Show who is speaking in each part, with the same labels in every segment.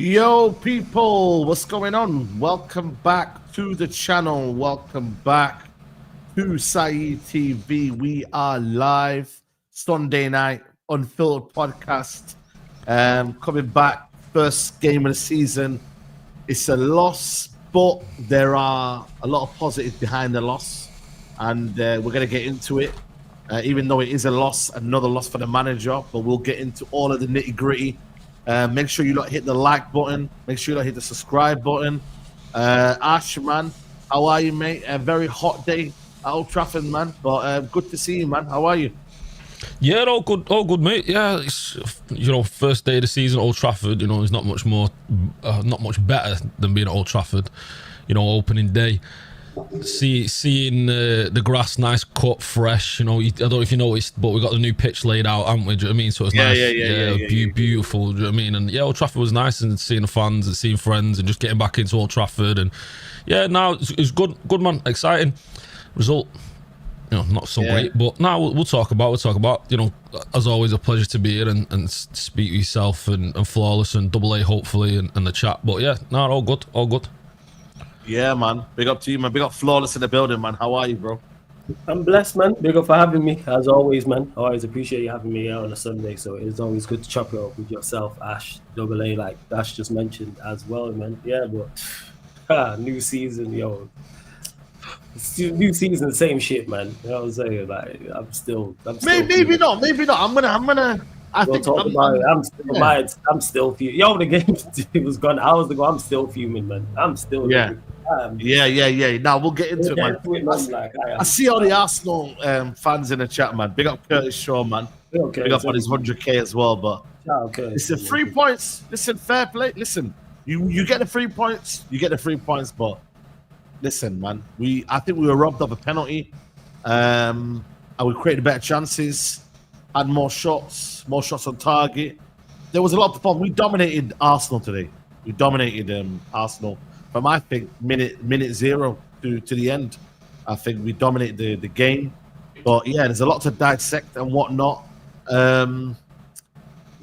Speaker 1: Yo people, what's going on? Welcome back to the channel. Welcome back to Saeed TV. We are live Sunday night, Unfiltered podcast. Coming back, first game of the season. It's a loss, but there are a lot of positives behind the loss, and we're going to get into it. Even though it is a loss, another loss for the manager, but we'll get into all of the nitty gritty. Make sure you hit the like button. Make sure you hit the subscribe button. Ash, man, how are you, mate? A very hot day at Old Trafford, man. But good to see you, man. How are you?
Speaker 2: Yeah, all good, mate. Yeah, it's first day of the season at Old Trafford. There's not much more, not much better than being at Old Trafford. Opening day. Seeing the grass nice cut, fresh. I don't know if you noticed, but we got the new pitch laid out, haven't we? Do you know what I mean? So it's nice, beautiful. Do you know what I mean? And yeah, Old Trafford was nice, and seeing the fans and seeing friends and just getting back into Old Trafford. And yeah, now it's good, man. Exciting result. Not so great, but now we'll talk about. As always, a pleasure to be here and speak with yourself and Flawless and Double A hopefully and the chat. But yeah, all good.
Speaker 1: Yeah, man. Big up to you, man. Big up Flawless in the building, man. How are you, bro?
Speaker 3: I'm blessed, man. Big up for having me, as always, man. I always appreciate you having me here on a Sunday. So it's always good to chop it up with yourself, Ash, Double A, like Ash just mentioned as well, man. Yeah, but new season, yo. New season, same shit, man. You know what I'm saying? Like, I'm still
Speaker 1: maybe not. I think
Speaker 3: I'm still fuming. Yo, the game was gone hours ago. I'm still fuming, man. I'm still
Speaker 1: yeah. Now we'll get into it, man. I see all the Arsenal fans in the chat, man. Big up Curtis Shaw, man. Big up on his 100k as well. But listen, 3 points. Listen, fair play. Listen, you get the 3 points. You get the 3 points, but listen, man. I think we were robbed of a penalty, and we created better chances, had more shots on target. There was a lot of fun. We dominated Arsenal today. We dominated Arsenal from, I think, minute 0 to the end. I think we dominated the game. But yeah, there's a lot to dissect and whatnot.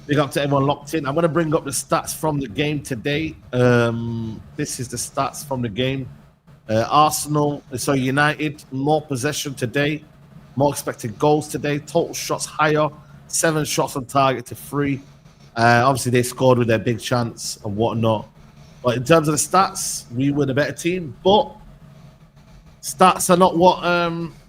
Speaker 1: Big up to everyone locked in. I'm going to bring up the stats from the game today. This is the stats from the game. United, more possession today, more expected goals today, total shots higher, 7 shots on target to 3. Obviously, they scored with their big chance and whatnot. But in terms of the stats, we were the better team. But stats are not what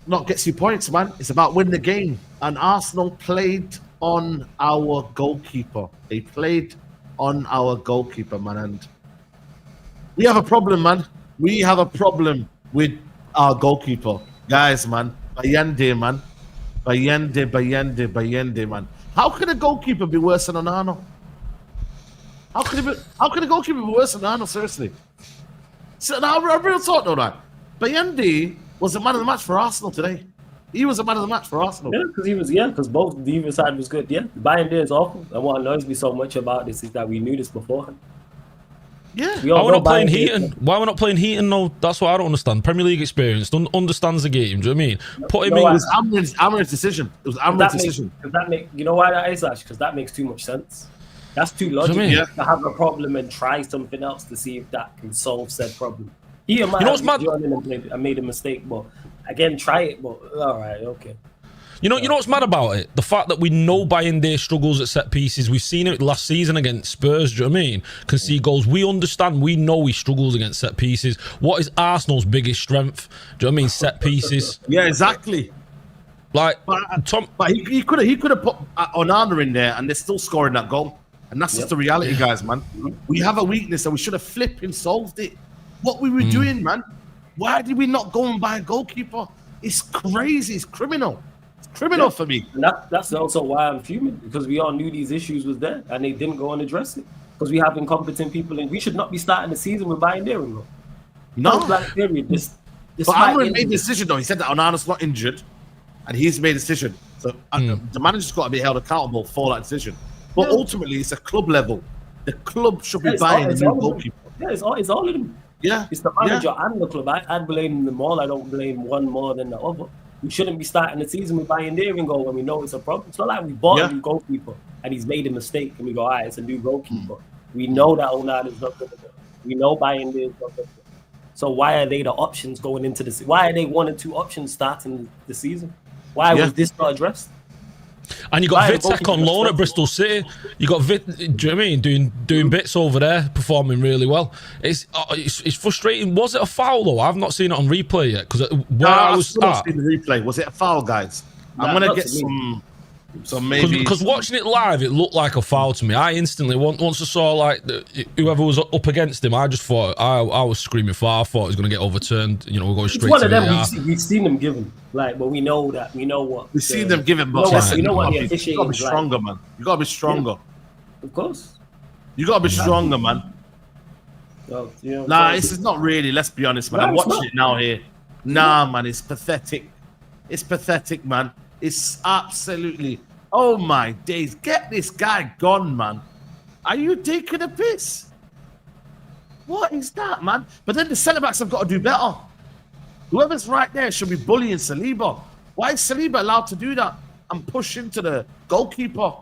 Speaker 1: not gets you points, man. It's about winning the game. And Arsenal played on our goalkeeper. They played on our goalkeeper, man. And we have a problem, man. We have a problem with our goalkeeper. Guys, man. Bayende, man. Bayende, man. How could a goalkeeper be worse than Onana? How could a goalkeeper be worse than Onana? Seriously. So now, I real talk though, that Bayende was the man of the match for Arsenal today. He was the man of the match for Arsenal.
Speaker 3: Yeah, because both the either side was good. Yeah, Bayende is awful. And what annoys me so much about this is that we knew this beforehand.
Speaker 1: Yeah.
Speaker 2: Why we're not playing Heaton? Why we're not playing Heaton? No, that's what I don't understand. Premier League experience, understands the game. Do you know what I mean? Put him in.
Speaker 1: It was Amorim's decision. It was Amorim's decision.
Speaker 3: You know why that is, Ash? Because that makes too much sense. That's too logical.
Speaker 2: You know
Speaker 3: to have a problem and try something else to see if that can solve said problem. He might
Speaker 2: what's mad?
Speaker 3: I made a mistake, but again, try it. But all right, okay.
Speaker 2: You know what's mad about it? The fact that we know Bayende struggles at set pieces. We've seen it last season against Spurs. Do you know what I mean? Concede goals. We understand. We know he struggles against set pieces. What is Arsenal's biggest strength? Do you know what I mean? Set pieces.
Speaker 1: Yeah, exactly.
Speaker 2: Like,
Speaker 1: but he could have put Onana in there, and they're still scoring that goal. And that's just the reality, guys, man. We have a weakness, and we should have flipping solved it. What we were doing, man? Why did we not go and buy a goalkeeper? It's crazy. It's criminal. It's criminal for me.
Speaker 3: And that's also why I'm fuming, because we all knew these issues was there, and they didn't go and address it. Because we have incompetent people, and we should not be starting the season with buying there and go.
Speaker 1: No.
Speaker 3: Period. But
Speaker 1: Amorim made a decision, though. He said that Onana's not injured, and he's made a decision. So the manager's got to be held accountable for that decision. But ultimately, it's a club level. The club should be buying a new goalkeeper.
Speaker 3: Yeah, it's all of them.
Speaker 1: Yeah.
Speaker 3: It's the manager and the club. I blame them all. I don't blame one more than the other. We shouldn't be starting the season with buying there and go when we know it's a problem. It's not like we bought a new goalkeeper and he's made a mistake and we go, all right, it's a new goalkeeper. We know that Onana's not good. We know buying there is not good. So why are they the options going into this? Why are they 1 and 2 options starting the season? Why was this not addressed?
Speaker 2: And you got Vitek on loan at Bristol City. You got do you know what I mean? Doing bits over there, performing really well. It's frustrating. Was it a foul though? I've not seen it on replay yet because I was
Speaker 1: seen the replay. Was it a foul, guys? I'm gonna get some maybe
Speaker 2: because watching it live, it looked like a foul to me. I instantly once I saw like whoever was up against him, I just thought I was screaming foul. I thought it was going to get overturned. You know, we're going straight.
Speaker 3: It's one
Speaker 2: to
Speaker 3: of them. We've seen them given, like, but we know that we know what
Speaker 1: we've seen them given. But
Speaker 3: you know what? You
Speaker 1: got to be stronger, man. You got to be stronger.
Speaker 3: Yeah. Of course.
Speaker 1: You got to be stronger, man.
Speaker 3: So,
Speaker 1: this is not really. Let's be honest, man. I'm watching it now here. Nah, man, it's pathetic. It's pathetic, man. It's absolutely. Oh my days! Get this guy gone, man. Are you taking a piss? What is that, man? But then the centre backs have got to do better. Whoever's right there should be bullying Saliba. Why is Saliba allowed to do that and push into the goalkeeper?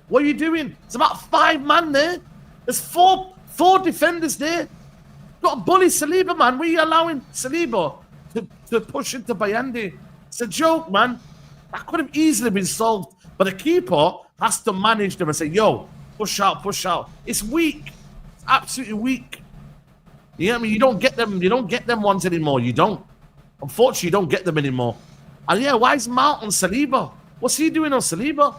Speaker 1: What are you doing? It's about 5 man there. There's four defenders there. You've got to bully Saliba, man. Why are you allowing Saliba to push into Bayende? It's a joke, man. That could have easily been solved. But the keeper has to manage them and say, yo, push out, push out. It's weak. It's absolutely weak. You know what I mean? You don't get them ones anymore. You don't. Unfortunately, you don't get them anymore. And yeah, why is Mount on Saliba? What's he doing on Saliba?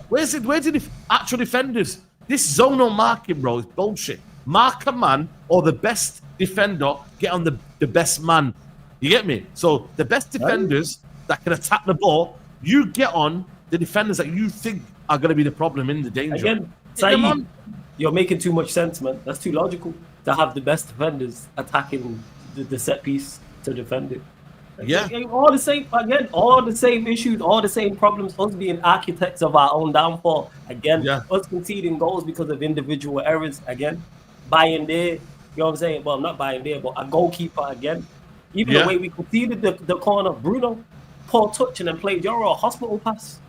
Speaker 1: Where's the actual defenders? This zonal marking, bro, is bullshit. Mark a man or the best defender, get on the best man. You get me? So the best defenders that can attack the ball, you get on the defenders that you think are going to be the problem in the danger.
Speaker 3: Again, Saeed, you're making too much sense, man. That's too logical to have the best defenders attacking the set piece to defend it.
Speaker 1: Yeah.
Speaker 3: All the same issues, all the same problems. Us being architects of our own downfall again.
Speaker 1: Yeah.
Speaker 3: Us conceding goals because of individual errors again. Buying there, you know what I'm saying? Well, not buying there, but a goalkeeper again. Even the way we conceded the corner, Bruno, poor touch and then played Euro a hospital pass.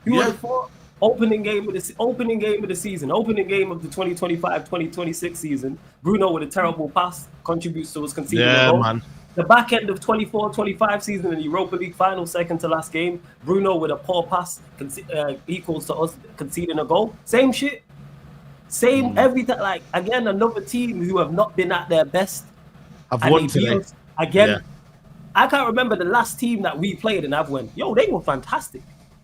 Speaker 3: You would have thought opening game of the season, opening game of the 2025-2026 season, Bruno with a terrible pass contributes to us conceding a goal. Man. The back end of 24-25 season in the Europa League final, second to last game, Bruno with a poor pass equals to us conceding a goal. Same shit. Same everything. Like, again, another team who have not been at their best.
Speaker 1: I've won today.
Speaker 3: Again, I can't remember the last team that we played and I've won. Yo, they were fantastic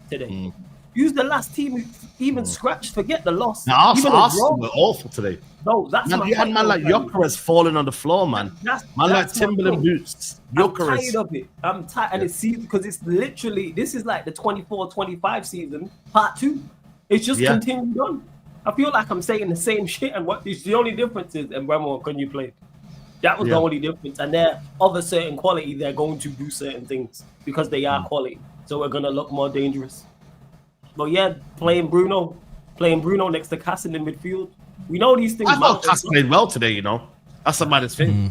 Speaker 3: today. Use the last team who even scratched, forget the loss.
Speaker 1: Now, Arsenal were awful today.
Speaker 3: No, that's
Speaker 1: man, you had man like Gyökeres falling on the floor, man. Man like Timberland boots.
Speaker 3: Gyökeres. I'm tired of it. I'm tired, and it's because it's literally this is like the 24-25 season part 2. It's just continued on. I feel like I'm saying the same shit, and what is the only difference is Mbeumo can you play? That was the only difference, and they're of a certain quality. They're going to do certain things because they are quality, so we're gonna look more dangerous. But yeah, playing Bruno next to Cass in the midfield. We know these things.
Speaker 1: I thought Cass played well today, you know. That's the maddest thing.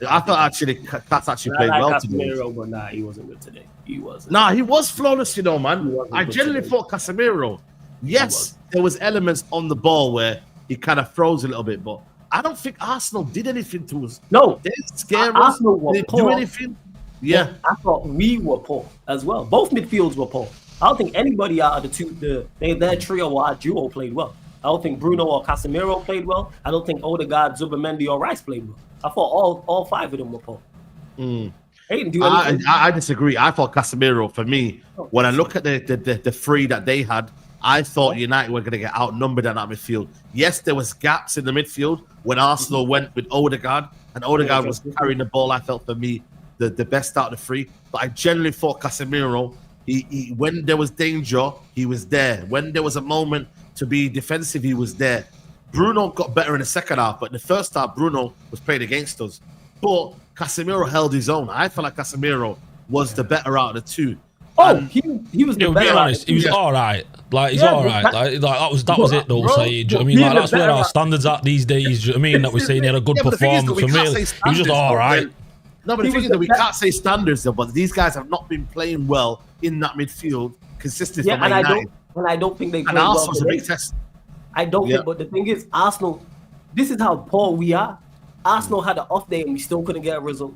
Speaker 1: I thought actually Cass actually played well today.
Speaker 3: But nah, he wasn't good today. He wasn't.
Speaker 1: Nah, he was flawless, you know, man. I generally thought Casemiro. Yes, there was elements on the ball where he kind of froze a little bit, but I don't think Arsenal did anything to us.
Speaker 3: No,
Speaker 1: they didn't scare us.
Speaker 3: Arsenal were
Speaker 1: did they
Speaker 3: poor.
Speaker 1: Do anything? Yeah,
Speaker 3: I thought we were poor as well. Both midfields were poor. I don't think anybody out of the two, their trio or our duo played well. I don't think Bruno or Casemiro played well. I don't think Odegaard, Zubimendi, or Rice played well. I thought all 5 of them were poor. They didn't do anything.
Speaker 1: I disagree. I thought Casemiro, for me, when I look at the 3 that they had, I thought United were going to get outnumbered in that midfield. Yes, there was gaps in the midfield when Arsenal went with Odegaard, and Odegaard was carrying the ball. I felt, for me, the best out of the 3. But I generally thought Casemiro, he when there was danger, he was there. When there was a moment to be defensive, he was there. Bruno got better in the second half, but in the first half, Bruno was playing against us. But Casemiro held his own. I felt like Casemiro was the better out of the 2.
Speaker 3: Oh, he was the better.
Speaker 2: Be honest, he was all right. Like, he's all right. Like that was it though, Saeed. Do you know what I mean? Like, that's where our standards at these days. Do you know what I mean? That we're saying he had a good performance. For me, he was just all right.
Speaker 1: No, but the thing is that we can't say standards though, but these guys have not been playing well in that midfield consistently.
Speaker 3: Yeah, and I don't think they played well.
Speaker 1: Arsenal's a big test.
Speaker 3: I don't think, but the thing is, Arsenal, this is how poor we are. Arsenal had an off day and we still couldn't get a result.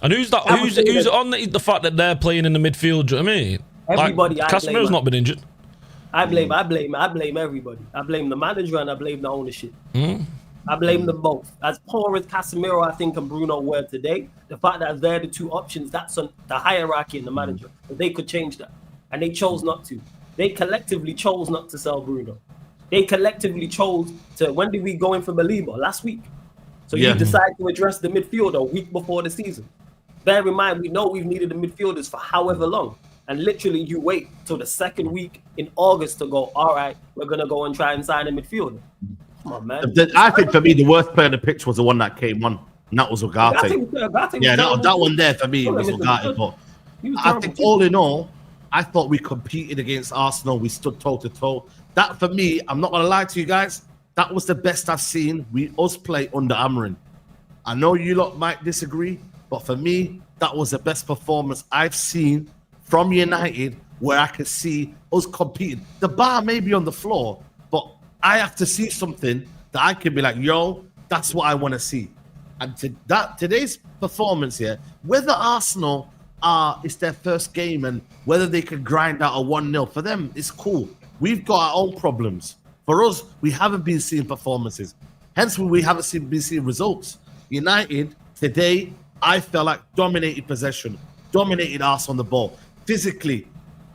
Speaker 2: And who's on the fact that they're playing in the midfield? Do you know what I mean?
Speaker 3: Everybody.
Speaker 2: Like, Casemiro's not been injured.
Speaker 3: I blame everybody. I blame the manager and I blame the ownership. I blame them both. As poor as Casemiro, I think, and Bruno were today, the fact that they're the 2 options, that's on the hierarchy in the manager. But they could change that. And they chose not to. They collectively chose not to sell Bruno. They collectively chose to, when did we go in for Mbeumo? Last week. So you decide to address the midfielder a week before the season. Bear in mind, we know we've needed the midfielders for however long. And literally you wait till the 2nd week in August to go, all right, we're going to go and try and sign a midfielder. Come on, man.
Speaker 1: I think for me, the worst player in the pitch was the one that came on, and that was Ugarte. Yeah, that one there for me was Ugarte. But I think all in all, I thought we competed against Arsenal. We stood toe to toe. That for me, I'm not going to lie to you guys, that was the best I've seen us play under Amorim. I know you lot might disagree, but for me, that was the best performance I've seen from United where I could see us competing. The bar may be on the floor, but I have to see something that I can be like, yo, that's what I want to see. And today's performance here, whether Arsenal it's their first game and whether they can grind out a 1-0, for them, it's cool. We've got our own problems. For us, we haven't been seeing performances. Hence, we haven't been seeing results. United, today, I felt like dominated possession, dominated us on the ball. Physically,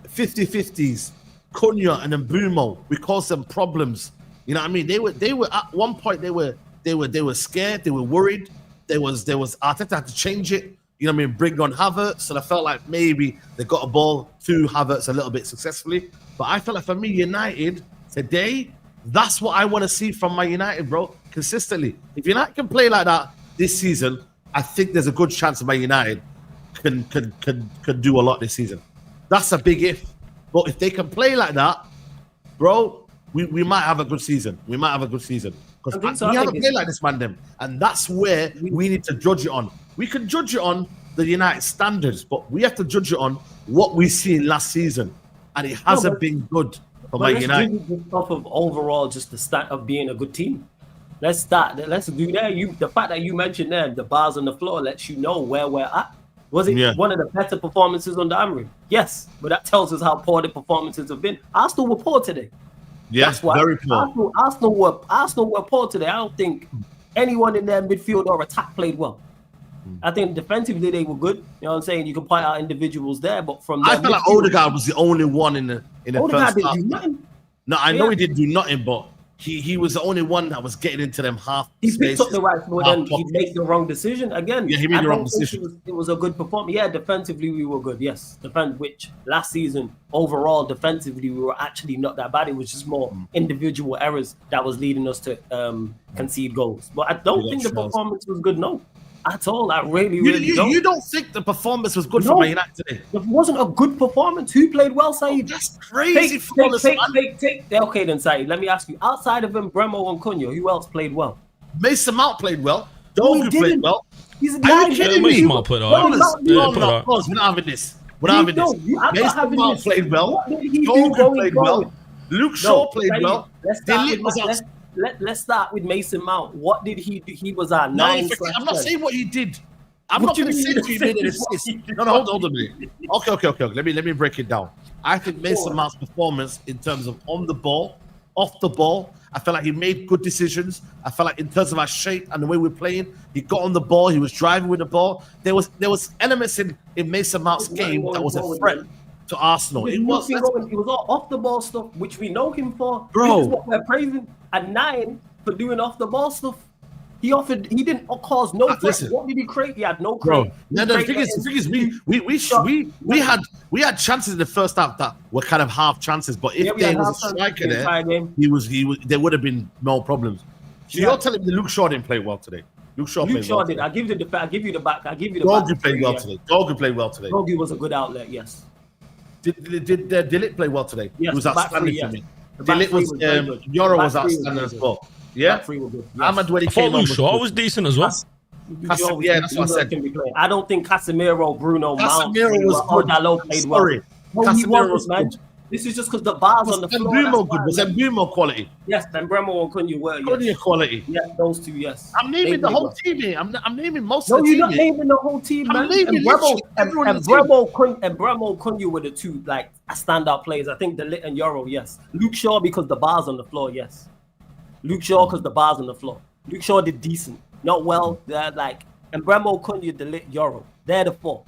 Speaker 1: 50-50s, Cunha and Mbeumo, we caused them problems. You know what I mean? They were at one point they were scared, they were worried. There was Arteta had to change it. You know what I mean? Bring on Havertz, and I felt like maybe they got a ball to Havertz a little bit successfully. But I felt like for me, United today, that's what I want to see from my United, bro. Consistently. If United can play like that this season, I think there's a good chance that Man United can do a lot this season. That's a big if. But if they can play like that, bro, we might have a good season. We might have a good season. Because we haven't played like this, man, them. And that's where we need to judge it on. We can judge it on the United standards, but we have to judge it on what we seen last season. And it hasn't been good for Man United.
Speaker 3: Let's off of overall just the stat of being a good team. Let's start. Let's do that. The fact that you mentioned there, the bars on the floor lets you know where we're at. Was it one of the better performances under Amorim? Yes, but that tells us how poor the performances have been. Arsenal were poor today.
Speaker 1: Yes, very poor.
Speaker 3: Arsenal were poor today. I don't think anyone in their midfield or attack played well. I think defensively they were good. You know what I'm saying? You can point out individuals there, but from
Speaker 1: I felt like Odegaard was the only one in the first half.
Speaker 3: Do nothing.
Speaker 1: No, I know he didn't do nothing, but he was the only one that was getting into them half.
Speaker 3: He picked up the right, but then he made the wrong decision again.
Speaker 1: Yeah, he made the wrong decision.
Speaker 3: It was a good performance. Yeah, defensively we were good. Yes, which last season overall defensively we were actually not that bad. It was just more individual errors that was leading us to concede goals. But I don't think the performance was good. No. At all, I really don't.
Speaker 1: You don't think the performance was good for Man United today?
Speaker 3: It wasn't a good performance. Who played well, Saeed?
Speaker 1: That's crazy.
Speaker 3: Okay, then, Saeed. Let me ask you. Outside of Mbeumo and Cunha, who else played well?
Speaker 1: Mason Mount played well. Dogu played well.
Speaker 3: He's
Speaker 1: Are you kidding me?
Speaker 2: Mason Mount played well.
Speaker 1: No, we're not having this. We're not having this. Mason Mount played well. Dogu played well. Luke Shaw played well.
Speaker 3: Let's start with Mason Mount. What did he do? He was our 9.
Speaker 1: I'm not saying what he did. I'm not going to say that he made an assist. No, hold on a minute. Okay. Let me break it down. I think Mason Mount's performance in terms of on the ball, off the ball, I felt like he made good decisions. I felt like in terms of our shape and the way we're playing, he got on the ball, he was driving with the ball. There was elements in Mason Mount's game that was a threat to Arsenal. It was
Speaker 3: all off the ball stuff, which we know him for.
Speaker 1: Bro,
Speaker 3: this is what we're praising at 9 for doing off the ball stuff. He didn't cause no threat. What did he create? He had no create.
Speaker 1: No, the thing is, we had chances in the first half that were kind of half chances. But if there was a striker there, there would have been no problems. So you're telling me Luke Shaw didn't play well today? Luke Shaw did.
Speaker 3: I'll give you the back.
Speaker 1: Dogu played well today. Dogu played well today.
Speaker 3: Dogu was a good outlet. Yes.
Speaker 1: Did Dillit play well today?
Speaker 3: Yes,
Speaker 1: he was outstanding for me. Dillit was Yoro was outstanding as well. Yeah, Ahmad when he came on.
Speaker 2: Luke Shaw was decent as well.
Speaker 1: That's what I said.
Speaker 3: I don't think Casemiro, Bruno,
Speaker 1: Casemiro was good.
Speaker 3: Dalot played well.
Speaker 1: Casemiro was
Speaker 3: man.
Speaker 1: good.
Speaker 3: This is just because the bars on the floor.
Speaker 1: Was Mbeumo quality?
Speaker 3: Yes, Mbeumo and Cunha were.
Speaker 1: Cunha quality.
Speaker 3: Yeah, those two. Yes.
Speaker 1: I'm naming the whole team here. I'm naming most of the team.
Speaker 3: No, you're not naming the whole team, man. Mbeumo, Cunha were the two like standout players. I think Dillit and Yoro. Yes. Luke Shaw because the bars on the floor. Yes. Luke Shaw because the bars on the floor. Luke Shaw did decent, not well. They're like Mbeumo, Cunha, Dillit, Yoro. They're the 4,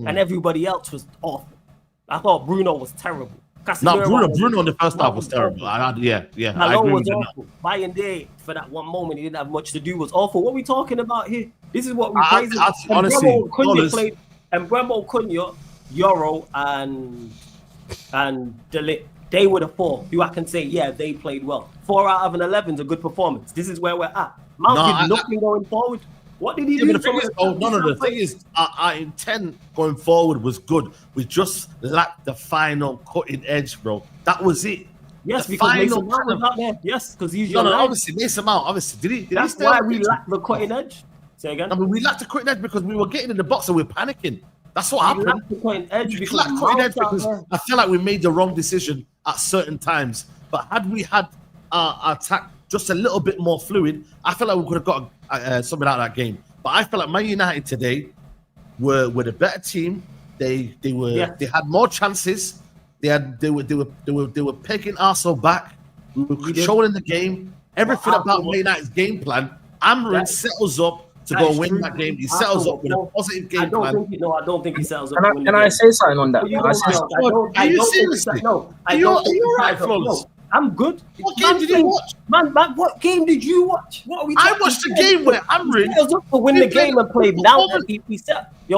Speaker 3: and everybody else was awful. I thought Bruno was terrible.
Speaker 1: Bruno in the first half was terrible. I agree with
Speaker 3: that. Bayern Day for that one moment he didn't have much to do was awful. What are we talking about here? This is what we praise.
Speaker 1: Honestly,
Speaker 3: Mbeumo, Cunha, Yoro, and Dillit. They were the 4 who I can say, yeah, they played well. 4 out of an 11 is a good performance. This is where we're at. Mount did nothing going forward. What did he do?
Speaker 1: The thing is, our intent going forward was good. We just lacked the final cutting edge, bro. That was it.
Speaker 3: Yes, because Mason Mount was not there. Yes, because he's
Speaker 1: obviously Mason Mount. Obviously,
Speaker 3: That's why we lacked the cutting edge. Say again.
Speaker 1: I mean, we lacked the cutting edge because we were getting in the box and we were panicking. That's what happened.
Speaker 3: Lacked the cutting edge because
Speaker 1: I feel like we made the wrong decision at certain times. But had we had our attack just a little bit more fluid, I feel like we could have got something out of that game. But I feel like Man United today were the better team. They had more chances. They were pegging Arsenal back. We were controlling the game. Everything about Man United's game plan. Amorim settles up to go and win that game. He settles up with a positive game plan.
Speaker 3: I don't think he settles up.
Speaker 4: Can I say something on that?
Speaker 1: Are you seriously? Are you right, Flawless?
Speaker 3: I'm good.
Speaker 1: What game did you watch?
Speaker 3: Man, what game did you watch? What are we
Speaker 1: I watched the game where Amorim
Speaker 3: settles up to win the game and played Mount.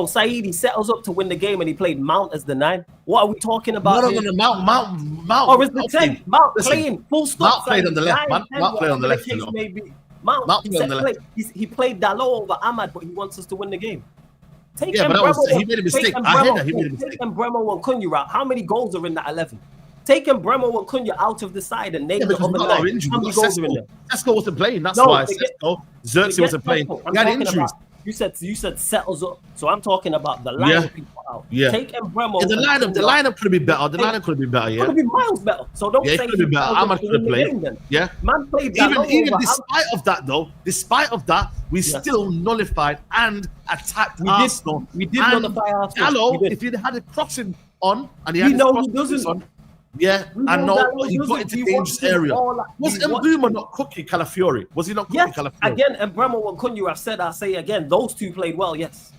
Speaker 3: Saeed, he settles up to win the game and he played Mount as the 9. What are we talking about?
Speaker 1: No, Mount.
Speaker 3: Or is the 10? Mount playing full stop.
Speaker 1: Mount played on the left, man. Mount played on the left.
Speaker 3: Mount
Speaker 1: on the left.
Speaker 3: he played Dalot over Ahmad, but he wants us to win the game. Take
Speaker 1: Yeah, but he made a mistake.
Speaker 3: Take
Speaker 1: I heard that he made a mistake.
Speaker 3: Take Mbeumo and Cunha out. How many goals are in that 11? Taking Mbeumo and Cunha out of the side and name the other line. How many goals are in there?
Speaker 1: Sesko wasn't playing. That's why Xerxes wasn't playing. He had injuries.
Speaker 3: You said settles up. So I'm talking about the line of people out.
Speaker 1: Yeah.
Speaker 3: Take Mbeumo.
Speaker 1: The lineup could have been better. The lineup could have been better. Yeah.
Speaker 3: Could have been miles better. So don't say
Speaker 1: it could have been better. Ahmad could have played. Yeah.
Speaker 3: Man played
Speaker 1: even despite of that, we still nullified and attacked Arsenal.
Speaker 3: We did nullify Arsenal.
Speaker 1: Gallo, if he'd had a crossing on and he had
Speaker 3: he doesn't.
Speaker 1: On, yeah, I know he got into dangerous area. Was Mbeumo not cooking Calafiori? Was he not cooking Calafiori?
Speaker 3: Again, Mbeumo and Cunha, I say again, those two played well, yes.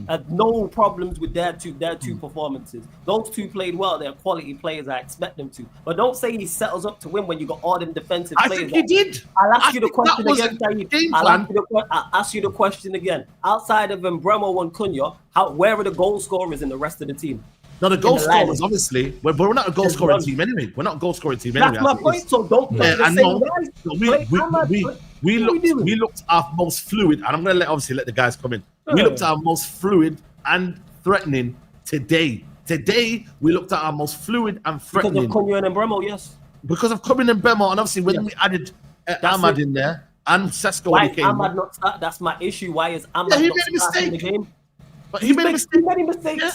Speaker 3: Had no problems with their two performances. Those two played well. They're quality players. I expect them to. But don't say he settles up to win when you got all them defensive players.
Speaker 1: I think he did.
Speaker 3: I'll ask you the question again, Saeed. I'll ask you the question again. Outside of Mbeumo and Cunha, where are the goal scorers in the rest of the team?
Speaker 1: No, the goal scorers, obviously. We're not a goal scoring team anyway. We're not a goal scoring team anyway.
Speaker 3: That's my point. So don't play the same guys.
Speaker 1: We looked our most fluid, and I'm going to let the guys come in. We looked at our most fluid and threatening today. Today, we looked at our most fluid and threatening.
Speaker 3: Because of Cunha and Mbeumo, yes.
Speaker 1: Because of Cunha and Mbeumo, and obviously when we added Ahmad in there, and Sesko when he came.
Speaker 3: Ahmad not start? That's my issue. Why is Ahmad not starting the game?
Speaker 1: But he made
Speaker 3: too many mistakes. Yeah.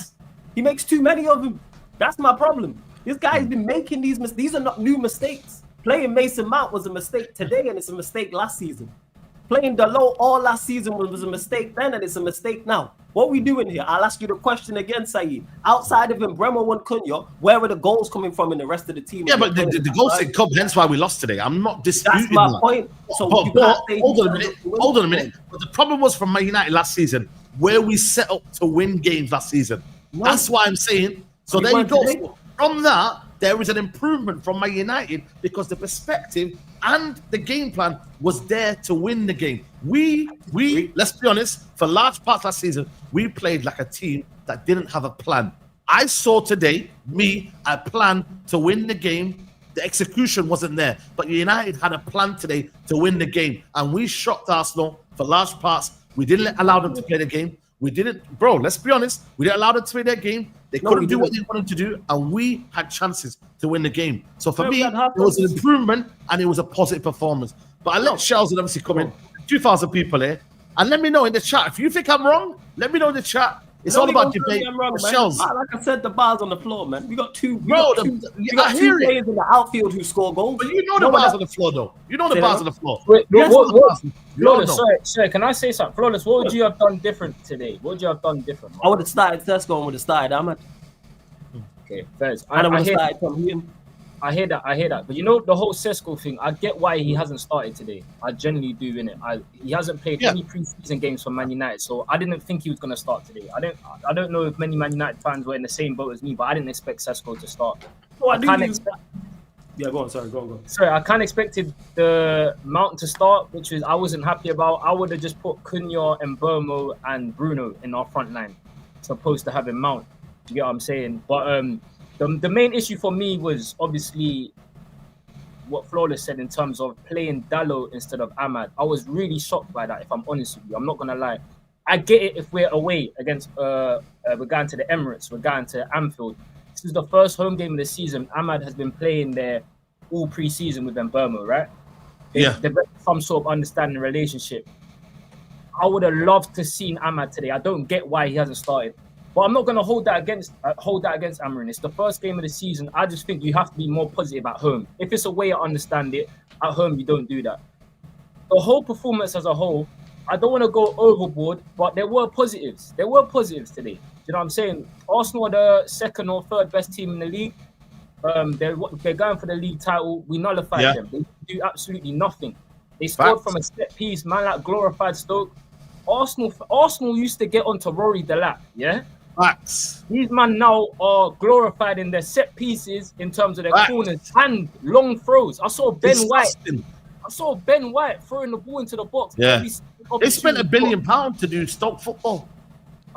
Speaker 3: He makes too many of them. That's my problem. This guy's been making these mistakes. These are not new mistakes. Playing Mason Mount was a mistake today, and it's a mistake last season. Playing Dalot all last season was a mistake then, and it's a mistake now. What are we doing here? I'll ask you the question again, Saeed. Outside of Mbeumo and Cunha, where are the goals coming from in the rest of the team?
Speaker 1: Yeah, but the goals didn't come, hence why we lost today. I'm not disputing
Speaker 3: that. That's my point. So
Speaker 1: hold on a minute. But the problem was from Man United last season, where we set up to win games last season. No. That's why I'm saying. So there you go. So from that, there is an improvement from Man United because the perspective and the game plan was there to win the game. We let's be honest, for large parts last season, we played like a team that didn't have a plan. I saw today, a plan to win the game. The execution wasn't there, but United had a plan today to win the game, and we shocked Arsenal for large parts. We didn't allow them to play the game. We didn't, bro, let's be honest. We didn't allow them to play their game. They couldn't do what they wanted to do, and we had chances to win the game. So for me, it was an improvement, and it was a positive performance. But I let Shells obviously come in, 2,000 people here, and let me know in the chat. If you think I'm wrong, let me know in the chat. It's all about debate. Shells.
Speaker 3: Like I said, the bar's on the floor, man. We got two.
Speaker 1: Bro,
Speaker 3: two players in the outfield who score goals.
Speaker 1: But you know the bar's on the floor, though. You know the bar's on the floor.
Speaker 4: Wait, Flawless, sorry, can I say something? Flawless, what would you have done different today? What would you have done different?
Speaker 3: I would have started Sesko and would have started Ahmad.
Speaker 4: Okay, fair.
Speaker 3: I would have started from him.
Speaker 4: I hear that. But you know the whole Sesko thing, I get why he hasn't started today. I genuinely do, innit? He hasn't played any preseason games for Man United, so I didn't think he was gonna start today. I don't know if many Man United fans were in the same boat as me, but I didn't expect Sesko to start.
Speaker 3: Yeah, go on. Sorry, go on.
Speaker 4: Sorry, I kind of expected the Mount to start, which is I wasn't happy about. I would have just put Cunha and Mbeumo and Bruno in our front line, as opposed to having Mount. You get what I'm saying? But the main issue for me was obviously what Flawless said in terms of playing Dalot instead of Ahmad. I was really shocked by that, if I'm honest with you. I'm not going to lie. I get it if we're away against, we're going to the Emirates, we're going to Anfield. This is the first home game of the season. Ahmad has been playing there all pre-season with Mbeumo, right? They've some sort of understanding relationship. I would have loved to seen Ahmad today. I don't get why he hasn't started. But I'm not going to hold that against Amorim. It's the first game of the season. I just think you have to be more positive at home. If it's away, I understand it. At home, you don't do that. The whole performance as a whole, I don't want to go overboard, but there were positives. There were positives today. You know what I'm saying? Arsenal are the second or third best team in the league. They're going for the league title. We nullified them. They do absolutely nothing. They scored from a set piece, man, like glorified Stoke. Arsenal used to get onto Rory Delap, yeah?
Speaker 1: Facts.
Speaker 4: These men now are glorified in their set pieces in terms of their corners and long throws. I saw Ben White throwing the ball into the box.
Speaker 1: Yeah. They spent £1 billion to do Stoke football.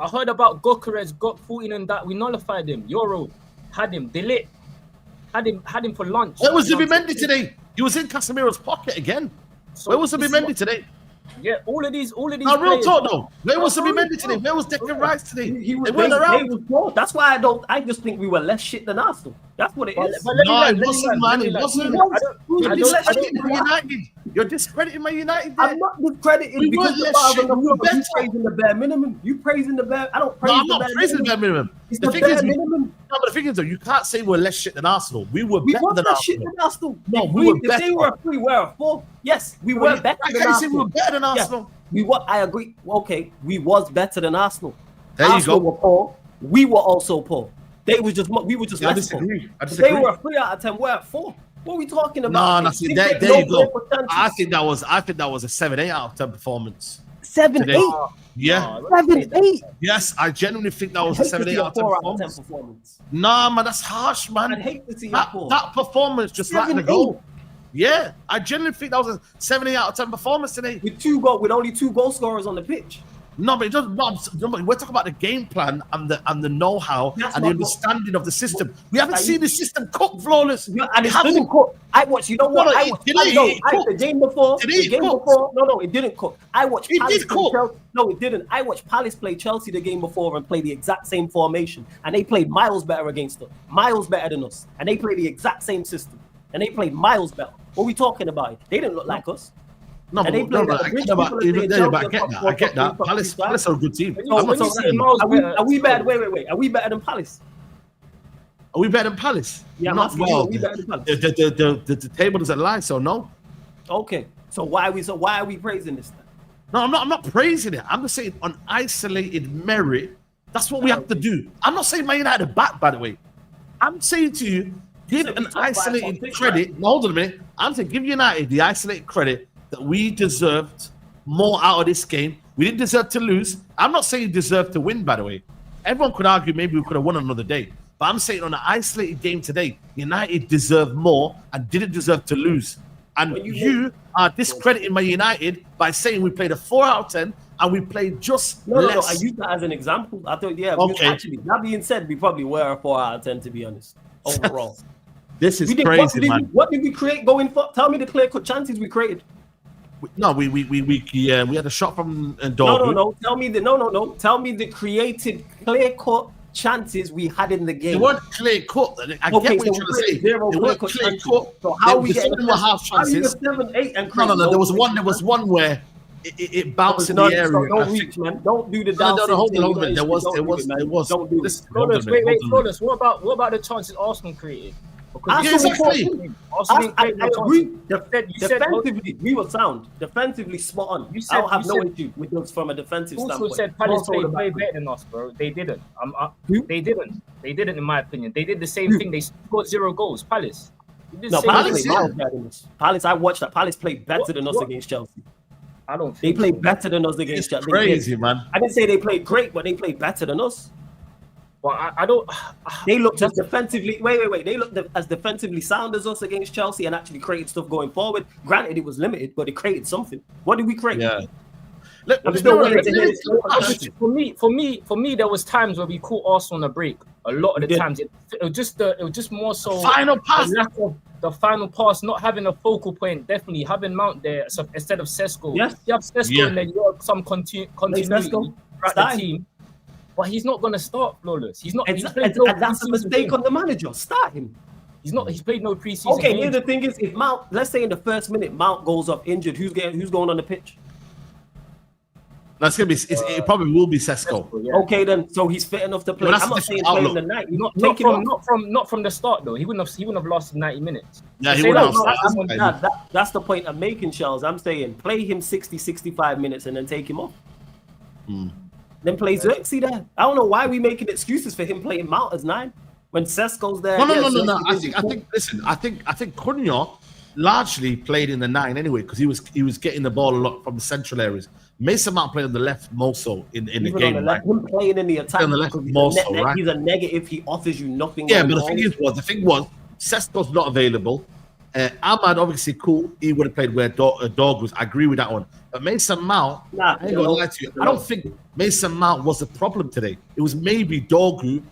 Speaker 4: I heard about Gokeres got 14 and that. We nullified him. Euro had him. Delete had him for lunch.
Speaker 1: What was Zubimendi today? He was in Casemiro's pocket again.
Speaker 4: So
Speaker 1: Where was
Speaker 4: this is
Speaker 1: Zubimendi
Speaker 4: what-
Speaker 1: today?
Speaker 4: Yeah, all of these.
Speaker 1: No, real
Speaker 4: players-
Speaker 1: talk though. Where was
Speaker 3: No,
Speaker 1: Zubimendi today?
Speaker 3: no.
Speaker 1: Where was Declan Rice today?
Speaker 3: He was,
Speaker 1: They weren't
Speaker 3: they
Speaker 1: around.
Speaker 3: was poor. That's why I just think we were less shit than Arsenal. That's what it
Speaker 4: But-
Speaker 3: is.
Speaker 4: but let me
Speaker 1: No,
Speaker 4: land,
Speaker 1: it
Speaker 4: let me
Speaker 1: wasn't,
Speaker 4: land,
Speaker 1: man.
Speaker 4: let me
Speaker 1: It
Speaker 4: land.
Speaker 1: wasn't.
Speaker 4: I don't-
Speaker 1: You're
Speaker 4: I don't-
Speaker 1: discrediting
Speaker 4: I
Speaker 1: my
Speaker 4: don't-
Speaker 1: United. You're discrediting my United.
Speaker 3: I'm not discrediting
Speaker 1: We
Speaker 3: because
Speaker 1: weren't
Speaker 3: the
Speaker 1: less
Speaker 3: bars
Speaker 1: shit,
Speaker 3: on the
Speaker 1: we were
Speaker 3: floor. You
Speaker 1: better.
Speaker 3: praising the bare minimum. You praising the bare. I don't praise
Speaker 1: No, I'm
Speaker 3: the
Speaker 1: not
Speaker 3: bare
Speaker 1: praising the
Speaker 3: minimum.
Speaker 1: bare minimum.
Speaker 3: It's
Speaker 1: The
Speaker 3: the
Speaker 1: thing
Speaker 3: bare
Speaker 1: is,
Speaker 3: minimum.
Speaker 1: no, but the thing is, though, you can't say we're less shit than Arsenal. We were
Speaker 3: We
Speaker 1: better
Speaker 3: were
Speaker 1: than
Speaker 3: less shit
Speaker 1: Arsenal.
Speaker 3: than Arsenal.
Speaker 1: No,
Speaker 3: If
Speaker 1: we were
Speaker 3: if they
Speaker 1: better.
Speaker 3: were a 3, we're a 4. Yes, we were
Speaker 1: I
Speaker 3: better than
Speaker 1: can't say we
Speaker 3: Arsenal.
Speaker 1: were better than
Speaker 3: Yeah,
Speaker 1: Arsenal.
Speaker 3: we were. I agree. Okay, we was better than Arsenal.
Speaker 1: There you
Speaker 3: Arsenal
Speaker 1: go.
Speaker 3: were poor. We were also poor. We were just
Speaker 1: I
Speaker 3: less poor.
Speaker 1: disagree. I
Speaker 3: If
Speaker 1: disagree.
Speaker 3: they were a 3 out of 10, we're at 4. What are we talking
Speaker 1: No,
Speaker 3: about?
Speaker 1: no,
Speaker 3: here?
Speaker 1: see,
Speaker 3: They
Speaker 1: there
Speaker 3: take
Speaker 1: you
Speaker 3: no
Speaker 1: go.
Speaker 3: clear potential.
Speaker 1: I think that was a 7-8 out of 10 performance.
Speaker 3: 7,
Speaker 1: today.
Speaker 3: 8,
Speaker 1: Yeah.
Speaker 3: 7, 8.
Speaker 1: Yes, I genuinely think that
Speaker 3: I'd
Speaker 1: was a
Speaker 3: hate to
Speaker 1: 7-8
Speaker 3: see a
Speaker 1: out of 10
Speaker 3: 4 out of 10
Speaker 1: performance.
Speaker 3: performance.
Speaker 1: Nah, man, that's harsh, man.
Speaker 3: I'd hate to see a
Speaker 1: That,
Speaker 3: 4.
Speaker 1: that performance just like
Speaker 3: 7,
Speaker 1: the goal. Yeah, I genuinely think that was a 7-8 out of 10 performance today.
Speaker 3: With only 2 goal scorers on the pitch.
Speaker 1: No, but it doesn't. No, we're talking about the game plan and the know-how
Speaker 3: That's
Speaker 1: and the
Speaker 3: not-
Speaker 1: understanding of the system. We haven't
Speaker 3: Like,
Speaker 1: seen the system cook flawless.
Speaker 3: Yeah,
Speaker 1: We
Speaker 3: and it
Speaker 1: haven't.
Speaker 3: didn't cook. I watched. You know what?
Speaker 1: No,
Speaker 3: I
Speaker 1: it
Speaker 3: watched.
Speaker 1: didn't.
Speaker 3: No,
Speaker 1: It
Speaker 3: the
Speaker 1: cooked.
Speaker 3: game before.
Speaker 1: Did
Speaker 3: The
Speaker 1: it
Speaker 3: game
Speaker 1: cook?
Speaker 3: before. No, it didn't cook. I watched
Speaker 1: It
Speaker 3: Palace
Speaker 1: did
Speaker 3: play
Speaker 1: cook.
Speaker 3: Chelsea. No, it didn't. I watched Palace play Chelsea the game before and play the exact same formation, and they played miles better against us, miles better than us, and they played the exact same system, and they played miles better. What are we talking about? They didn't look like us.
Speaker 1: No,
Speaker 3: And they
Speaker 1: but, no,
Speaker 3: played
Speaker 1: but
Speaker 3: at the
Speaker 1: I
Speaker 3: bridge,
Speaker 1: get that.
Speaker 3: people are
Speaker 1: Even
Speaker 3: saying
Speaker 1: there, but I
Speaker 3: Chelsea
Speaker 1: get
Speaker 3: are
Speaker 1: that.
Speaker 3: top
Speaker 1: I get that.
Speaker 3: four,
Speaker 1: Palace
Speaker 3: top
Speaker 1: are a good team.
Speaker 4: When
Speaker 1: I'm
Speaker 4: you
Speaker 1: not
Speaker 4: say
Speaker 1: saying-
Speaker 4: miles
Speaker 3: Are we
Speaker 4: better,
Speaker 3: bad? Wait. Are we better than Palace?
Speaker 1: Are we better than Palace?
Speaker 3: Yeah, I'm
Speaker 1: Not
Speaker 3: asking you,
Speaker 1: well.
Speaker 3: are we better than Palace?
Speaker 1: The table doesn't lie, so no.
Speaker 3: Okay, so why are we praising this then?
Speaker 1: No, I'm not praising it. I'm just saying on isolated merit, that's what we have to do. I'm not saying Man United are back, by the way. I'm saying to you, give
Speaker 3: said
Speaker 1: an
Speaker 3: we top five, top
Speaker 1: isolated
Speaker 3: six,
Speaker 1: credit. No, hold on a minute. I'm saying give United the isolated credit that we deserved more out of this game. We didn't deserve to lose. I'm not saying you deserve to win, by the way. Everyone could argue maybe we could have won another day. But I'm saying on an isolated game today, United deserved more and didn't deserve to lose. And
Speaker 3: But
Speaker 1: you are discrediting my United by saying we played a 4 out of 10 and we played just
Speaker 3: No,
Speaker 1: less.
Speaker 3: I used that as an example. I thought, yeah,
Speaker 1: Okay.
Speaker 3: actually, that being said, we probably were a 4 out of 10, to be honest, overall.
Speaker 1: This is
Speaker 3: We did,
Speaker 1: crazy, man.
Speaker 3: what did we create going for? Tell me the clear-cut chances we created.
Speaker 1: No, we had a shot from
Speaker 3: No.
Speaker 1: Dorgu.
Speaker 3: Tell me the created clear-cut chances we had in the
Speaker 1: They
Speaker 3: game.
Speaker 1: weren't clear cut. I
Speaker 3: Okay,
Speaker 1: get what
Speaker 3: so
Speaker 1: you're trying
Speaker 3: we
Speaker 1: to
Speaker 3: created
Speaker 1: say.
Speaker 3: zero
Speaker 1: They weren't
Speaker 3: clear-cut
Speaker 1: clear
Speaker 3: chances.
Speaker 1: cut.
Speaker 3: So how we
Speaker 1: Some
Speaker 3: getting
Speaker 1: of them were half
Speaker 3: how you
Speaker 1: chances.
Speaker 3: get 7, 8 and
Speaker 1: No.
Speaker 3: create
Speaker 1: There was one where it bounced in the area.
Speaker 3: Don't
Speaker 1: I think-
Speaker 3: reach, man. Don't do the
Speaker 1: No,
Speaker 3: dancing.
Speaker 1: hold
Speaker 3: thing.
Speaker 1: on.
Speaker 3: You know,
Speaker 1: There was.
Speaker 3: Don't do it.
Speaker 1: Listen, hold on a
Speaker 4: Flawless,
Speaker 1: minute,
Speaker 4: wait,
Speaker 1: hold on a minute.
Speaker 4: Flawless. What about the chances Arsenal created? Because
Speaker 1: Yeah,
Speaker 3: Arsenal
Speaker 1: exactly.
Speaker 3: were
Speaker 4: Arsenal didn't
Speaker 3: I
Speaker 4: create no
Speaker 3: agree.
Speaker 4: chances. You said-
Speaker 3: Defensively, we were sound. Defensively, spot on.
Speaker 4: You said-
Speaker 3: I don't have
Speaker 4: you
Speaker 3: no
Speaker 4: said-
Speaker 3: issue with those from a defensive
Speaker 4: Also
Speaker 3: standpoint.
Speaker 4: said Palace
Speaker 3: Also
Speaker 4: played
Speaker 3: the
Speaker 4: way
Speaker 3: back.
Speaker 4: better than us, bro. They didn't.
Speaker 3: Who?
Speaker 4: They didn't. They didn't, in my opinion. They did the same thing. They scored 0 goals. Palace. They did the
Speaker 3: No,
Speaker 4: same
Speaker 3: Palace
Speaker 1: Palace,
Speaker 4: thing.
Speaker 3: played
Speaker 1: yeah.
Speaker 3: miles better than us. Palace, I watched that. Palace played better
Speaker 4: What-
Speaker 3: than us
Speaker 4: what-
Speaker 3: against Chelsea.
Speaker 4: I don't.
Speaker 3: They
Speaker 4: Think
Speaker 3: played
Speaker 4: so.
Speaker 3: better than us against
Speaker 1: It's
Speaker 3: Chelsea.
Speaker 1: crazy, man.
Speaker 3: I didn't say they played great, but they played better than us.
Speaker 4: But I don't.
Speaker 3: They looked as defensively. Wait. They looked as defensively sound as us against Chelsea and actually created stuff going forward. Granted, it was limited, but it created something. What did we create?
Speaker 1: Yeah. Look,
Speaker 3: I'm still waiting to hear
Speaker 1: let's-
Speaker 3: this.
Speaker 4: For me, there was times where we caught Arsenal on a break. A lot of the
Speaker 3: We did.
Speaker 4: times, it was just more so
Speaker 1: Final pass.
Speaker 4: the lack of the final pass, not having a focal point. Definitely having Mount there instead of Sesko.
Speaker 3: Yes.
Speaker 4: You have Sesko
Speaker 1: Yeah.
Speaker 4: and then you have some continuity
Speaker 3: Sesko.
Speaker 4: throughout
Speaker 3: Start
Speaker 4: the
Speaker 3: him.
Speaker 4: team. But he's not gonna start flawless. He's not. He's played
Speaker 3: And
Speaker 4: no
Speaker 3: that's a
Speaker 4: preseason
Speaker 3: mistake
Speaker 4: game.
Speaker 3: on the manager. Start him.
Speaker 4: He's not. He's played no preseason.
Speaker 3: Okay,
Speaker 4: games.
Speaker 3: here's the thing: is if Mount, let's say in the first minute, Mount goes off injured, who's going on the pitch?
Speaker 1: That's gonna be. It probably will be Sesko.
Speaker 4: Yeah.
Speaker 3: Okay, then so he's fit enough to play.
Speaker 1: But that's
Speaker 3: I'm
Speaker 1: a
Speaker 3: not saying
Speaker 1: different
Speaker 3: play in the
Speaker 1: outlook.
Speaker 3: night.
Speaker 4: Not from the start though. He wouldn't have lasted 90 minutes.
Speaker 1: Yeah, he
Speaker 4: Say
Speaker 1: wouldn't
Speaker 4: that,
Speaker 1: have
Speaker 4: no,
Speaker 1: started.
Speaker 3: That's the point I'm making, Charles. I'm saying play him 60, 65 minutes and then take him off. Then play Xerxes there. I don't know why we making excuses for him playing Mount as 9 when Sesko's there.
Speaker 1: No.
Speaker 3: yeah,
Speaker 1: I
Speaker 3: Xerxes is
Speaker 1: think. Listen, I think Cunha largely played in the 9 anyway because he was getting the ball a lot from the central areas. Mason Mount played on the left more so in the
Speaker 3: even
Speaker 1: game.
Speaker 3: on the left, him playing in the attack.
Speaker 1: On the left
Speaker 3: because he's
Speaker 1: more
Speaker 3: a
Speaker 1: so, right?
Speaker 3: He's a negative. He offers you nothing.
Speaker 1: Yeah,
Speaker 3: on
Speaker 1: but
Speaker 3: ball.
Speaker 1: the thing was, Sesko's not available. Ahmad, obviously, cool. He would have played where Dog was. I agree with that one. But Mason Mount, I ain't gonna lie to you. I don't think Mason Mount was the problem today. It was maybe Dallo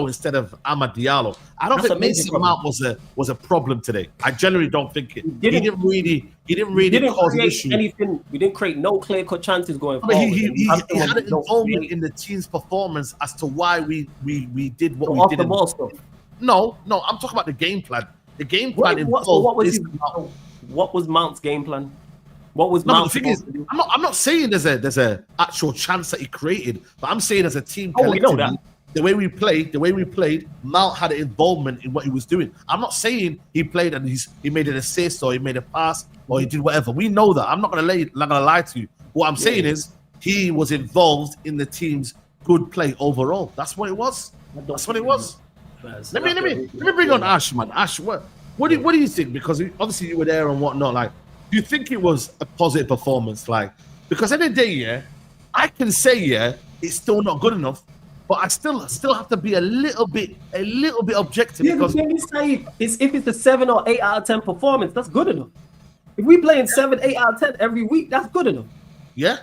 Speaker 1: instead of Amad Diallo. I don't think Mason Mount was a problem today. I generally don't think it. He didn't really cause an issue.
Speaker 3: Anything. We didn't create no clear-cut chances going forward.
Speaker 1: He had an involvement in the team's performance as to why we did what we did.
Speaker 3: The ball stuff.
Speaker 1: No, I'm talking about the game plan. The game plan involved
Speaker 3: what was Mount's game plan? What was
Speaker 1: Mount's the thing is, I'm not saying there's a actual chance that he created, but I'm saying as a team collectively, the way we played, Mount had an involvement in what he was doing. I'm not saying he played and he made an assist or he made a pass or he did whatever. We know that. I'm not gonna lie to you. What I'm saying is he was involved in the team's good play overall. That's what it was. That's what it was. Let me bring on Ash, man. Ash, what do you think? Because obviously you were there and whatnot. Like, do you think it was a positive performance? Like, because at the end of the day, I can say it's still not good enough, but I still have to be a little bit objective.
Speaker 3: Yeah,
Speaker 1: because
Speaker 3: the thing is, if it's a 7 or 8 out of 10 performance, that's good enough. If we playing 7, 8 out of 10 every week, that's good enough.
Speaker 1: Yeah.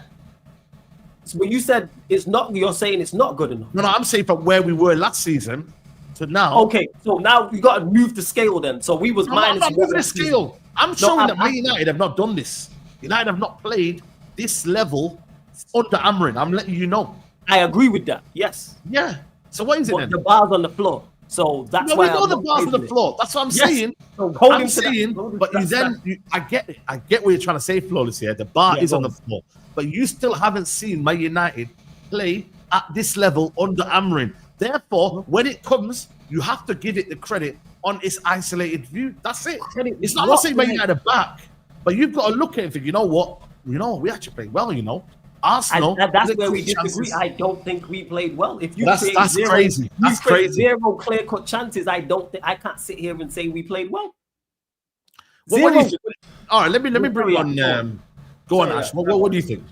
Speaker 3: So when you said it's not, you're saying it's not good enough.
Speaker 1: No, I'm saying from where we were last season to now.
Speaker 3: Okay, so now we got to move the scale then. So we was minus.
Speaker 1: I'm not moving the scale. I'm showing that Man United have not done this. United have not played this level under Amorim. I'm letting you know.
Speaker 3: I agree with that. Yes.
Speaker 1: Yeah. So what is it then?
Speaker 3: The bar's on the floor. So that's why
Speaker 1: we know the bar's on the floor. That's what I'm saying.
Speaker 3: So
Speaker 1: I get what you're trying to say, Flawless here. The bar is on the floor, but you still haven't seen Man United play at this level under Amorim. Therefore, when it comes, you have to give it the credit on its isolated view. That's it. It's not saying Man United are back, but you've got to look at it and think, you know what? We actually played well, Arsenal.
Speaker 3: That's where we disagree. I don't think we played well. If you
Speaker 1: that's crazy. That's crazy.
Speaker 3: Zero clear-cut chances. I can't sit here and say we played well.
Speaker 1: What do you think? All right, let me bring on. Go on, Ash. What do you think?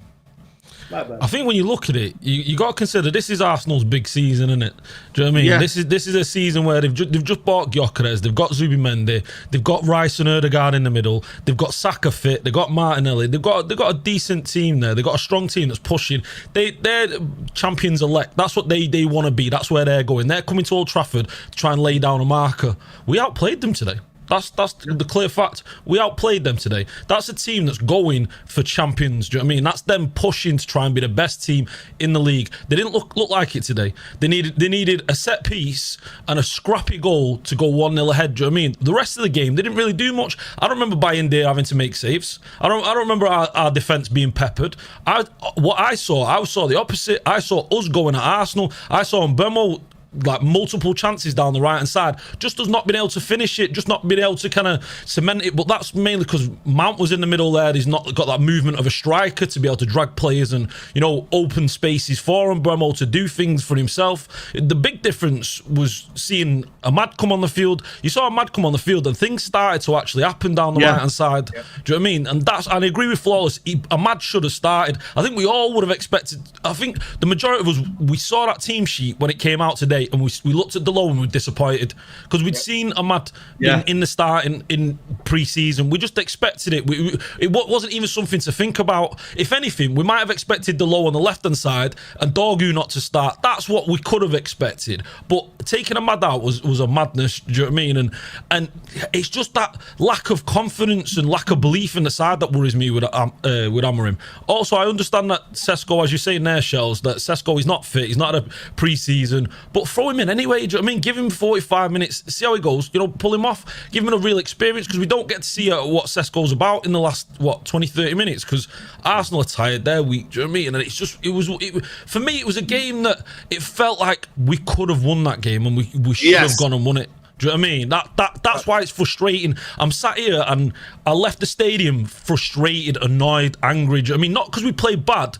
Speaker 2: I think when you look at it, you got to consider this is Arsenal's big season, isn't it? Do you know what I mean?
Speaker 1: Yeah.
Speaker 2: This is a season where they've just bought Gyökeres, they've got Zubimendi, they've got Rice and Ødegaard in the middle, they've got Saka fit, they've got Martinelli, they've got a decent team there, they've got a strong team that's pushing. They're champions elect. That's what they want to be. That's where they're going. They're coming to Old Trafford to try and lay down a marker. We outplayed them today. That's the clear fact. We outplayed them today. That's a team that's going for champions. Do you know what I mean? That's them pushing to try and be the best team in the league. They didn't look like it today. They needed a set piece and a scrappy goal to go 1-0 ahead. Do you know what I mean? The rest of the game, they didn't really do much. I don't remember Bayern having to make saves. I don't remember our defense being peppered. I saw the opposite. I saw us going at Arsenal. I saw Mbeumo like multiple chances down the right hand side, just us not being able to finish it, just not being able to kind of cement it. But that's mainly because Mount was in the middle there. He's not got that movement of a striker to be able to drag players and open spaces for Mbeumo to do things for himself. The big difference was seeing Ahmad come on the field. You saw Ahmad come on the field and things started to actually happen down the right hand side. Do you know what I mean? And I agree with Flawless. Ahmad should have started. I think we all would have expected. I think the majority of us, we saw that team sheet when it came out today, and we looked at Delo and we were disappointed because we'd seen Ahmad in the start in pre-season. We just expected it. It wasn't even something to think about. If anything, we might have expected Delo on the left-hand side and Dorgu not to start. That's what we could have expected. But taking Ahmad out was a madness. Do you know what I mean? And it's just that lack of confidence and lack of belief in the side that worries me with Amorim. Also, I understand that Sesko, as you're saying there, Shells, that Sesko is not fit. He's not at a pre-season. But throw him in anyway. Do you know what I mean? Give him 45 minutes, see how he goes. Pull him off, give him a real experience, because we don't get to see what Sesko's about in the last 20-30 minutes, because Arsenal are tired, they're weak. Do you know what I mean? And it's just for me, it was a game that it felt like we could have won that game, and we should have gone and won it. Do you know what I mean? That's why it's frustrating. I'm sat here and I left the stadium frustrated, annoyed, angry. Do you know what I mean? Not because we played bad.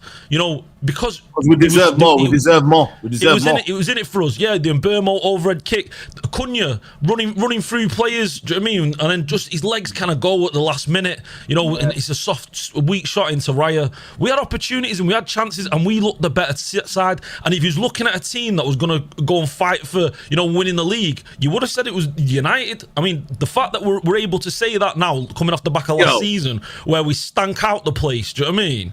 Speaker 2: because
Speaker 1: we deserve more. We deserve more. We deserve more.
Speaker 2: It was in it for us. Yeah, the Mbeumo overhead kick, Cunha running through players. Do you know what I mean? And then just his legs kind of go at the last minute. You know, and it's a soft, weak shot into Raya. We had opportunities and we had chances, and we looked the better side. And if you was looking at a team that was going to go and fight for, you know, winning the league, you would have said it was United. I mean, the fact that we're able to say that now, coming off the back of last season, where we stank out the place. Do you know what I mean?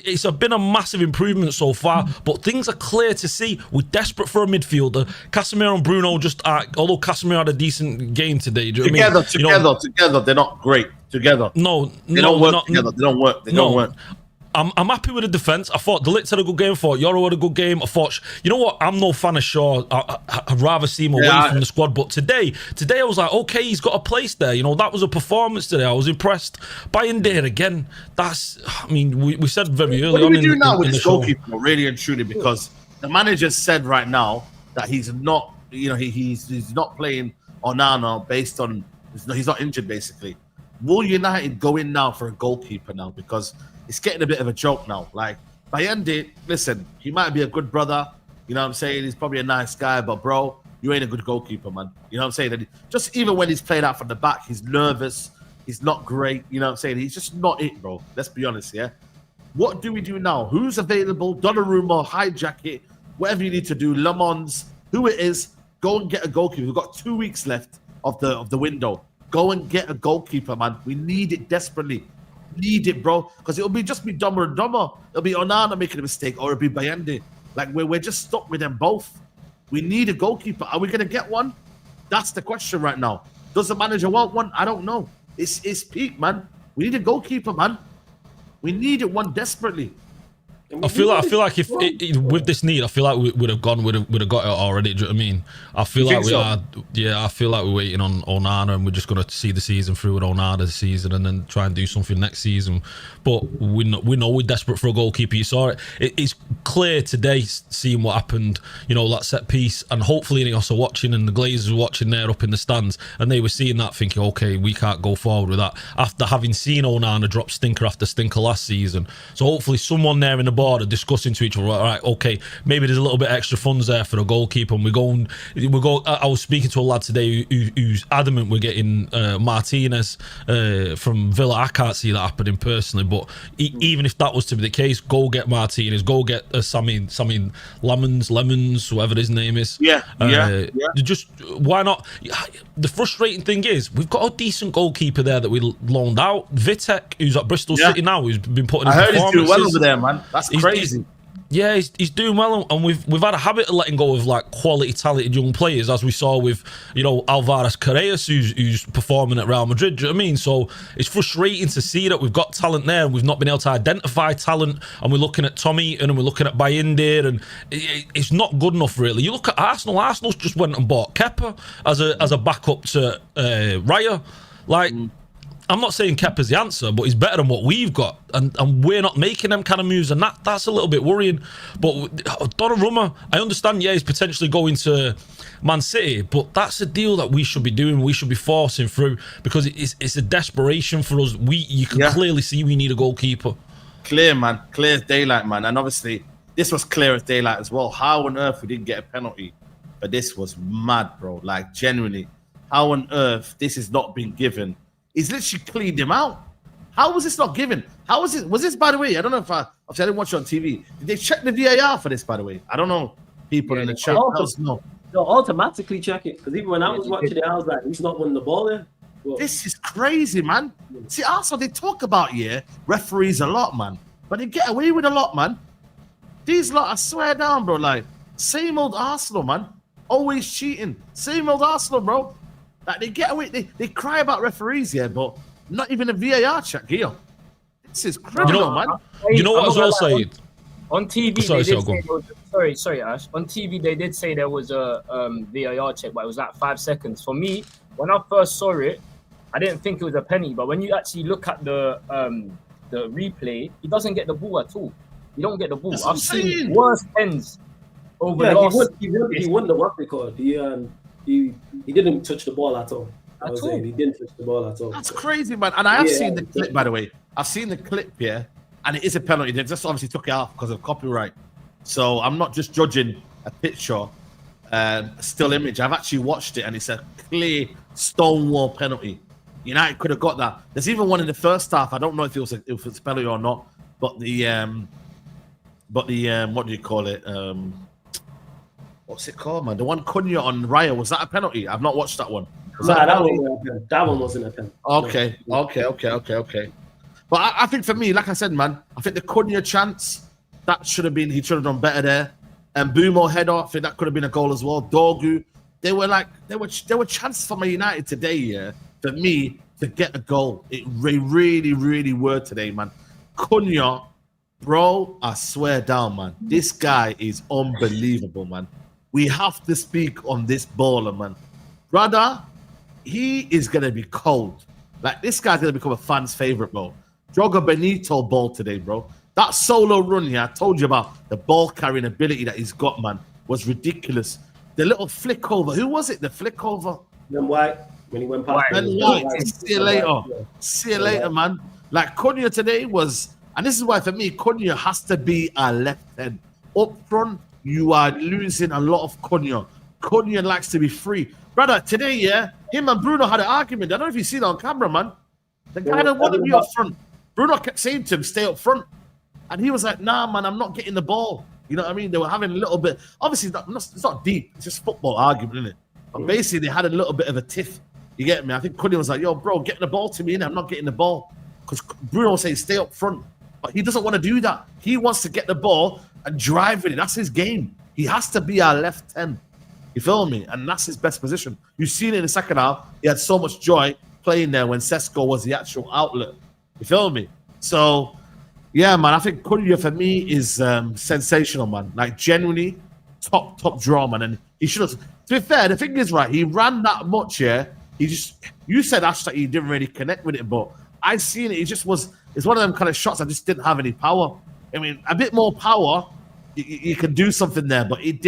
Speaker 2: It's been a massive improvement so far, but things are clear to see. We're desperate for a midfielder. Casemiro and Bruno although Casemiro had a decent game today. Do you know what I mean?
Speaker 1: Together, they're not great. Together,
Speaker 2: they
Speaker 1: don't work together. They don't work. They don't work.
Speaker 2: I'm happy with the defence. I thought De Ligt had a good game. I thought Yoro had a good game. I thought, you know what? I'm no fan of Shaw. I'd rather see him away from the squad. But today I was like, okay, he's got a place there. You know, that was a performance today. I was impressed. Bayern again. We said very early on.
Speaker 1: What do we do now with this goalkeeper, really and truly? Because the manager said right now that he's not, you know, he's not playing Onana based on, he's not injured basically. Will United go in now for a goalkeeper now? Because it's getting a bit of a joke now. Like, Bayende, listen, he might be a good brother. You know what I'm saying? He's probably a nice guy, but bro, you ain't a good goalkeeper, man. You know what I'm saying? And just even when he's playing out from the back, he's nervous. He's not great. You know what I'm saying? He's just not it, bro. Let's be honest, yeah? What do we do now? Who's available? Donnarumma, hijack it, whatever you need to do. Le Mans, who it is, go and get a goalkeeper. We've got 2 weeks left of the window. Go and get a goalkeeper, man. We need it desperately. Need it, bro, because it'll just be dumber and dumber. It'll be Onana making a mistake, or it'll be Bayende. Like, we're just stuck with them both. We need a goalkeeper. Are we gonna get one? That's the question right now. Does the manager want one? I don't know. It's peak, man. We need a goalkeeper, man. We needed one desperately.
Speaker 2: I feel like if with this need, I feel like we would have got it already. Do you know what I mean? I feel like I feel like we're waiting on Onana, and we're just going to see the season through with Onana this season, and then try and do something next season. But we know we're desperate for a goalkeeper. You saw it. It's clear today, seeing what happened. You know, that set piece, and hopefully Ineos are watching, and the Glazers were watching there up in the stands, and they were seeing that, thinking, okay, we can't go forward with that after having seen Onana drop stinker after stinker last season. So hopefully someone there in the board are discussing to each other, right, okay, maybe there's a little bit extra funds there for a goalkeeper, and we go. I was speaking to a lad today who's adamant we're getting Martinez from Villa. I can't see that happening personally, but even if that was to be the case, go get Martinez, go get Sammy Lemons, whoever his name is. Just why not? The frustrating thing is we've got a decent goalkeeper there that we loaned out, Vitek, who's at Bristol City now, who's been putting.
Speaker 1: I heard he's doing well over there, man. That's crazy.
Speaker 2: He's doing well, and we've had a habit of letting go of like quality, talented young players, as we saw with, you know, Alvarez Carreras, who's performing at Real Madrid. Do you know what I mean? So it's frustrating to see that we've got talent there, and we've not been able to identify talent. And we're looking at Tom Eaton, and we're looking at Bayindir, and it's not good enough, really. You look at Arsenal. Arsenal's just went and bought Kepa as a backup to Raya, like. I'm not saying Kepa's the answer, but he's better than what we've got, and we're not making them kind of moves, and that's a little bit worrying. But Donnarumma, I understand, he's potentially going to Man City, but that's a deal that we should be doing. We should be forcing through, because it's a desperation for us. You can clearly see we need a goalkeeper.
Speaker 1: Clear, man. Clear as daylight, man. And obviously, this was clear as daylight as well. How on earth we didn't get a penalty? But this was mad, bro. Like, genuinely, how on earth this is not being given? He's literally cleaned him out. How was this not given? How was it? Was this, by the way? I don't know if obviously I didn't watch it on TV. Did they check the VAR for this, by the way? I don't know. People in the chat.
Speaker 3: They'll automatically check it, because even when I was watching it, I was like, he's not winning the ball there. Well,
Speaker 1: this is crazy, man. See, also they talk about referees a lot, man, but they get away with a lot, man. These lot, I swear down, bro. Like, same old Arsenal, man. Always cheating. Same old Arsenal, bro. Like, they get away, they cry about referees, but not even a VAR check here. This is criminal, man.
Speaker 2: You know what as well, Saeed?
Speaker 4: On TV, sorry, Ash. On TV, they did say there was a VAR check, but it was like 5 seconds. For me, when I first saw it, I didn't think it was a penny. But when you actually look at the replay, he doesn't get the ball at all. You don't get the ball. I've seen worse pens over last.
Speaker 3: He won the what record. He didn't touch the ball at all. He didn't touch the ball at all.
Speaker 1: That's crazy, man. And I have seen the clip, by the way. I've seen the clip, and it is a penalty. They just obviously took it off because of copyright. So I'm not just judging a picture, still image. I've actually watched it, and it's a clear stonewall penalty. United could have got that. There's even one in the first half. I don't know if it was a penalty or not, but the what do you call it? What's it called, man? The one Cunha on Raya, was that a penalty? I've not watched that one.
Speaker 3: That one wasn't a penalty.
Speaker 1: Okay. But I think for me, like I said, man, I think the Cunha chance, he should have done better there. And Mbeumo header, I think that could have been a goal as well. Dorgu, they were chances for Man United today, yeah, for me to get a goal. They really, really were today, man. Cunha, bro, I swear down, man. This guy is unbelievable, man. We have to speak on this baller, man. Brother, he is going to be cold. Like, this guy's going to become a fan's favorite, bro. Joga Benito ball today, bro. That solo run here, I told you about the ball carrying ability that he's got, man, was ridiculous. The little flick over. Who was it? The flick over?
Speaker 3: Then White, when he went past.
Speaker 1: Ben White. See you later. See you later, man. Like, Cunha today was, and this is why for me, Cunha has to be a left hand. Up front, you are losing a lot of Cunha. Cunha likes to be free. Brother, today, yeah, him and Bruno had an argument. I don't know if you see it on camera, man. The guy that wanted to be up front. Bruno kept saying to him, stay up front. And he was like, nah, man, I'm not getting the ball. You know what I mean? They were having a little bit, obviously it's not deep. It's just football argument, isn't it? But basically, they had a little bit of a tiff. You get me? I think Cunha was like, yo, bro, get the ball to me, and I'm not getting the ball. Because Bruno was saying, stay up front. But he doesn't want to do that. He wants to get the ball and drive with it. That's his game. He has to be our left 10. You feel me? And that's his best position. You've seen it in the second half. He had so much joy playing there when Sesko was the actual outlet. You feel me? So, yeah, man, I think Cunha for me is sensational, man. Like, genuinely top draw, man. And he should have, to be fair, the thing is, right, he ran that much, yeah. You said, Ash, that he didn't really connect with it, but I seen it. It's one of them kind of shots that just didn't have any power. I mean, a bit more power, you can do something there, but it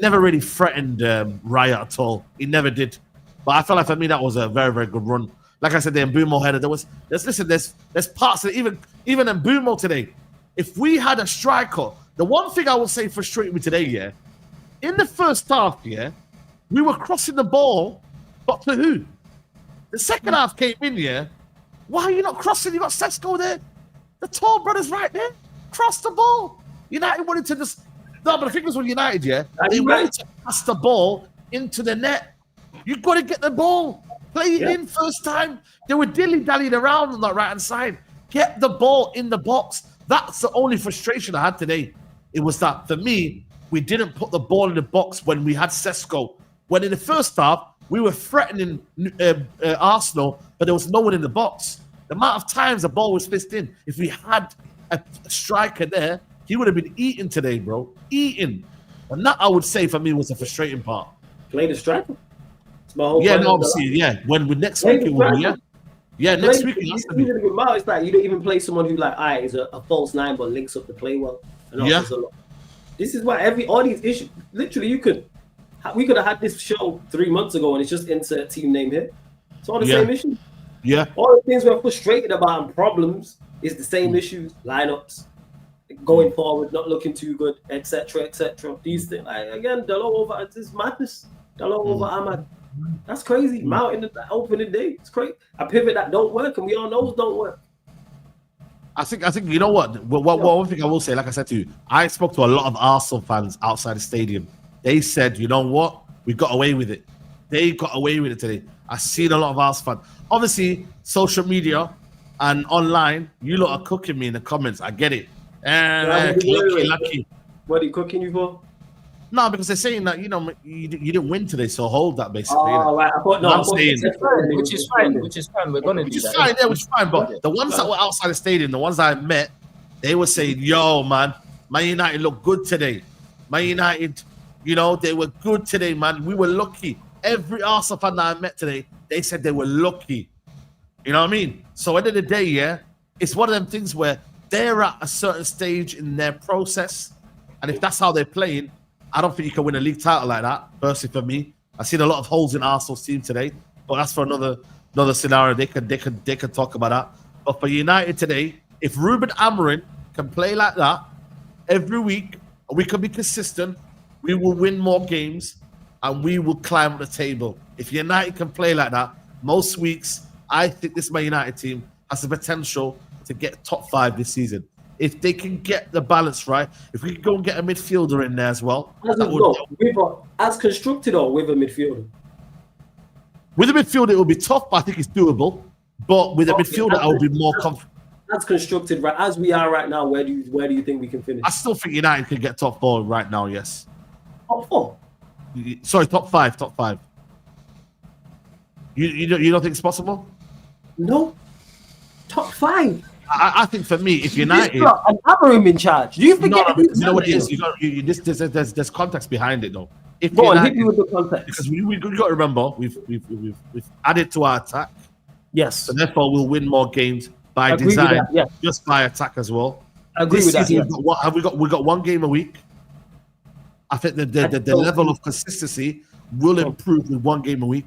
Speaker 1: never really threatened Raya at all. He never did. But I felt like for me, that was a very, very good run. Like I said, the Mbeumo header, there's parts of it, even Mbeumo today. If we had a striker, the one thing I will say frustrated me today, yeah, in the first half, yeah, we were crossing the ball, but to who? The second half came in, yeah. Why are you not crossing? You got Sesko there. The tall brother's right there. Cross the ball. United wanted to just, no, but the thing was with United, yeah, they wanted to pass the ball into the net. You've got to get the ball. Play it in first time. They were dilly-dallying around on that right-hand side. Get the ball in the box. That's the only frustration I had today. It was that, for me, we didn't put the ball in the box when we had Sesko. When in the first half, we were threatening Arsenal, but there was no one in the box. The amount of times the ball was fisted in, if we had a striker there, he would have been eaten today, bro. Eaten. And that, I would say, for me, was the frustrating part.
Speaker 3: Play the striker?
Speaker 1: Yeah, no, obviously, yeah. When next week it will be, yeah. Yeah, next week it has to be.
Speaker 3: It's like you don't even play someone who like, is a false nine but links up the play well. And
Speaker 1: yeah.
Speaker 3: This is why all these issues. Literally, we could have had this show 3 months ago, and it's just insert team name here. It's all the same issues.
Speaker 1: Yeah.
Speaker 3: All the things we're frustrated about and problems is the same issues. Lineups, going forward, not looking too good, etc., etc. These things, again, Dalot over. It's madness. Dalot over Ahmad. That's crazy. Mount in the opening day. It's crazy. A pivot that don't work, and we all know don't work.
Speaker 1: I think you know what? One thing I will say, like I said to you, I spoke to a lot of Arsenal fans outside the stadium. They said, you know what? We got away with it. They got away with it today. I've seen a lot of Arsenal fans. Obviously, social media and online, you lot are cooking me in the comments. I get it. Lucky.
Speaker 3: What are you cooking you for?
Speaker 1: No, because they're saying that, you didn't win today, so hold that, basically.
Speaker 3: Oh, right. I thought, no,
Speaker 4: which is fine. We're going to do that.
Speaker 1: Fine, yeah, which is fine. But the ones that were outside the stadium, the ones I met, they were saying, yo, man, Man United looked good today. Man United, they were good today, man. We were lucky. Every Arsenal fan that I met today, they said they were lucky. You know what I mean? So at the end of the day, yeah, it's one of them things where they're at a certain stage in their process. And if that's how they're playing, I don't think you can win a league title like that, personally for me. I've seen a lot of holes in Arsenal's team today, but that's for another scenario. They could talk about that. But for United today, If Ruben Amorim can play like that every week, we can be consistent, we will win more games and we will climb the table. If United can play like that, most weeks, I think this Man United team has the potential to get top 5 this season. If they can get the balance right, if we can go and get a midfielder in there as well.
Speaker 3: As constructed or with a midfielder?
Speaker 1: With a midfielder, it will be tough, but I think it's doable. But with a midfielder, I will be more confident.
Speaker 3: As constructed, right as we are right now, where do you think we can finish?
Speaker 1: I still think United can get top 4 right now, yes.
Speaker 3: Top 4?
Speaker 1: Sorry, top 5, top 5. You don't think it's possible?
Speaker 3: No. Top 5.
Speaker 1: I think for me, if United,
Speaker 3: an Amorim in charge. Do you forget?
Speaker 1: You know what it is? There's context behind it though. If
Speaker 3: Go on,
Speaker 1: United,
Speaker 3: hit me with the context.
Speaker 1: because we got to remember we've added to our attack,
Speaker 3: Yes.
Speaker 1: so therefore we'll win more games by
Speaker 3: Agree with
Speaker 1: design,
Speaker 3: that, yeah.
Speaker 1: just by attack as well.
Speaker 3: Agree
Speaker 1: This
Speaker 3: with that.
Speaker 1: season,
Speaker 3: Yeah.
Speaker 1: we got 1 game a week. I think the level of consistency will improve with 1 game a week.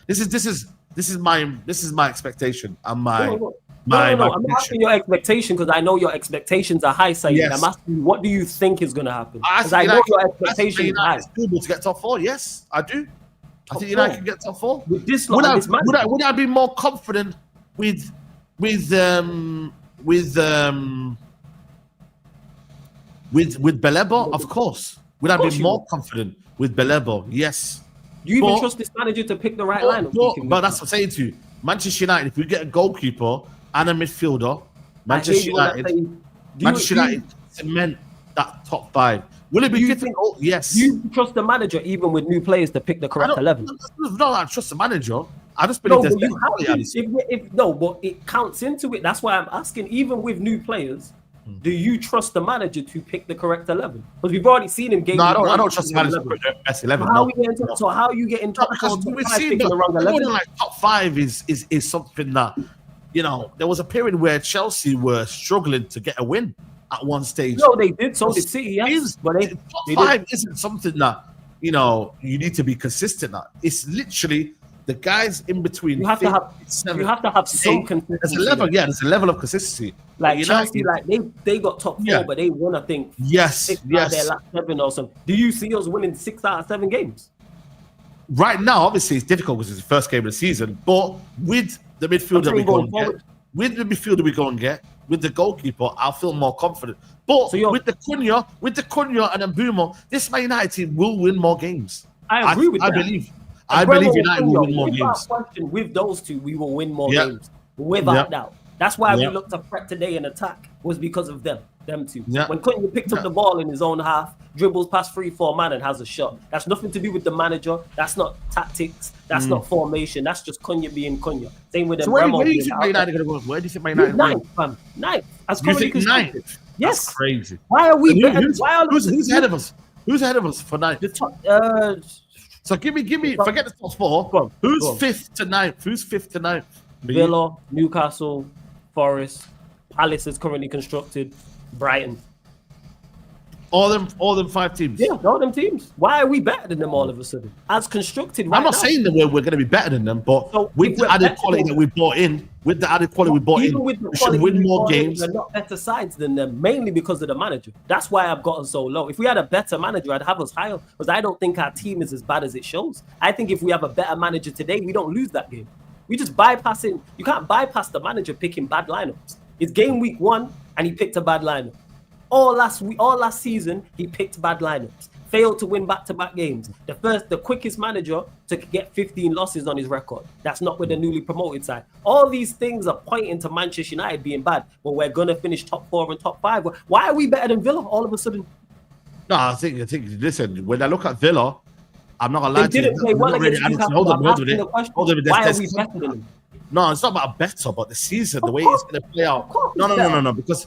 Speaker 1: This is my expectation and my.
Speaker 3: No, I'm not asking your expectation because I know your expectations are high, Saeed.
Speaker 1: Yes.
Speaker 3: I'm asking you, what do you think is going to happen?
Speaker 1: I
Speaker 3: Because I know your expectations are high.
Speaker 1: It's doable to get top 4. Yes, I do. I think United can get top 4.
Speaker 3: With this
Speaker 1: Would
Speaker 3: lot, this man.
Speaker 1: I be more confident with Belebo? Of course. Would I be more confident with Belebo? Yes.
Speaker 3: Do you even trust this manager to pick the right lineup?
Speaker 1: But that's what I'm saying to you. Manchester United, if we get a goalkeeper and a midfielder, Manchester United cement that top 5. Will it be difficult? Yes.
Speaker 3: You trust the manager even with new players to pick the correct 11?
Speaker 1: No, I trust the manager. I just believe there's better quality.
Speaker 3: But it counts into it. That's why I'm asking, even with new players, do you trust the manager to pick the correct 11? Because we've already seen him.
Speaker 1: No, I don't trust the manager to pick the best 11.
Speaker 3: So how are you getting top 4?
Speaker 1: Because we've seen the wrong 11. Like top 5 is something that, there was a period where Chelsea were struggling to get a win at one stage.
Speaker 3: No, they did. So did City. Yes, but
Speaker 1: top 5 isn't something that you need to be consistent at. It's literally the guys in between.
Speaker 3: You have to have some consistency.
Speaker 1: There's a level of consistency.
Speaker 3: Like Chelsea, like they got top 4, but they won, I think, 6 out of their last 7 or something. Do you see us winning 6 out of 7 games?
Speaker 1: Right now, obviously, it's difficult because it's the first game of the season. But with the midfielder we go and get, with the goalkeeper, I'll feel more confident. But with the Cunha and Mbeumo, this Man United team will win more games.
Speaker 3: I agree with that.
Speaker 1: I believe United will win more games.
Speaker 3: With those two, we will win more games. Without doubt. That's why we looked to threat today in attack, was because of them two. Yeah. When Cunha picked up the ball in his own half, dribbles past 3-4 man and has a shot. That's nothing to do with the manager. That's not tactics. That's not formation. That's just Cunha being Cunha. Same with them.
Speaker 1: So where do you think Man United going to go? Where do you think Man United going to go?
Speaker 3: Ninth.
Speaker 1: You think 9th?
Speaker 3: Yes.
Speaker 1: That's crazy.
Speaker 3: Why are we better?
Speaker 1: Who's ahead of us? Who's ahead of us for 9th?
Speaker 3: The top,
Speaker 1: so give me. Forget the top 4. Who's 5th to 9th? Who's 5th to 9th?
Speaker 3: Villa, Newcastle, Forest, Palace is currently constructed, Brighton.
Speaker 1: All them 5 teams.
Speaker 3: Yeah, all them teams. Why are we better than them all of a sudden? As constructed,
Speaker 1: I'm not saying that we're going to be better than them, but with the added quality that we brought in, we should win more games.
Speaker 3: We're not better sides than them, mainly because of the manager. That's why I've gotten so low. If we had a better manager, I'd have us higher, because I don't think our team is as bad as it shows. I think if we have a better manager today, we don't lose that game. We just bypassing. You can't bypass the manager picking bad lineups. It's game week 1 and he picked a bad lineup. All last season he picked bad lineups. Failed to win back-to-back games. The quickest manager to get 15 losses on his record. That's not with the newly promoted side. All these things are pointing to Manchester United being bad, but we're gonna finish top 4 and top 5. Why are we better than Villa all of a sudden?
Speaker 1: No, I think. Listen, when I look at Villa, I'm not gonna lie to you.
Speaker 3: Didn't play well against Newcastle.
Speaker 1: Hold on.
Speaker 3: Why are we better than them?
Speaker 1: No, it's not about better, but the season, the way it's going to play out. No. Because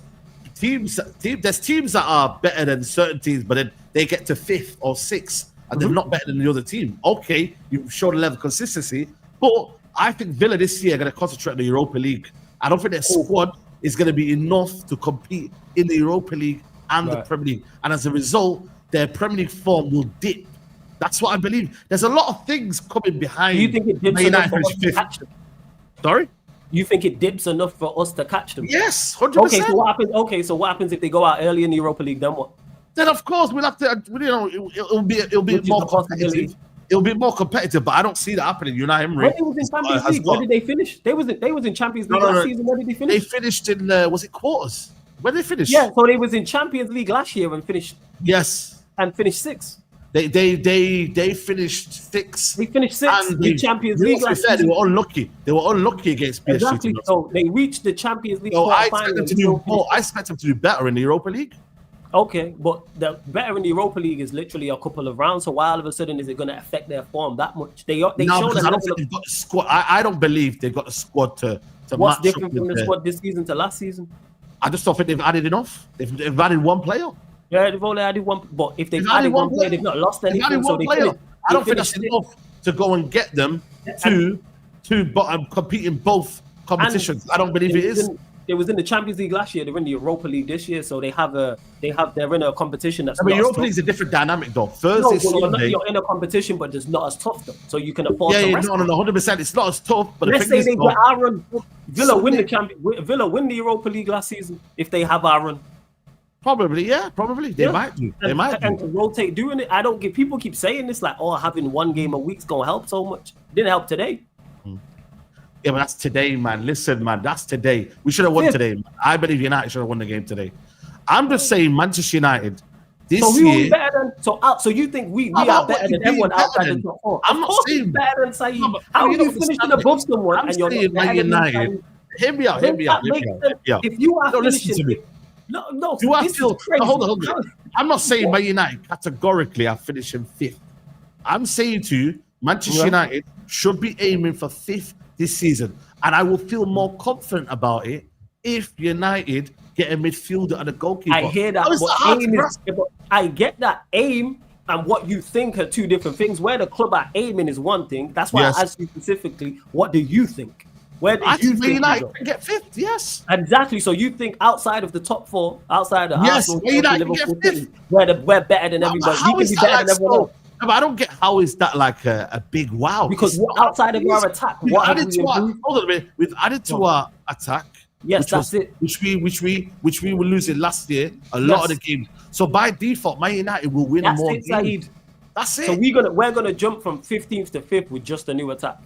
Speaker 1: there's teams that are better than certain teams, but then they get to 5th or 6th, and they're not better than the other team. Okay, you've shown a level of consistency, but I think Villa this year are going to concentrate on the Europa League. I don't think their squad is going to be enough to compete in the Europa League and the Premier League, and as a result, their Premier League form will dip. That's what I believe. There's a lot of things coming behind.
Speaker 3: Do you think it dips?
Speaker 1: Sorry?
Speaker 3: You think it dips enough for us to catch them?
Speaker 1: Yes, 100%.
Speaker 3: Okay, so what happens? Okay, so what happens if they go out early in the Europa League? Then what?
Speaker 1: Then of course we'll have to. You know, it'll be
Speaker 3: Which is
Speaker 1: more
Speaker 3: the possibility.
Speaker 1: competitive. It'll be more competitive, but I don't see that happening. Unai Emery.
Speaker 3: When they was in Champions League, where did they finish? They was in Champions League last season. Where did they
Speaker 1: They
Speaker 3: finish?
Speaker 1: finished in was it quarters? Where did they finish?
Speaker 3: Yeah, so they was in Champions League last year and finished
Speaker 1: Yes.
Speaker 3: sixth.
Speaker 1: They finished sixth.
Speaker 3: They finished sixth in Champions League last
Speaker 1: They
Speaker 3: season.
Speaker 1: were unlucky. They were unlucky against PSG.
Speaker 3: Exactly. So they reached the Champions League
Speaker 1: So I expect
Speaker 3: quarterfinal.
Speaker 1: them to do more. I expect them to do better in the Europa League.
Speaker 3: Okay, but the better in the Europa League is literally a couple of rounds. So why all of a sudden is it going to affect their form that much? They
Speaker 1: No,
Speaker 3: showed
Speaker 1: because
Speaker 3: a
Speaker 1: I don't
Speaker 3: level
Speaker 1: think
Speaker 3: of
Speaker 1: they've got the squad. I don't believe they've got the squad to
Speaker 3: what's
Speaker 1: match
Speaker 3: different
Speaker 1: up
Speaker 3: from
Speaker 1: with
Speaker 3: the squad this season to last season.
Speaker 1: I just don't think they've added enough. They've added one player.
Speaker 3: Yeah, they've only added one, but if they've
Speaker 1: They've
Speaker 3: added one player, they've not lost
Speaker 1: They've
Speaker 3: anything.
Speaker 1: added
Speaker 3: So
Speaker 1: one
Speaker 3: they
Speaker 1: player.
Speaker 3: finished.
Speaker 1: I don't
Speaker 3: they
Speaker 1: think that's
Speaker 3: finished
Speaker 1: enough to go and get them to compete in both competitions. I don't believe it is.
Speaker 3: They was in the Champions League last year. They're in the Europa League this year, so they're in a competition that's.
Speaker 1: I mean,
Speaker 3: not as
Speaker 1: Europa
Speaker 3: tough.
Speaker 1: League is a different dynamic though.
Speaker 3: No,
Speaker 1: Thursday,
Speaker 3: but
Speaker 1: Sunday.
Speaker 3: you're in a competition, but it's not as tough though. So you can afford.
Speaker 1: Yeah,
Speaker 3: to
Speaker 1: yeah,
Speaker 3: rest.
Speaker 1: no, 100%. It's not as tough. But
Speaker 3: Let's
Speaker 1: the
Speaker 3: say
Speaker 1: thing
Speaker 3: they
Speaker 1: is,
Speaker 3: get Aaron. Villa win
Speaker 1: Sunday-
Speaker 3: Villa win the Europa League last season if they have Aaron.
Speaker 1: probably, yeah, probably they might do. They might
Speaker 3: And
Speaker 1: do.
Speaker 3: to rotate doing it. I don't get. People keep saying this like, oh, having one game a week's gonna help so much. Didn't help today.
Speaker 1: Yeah, but that's today, man. Listen, man, that's today. We should have won
Speaker 3: Yeah.
Speaker 1: today. Man. I believe United should have won the game today. I'm just saying, Manchester United this
Speaker 3: So we will be
Speaker 1: year.
Speaker 3: better than so you think we
Speaker 1: How
Speaker 3: are
Speaker 1: about
Speaker 3: better
Speaker 1: what
Speaker 3: than
Speaker 1: you
Speaker 3: everyone
Speaker 1: being better
Speaker 3: outside
Speaker 1: than?
Speaker 3: the top four?
Speaker 1: I'm
Speaker 3: Of
Speaker 1: not
Speaker 3: course
Speaker 1: saying
Speaker 3: you're better than Saeed.
Speaker 1: No, but
Speaker 3: How are
Speaker 1: you
Speaker 3: you
Speaker 1: don't
Speaker 3: finishing
Speaker 1: understand
Speaker 3: above
Speaker 1: it.
Speaker 3: someone
Speaker 1: I'm
Speaker 3: and you're
Speaker 1: saying
Speaker 3: not better
Speaker 1: Man
Speaker 3: than
Speaker 1: United.
Speaker 3: Saeed?
Speaker 1: Hear me out. Hear me out.
Speaker 3: That
Speaker 1: Hear me
Speaker 3: makes
Speaker 1: out.
Speaker 3: sense.
Speaker 1: Yeah.
Speaker 3: If you are
Speaker 1: No, listen
Speaker 3: finishing,
Speaker 1: to me.
Speaker 3: no,
Speaker 1: Do I
Speaker 3: this
Speaker 1: feel?
Speaker 3: is crazy.
Speaker 1: Hold on. I'm not saying Man United categorically are finishing fifth. I'm saying to you, Manchester
Speaker 3: Yeah.
Speaker 1: United should be aiming for fifth this season, and I will feel more confident about it if United get a midfielder and a goalkeeper.
Speaker 3: I hear that,
Speaker 1: How is
Speaker 3: but
Speaker 1: that hard to
Speaker 3: aim is,
Speaker 1: grasp?
Speaker 3: but I get that aim and what you think are two different things. Where the club are aiming is one thing. That's why
Speaker 1: Yes.
Speaker 3: I asked you specifically, what do you think? Where do
Speaker 1: I
Speaker 3: you
Speaker 1: think Man
Speaker 3: think?
Speaker 1: United can get fifth. Yes.
Speaker 3: Exactly. So you think outside of the top four, outside of
Speaker 1: Yes,
Speaker 3: Arsenal,
Speaker 1: Man United
Speaker 3: Chelsea,
Speaker 1: can
Speaker 3: Liverpool,
Speaker 1: get
Speaker 3: City, we're better than
Speaker 1: But
Speaker 3: everybody.
Speaker 1: how
Speaker 3: We
Speaker 1: is
Speaker 3: can be
Speaker 1: that
Speaker 3: better
Speaker 1: like
Speaker 3: than everyone
Speaker 1: so?
Speaker 3: else.
Speaker 1: No, but I don't get how is that like a big wow?
Speaker 3: Because
Speaker 1: It's not.
Speaker 3: outside of our attack,
Speaker 1: We've
Speaker 3: what have
Speaker 1: added
Speaker 3: we
Speaker 1: to our,
Speaker 3: improved?
Speaker 1: hold on a minute. We've added to our attack.
Speaker 3: Yes,
Speaker 1: which
Speaker 3: that's
Speaker 1: was,
Speaker 3: it.
Speaker 1: Which we were losing last year. A lot of the
Speaker 3: Yes.
Speaker 1: games. So by default, Man United will win
Speaker 3: That's
Speaker 1: more
Speaker 3: it,
Speaker 1: games.
Speaker 3: Saeed.
Speaker 1: That's it.
Speaker 3: So we're gonna jump from 15th to 5th with just a new attack.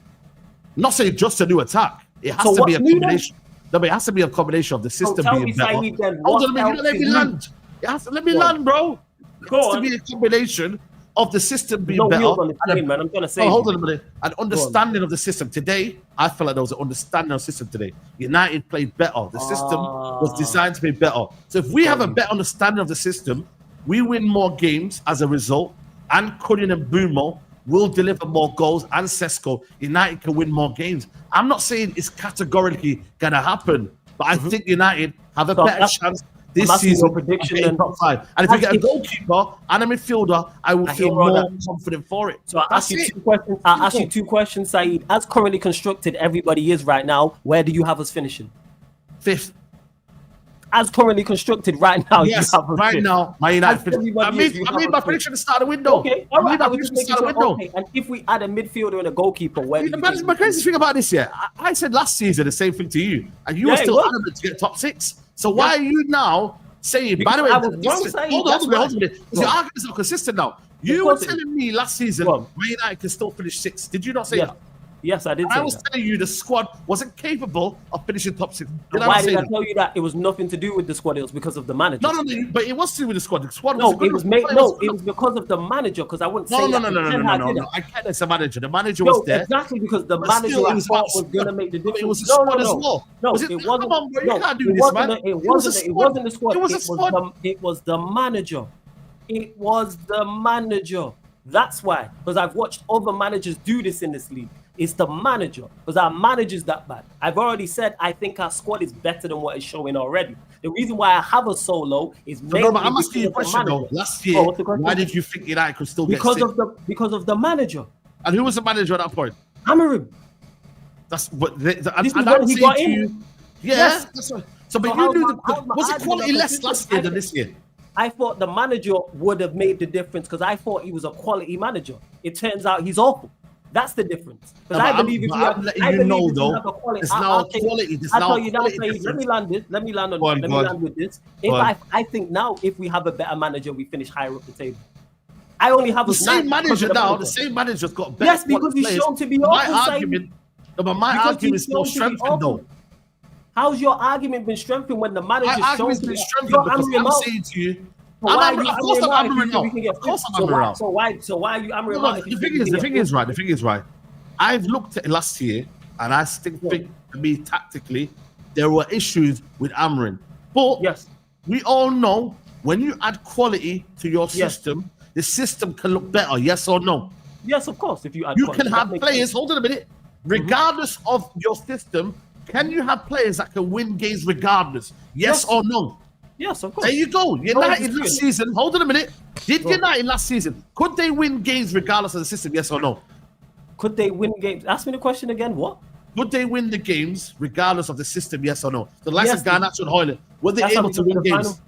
Speaker 1: Not saying just a new attack. It has
Speaker 3: So
Speaker 1: to be
Speaker 3: what's
Speaker 1: a
Speaker 3: new then?
Speaker 1: combination. No, but it has to be a combination of the system
Speaker 3: tell
Speaker 1: being
Speaker 3: me,
Speaker 1: better.
Speaker 3: Saeed, then,
Speaker 1: Hold
Speaker 3: what
Speaker 1: on a minute, you
Speaker 3: else
Speaker 1: let me
Speaker 3: is new?
Speaker 1: land. It has to let me
Speaker 3: Go on.
Speaker 1: land, bro. It
Speaker 3: Go
Speaker 1: has
Speaker 3: on.
Speaker 1: to be a combination of the system being
Speaker 3: No
Speaker 1: better.
Speaker 3: wheels on the
Speaker 1: and a-
Speaker 3: train, man. I'm trying to say.
Speaker 1: hold on a minute. An understanding of the system. Today, I felt like there was an understanding of the system today. United played better. The system was designed to be better. So if we have a better understanding of the system, we win more games as a result. And Cunha and Mbeumo will deliver more goals, and Sesko. United can win more games. I'm not saying it's categorically going to happen, but I think United have a
Speaker 3: So
Speaker 1: better
Speaker 3: that's-
Speaker 1: chance this
Speaker 3: I'm asking
Speaker 1: season
Speaker 3: your prediction
Speaker 1: of getting
Speaker 3: then.
Speaker 1: top five. And if we get a
Speaker 3: If-
Speaker 1: goalkeeper and a midfielder, I will
Speaker 3: I
Speaker 1: feel
Speaker 3: hear all
Speaker 1: more
Speaker 3: that.
Speaker 1: confident for it.
Speaker 3: So I
Speaker 1: That's
Speaker 3: ask you
Speaker 1: it.
Speaker 3: two questions. I ask you two questions, Saeed. As currently constructed, everybody is right now. Where do you have us finishing?
Speaker 1: Fifth.
Speaker 3: As currently constructed right now,
Speaker 1: Yes,
Speaker 3: you have us
Speaker 1: right
Speaker 3: fifth.
Speaker 1: now, Man United.
Speaker 3: As
Speaker 1: finish.
Speaker 3: everybody
Speaker 1: I
Speaker 3: is,
Speaker 1: made,
Speaker 3: you
Speaker 1: I
Speaker 3: have
Speaker 1: made
Speaker 3: us
Speaker 1: my
Speaker 3: fifth.
Speaker 1: prediction to start the window.
Speaker 3: Okay,
Speaker 1: I
Speaker 3: all
Speaker 1: made
Speaker 3: right.
Speaker 1: my
Speaker 3: I was
Speaker 1: prediction
Speaker 3: just
Speaker 1: to start the
Speaker 3: making sure.
Speaker 1: window.
Speaker 3: Okay, and if we add a midfielder and a goalkeeper, where do you think
Speaker 1: My crazy thing about this year, I said last season the same thing to you, and you were
Speaker 3: Yeah, it
Speaker 1: still
Speaker 3: was.
Speaker 1: adamant to get top six. So why are you now saying?
Speaker 3: Because
Speaker 1: By the way,
Speaker 3: I was wrong,
Speaker 1: listen,
Speaker 3: Saeed,
Speaker 1: hold on,
Speaker 3: that's
Speaker 1: hold on,
Speaker 3: why.
Speaker 1: hold on. Because
Speaker 3: Go
Speaker 1: your
Speaker 3: on.
Speaker 1: argument's not consistent now. You
Speaker 3: Of
Speaker 1: were
Speaker 3: course it is.
Speaker 1: telling me last season
Speaker 3: Go on.
Speaker 1: Man United can still finish sixth. Did you not say
Speaker 3: Yeah.
Speaker 1: that?
Speaker 3: Yes, I did
Speaker 1: I
Speaker 3: say
Speaker 1: was
Speaker 3: that.
Speaker 1: telling you the squad wasn't capable of finishing top six. Did
Speaker 3: And
Speaker 1: I
Speaker 3: why
Speaker 1: not say
Speaker 3: did I
Speaker 1: that?
Speaker 3: tell you that? It was nothing to do with the squad. It was because of the manager.
Speaker 1: No, but it was to do with the squad. The squad
Speaker 3: No,
Speaker 1: wasn't good
Speaker 3: it was
Speaker 1: enough.
Speaker 3: made. No, it was because of the manager. Because I wouldn't say
Speaker 1: No,
Speaker 3: that. Ten Hag did it.
Speaker 1: I can't say manager. The manager
Speaker 3: No,
Speaker 1: was there.
Speaker 3: exactly because the
Speaker 1: But
Speaker 3: manager
Speaker 1: still, it
Speaker 3: I
Speaker 1: was
Speaker 3: thought
Speaker 1: about
Speaker 3: was going to
Speaker 1: squad.
Speaker 3: make the
Speaker 1: But
Speaker 3: difference.
Speaker 1: it was the
Speaker 3: No,
Speaker 1: squad as well.
Speaker 3: No,
Speaker 1: Was
Speaker 3: it
Speaker 1: come
Speaker 3: wasn't.
Speaker 1: on, bro, you
Speaker 3: no,
Speaker 1: can't do
Speaker 3: it
Speaker 1: this,
Speaker 3: wasn't.
Speaker 1: man.
Speaker 3: It
Speaker 1: was
Speaker 3: wasn't.
Speaker 1: a
Speaker 3: It
Speaker 1: squad.
Speaker 3: wasn't the squad.
Speaker 1: It was a squad.
Speaker 3: It was the manager. It was the manager. That's why. Because I've watched other managers do this in this league. It's the manager. Because our manager's that bad. I've already said I think our squad is better than what is showing already. The reason why I have us so low is mainly
Speaker 1: No, but I'm asking you a
Speaker 3: because of
Speaker 1: question
Speaker 3: the
Speaker 1: though.
Speaker 3: manager.
Speaker 1: Last year,
Speaker 3: Oh, what's the question?
Speaker 1: why did you think United could still get
Speaker 3: Because
Speaker 1: sixth?
Speaker 3: of the manager.
Speaker 1: And who was the manager at that point?
Speaker 3: Amorim.
Speaker 1: That's what. And
Speaker 3: is
Speaker 1: I'm
Speaker 3: when he
Speaker 1: saying
Speaker 3: got
Speaker 1: to
Speaker 3: in.
Speaker 1: you, yeah.
Speaker 3: Yes.
Speaker 1: That's what, so, but
Speaker 3: So
Speaker 1: you
Speaker 3: how
Speaker 1: knew
Speaker 3: my- how my
Speaker 1: was it
Speaker 3: argument
Speaker 1: quality
Speaker 3: of
Speaker 1: less
Speaker 3: position-
Speaker 1: last year than this year?
Speaker 3: I thought the manager would have made the difference because I thought he was a quality manager. It turns out he's awful. That's the difference. Because
Speaker 1: No,
Speaker 3: I
Speaker 1: but
Speaker 3: believe if
Speaker 1: I'm
Speaker 3: you have,
Speaker 1: letting
Speaker 3: I
Speaker 1: you
Speaker 3: believe
Speaker 1: know,
Speaker 3: if
Speaker 1: though,
Speaker 3: you have a quality,
Speaker 1: there's now a quality. There's
Speaker 3: I'll
Speaker 1: now
Speaker 3: tell
Speaker 1: a
Speaker 3: you now,
Speaker 1: quality
Speaker 3: Saeed, let
Speaker 1: difference.
Speaker 3: me land this. Let me land on.
Speaker 1: Go on,
Speaker 3: Let
Speaker 1: go
Speaker 3: me
Speaker 1: on.
Speaker 3: land with this.
Speaker 1: Go on.
Speaker 3: I think now if we have a better manager, we finish higher up the table. I only have
Speaker 1: The
Speaker 3: us
Speaker 1: same
Speaker 3: ninth because
Speaker 1: manager
Speaker 3: of
Speaker 1: now. The
Speaker 3: manager.
Speaker 1: same manager's got better.
Speaker 3: Yes, because he's
Speaker 1: players.
Speaker 3: shown to be
Speaker 1: My
Speaker 3: awful, Saeed.
Speaker 1: argument. No, but my
Speaker 3: Because
Speaker 1: argument
Speaker 3: he's
Speaker 1: is still
Speaker 3: shown to be
Speaker 1: strengthened,
Speaker 3: awful.
Speaker 1: though.
Speaker 3: How's your argument been strengthened when the
Speaker 1: My
Speaker 3: manager's shown
Speaker 1: argument's
Speaker 3: to
Speaker 1: been
Speaker 3: be?
Speaker 1: strengthened
Speaker 3: You're
Speaker 1: because
Speaker 3: hammering
Speaker 1: I'm
Speaker 3: him out.
Speaker 1: saying to you,
Speaker 3: So why are you
Speaker 1: of course
Speaker 3: hammering him
Speaker 1: I'm
Speaker 3: out if
Speaker 1: hammering
Speaker 3: you think we
Speaker 1: out.
Speaker 3: can get
Speaker 1: Of course
Speaker 3: fifth?
Speaker 1: I'm hammering out.
Speaker 3: So why are you hammering
Speaker 1: No,
Speaker 3: him out
Speaker 1: but
Speaker 3: if you
Speaker 1: the
Speaker 3: think
Speaker 1: thing
Speaker 3: we
Speaker 1: is,
Speaker 3: can
Speaker 1: the
Speaker 3: get
Speaker 1: thing
Speaker 3: fifth?
Speaker 1: is right. The thing is right. I've looked at it last year, and I still think, to me, tactically, there were issues with Amorim. But
Speaker 3: Yes.
Speaker 1: we all know when you add quality to your
Speaker 3: Yes.
Speaker 1: system, the system can look better. Yes or no?
Speaker 3: Yes, of course. If you add
Speaker 1: You
Speaker 3: quality,
Speaker 1: can
Speaker 3: that
Speaker 1: have
Speaker 3: makes
Speaker 1: players.
Speaker 3: sense.
Speaker 1: Hold on a minute. Regardless of your system, can you have players that can win games regardless? Yes,
Speaker 3: Yes.
Speaker 1: or no?
Speaker 3: Yes, of course.
Speaker 1: There you go. United
Speaker 3: disputing
Speaker 1: last
Speaker 3: it.
Speaker 1: season. Hold on a minute. Did
Speaker 3: Go on.
Speaker 1: United last season? Could they win games regardless of the system? Yes or no?
Speaker 3: Could they win games? Ask me the question again. What?
Speaker 1: Would they win the games regardless of the system? Yes or no? The likes
Speaker 3: Yes.
Speaker 1: of Garnacho and Hoyland, were they
Speaker 3: That's how
Speaker 1: able
Speaker 3: we
Speaker 1: to
Speaker 3: got
Speaker 1: win
Speaker 3: to the
Speaker 1: games?
Speaker 3: final.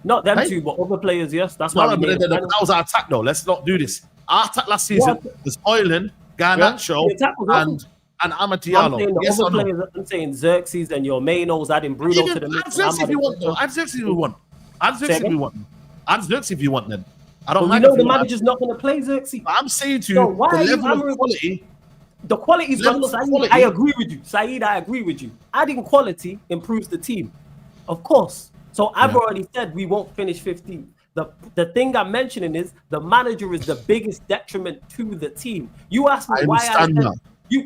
Speaker 3: Not them
Speaker 1: Hey?
Speaker 3: two, but other players. Yes, that's
Speaker 1: No,
Speaker 3: why
Speaker 1: no,
Speaker 3: we
Speaker 1: but
Speaker 3: made
Speaker 1: that
Speaker 3: the final.
Speaker 1: was our attack though. Let's not do this. Our attack last season
Speaker 3: What?
Speaker 1: was Hoyland, Garnacho,
Speaker 3: The attack was awful.
Speaker 1: and
Speaker 3: I'm
Speaker 1: Amatiano.
Speaker 3: saying the
Speaker 1: Yes
Speaker 3: other
Speaker 1: or no?
Speaker 3: players. I'm saying Xerxes and your Mainos adding Bruno to
Speaker 1: Even
Speaker 3: the mix.
Speaker 1: add Xerxes if you want though. Add Xerxes if you want. Add Xerxes if
Speaker 3: again?
Speaker 1: you want. Add Xerxes if you want then. I don't
Speaker 3: But we
Speaker 1: mind
Speaker 3: know
Speaker 1: if
Speaker 3: the
Speaker 1: you want.
Speaker 3: manager's not going to play Xerxes.
Speaker 1: I'm saying to
Speaker 3: So
Speaker 1: you,
Speaker 3: why
Speaker 1: the
Speaker 3: are you
Speaker 1: level of
Speaker 3: hammering-
Speaker 1: quality.
Speaker 3: The quality's
Speaker 1: Level
Speaker 3: gone.
Speaker 1: of
Speaker 3: Saeed,
Speaker 1: quality.
Speaker 3: I agree with you. Saeed, I agree with you. Adding quality improves the team. Of course. So I've
Speaker 1: Yeah.
Speaker 3: already said we won't finish 15th. The thing I'm mentioning is the manager is the biggest detriment to the team. You asked me
Speaker 1: I
Speaker 3: why I
Speaker 1: understand
Speaker 3: said,
Speaker 1: that.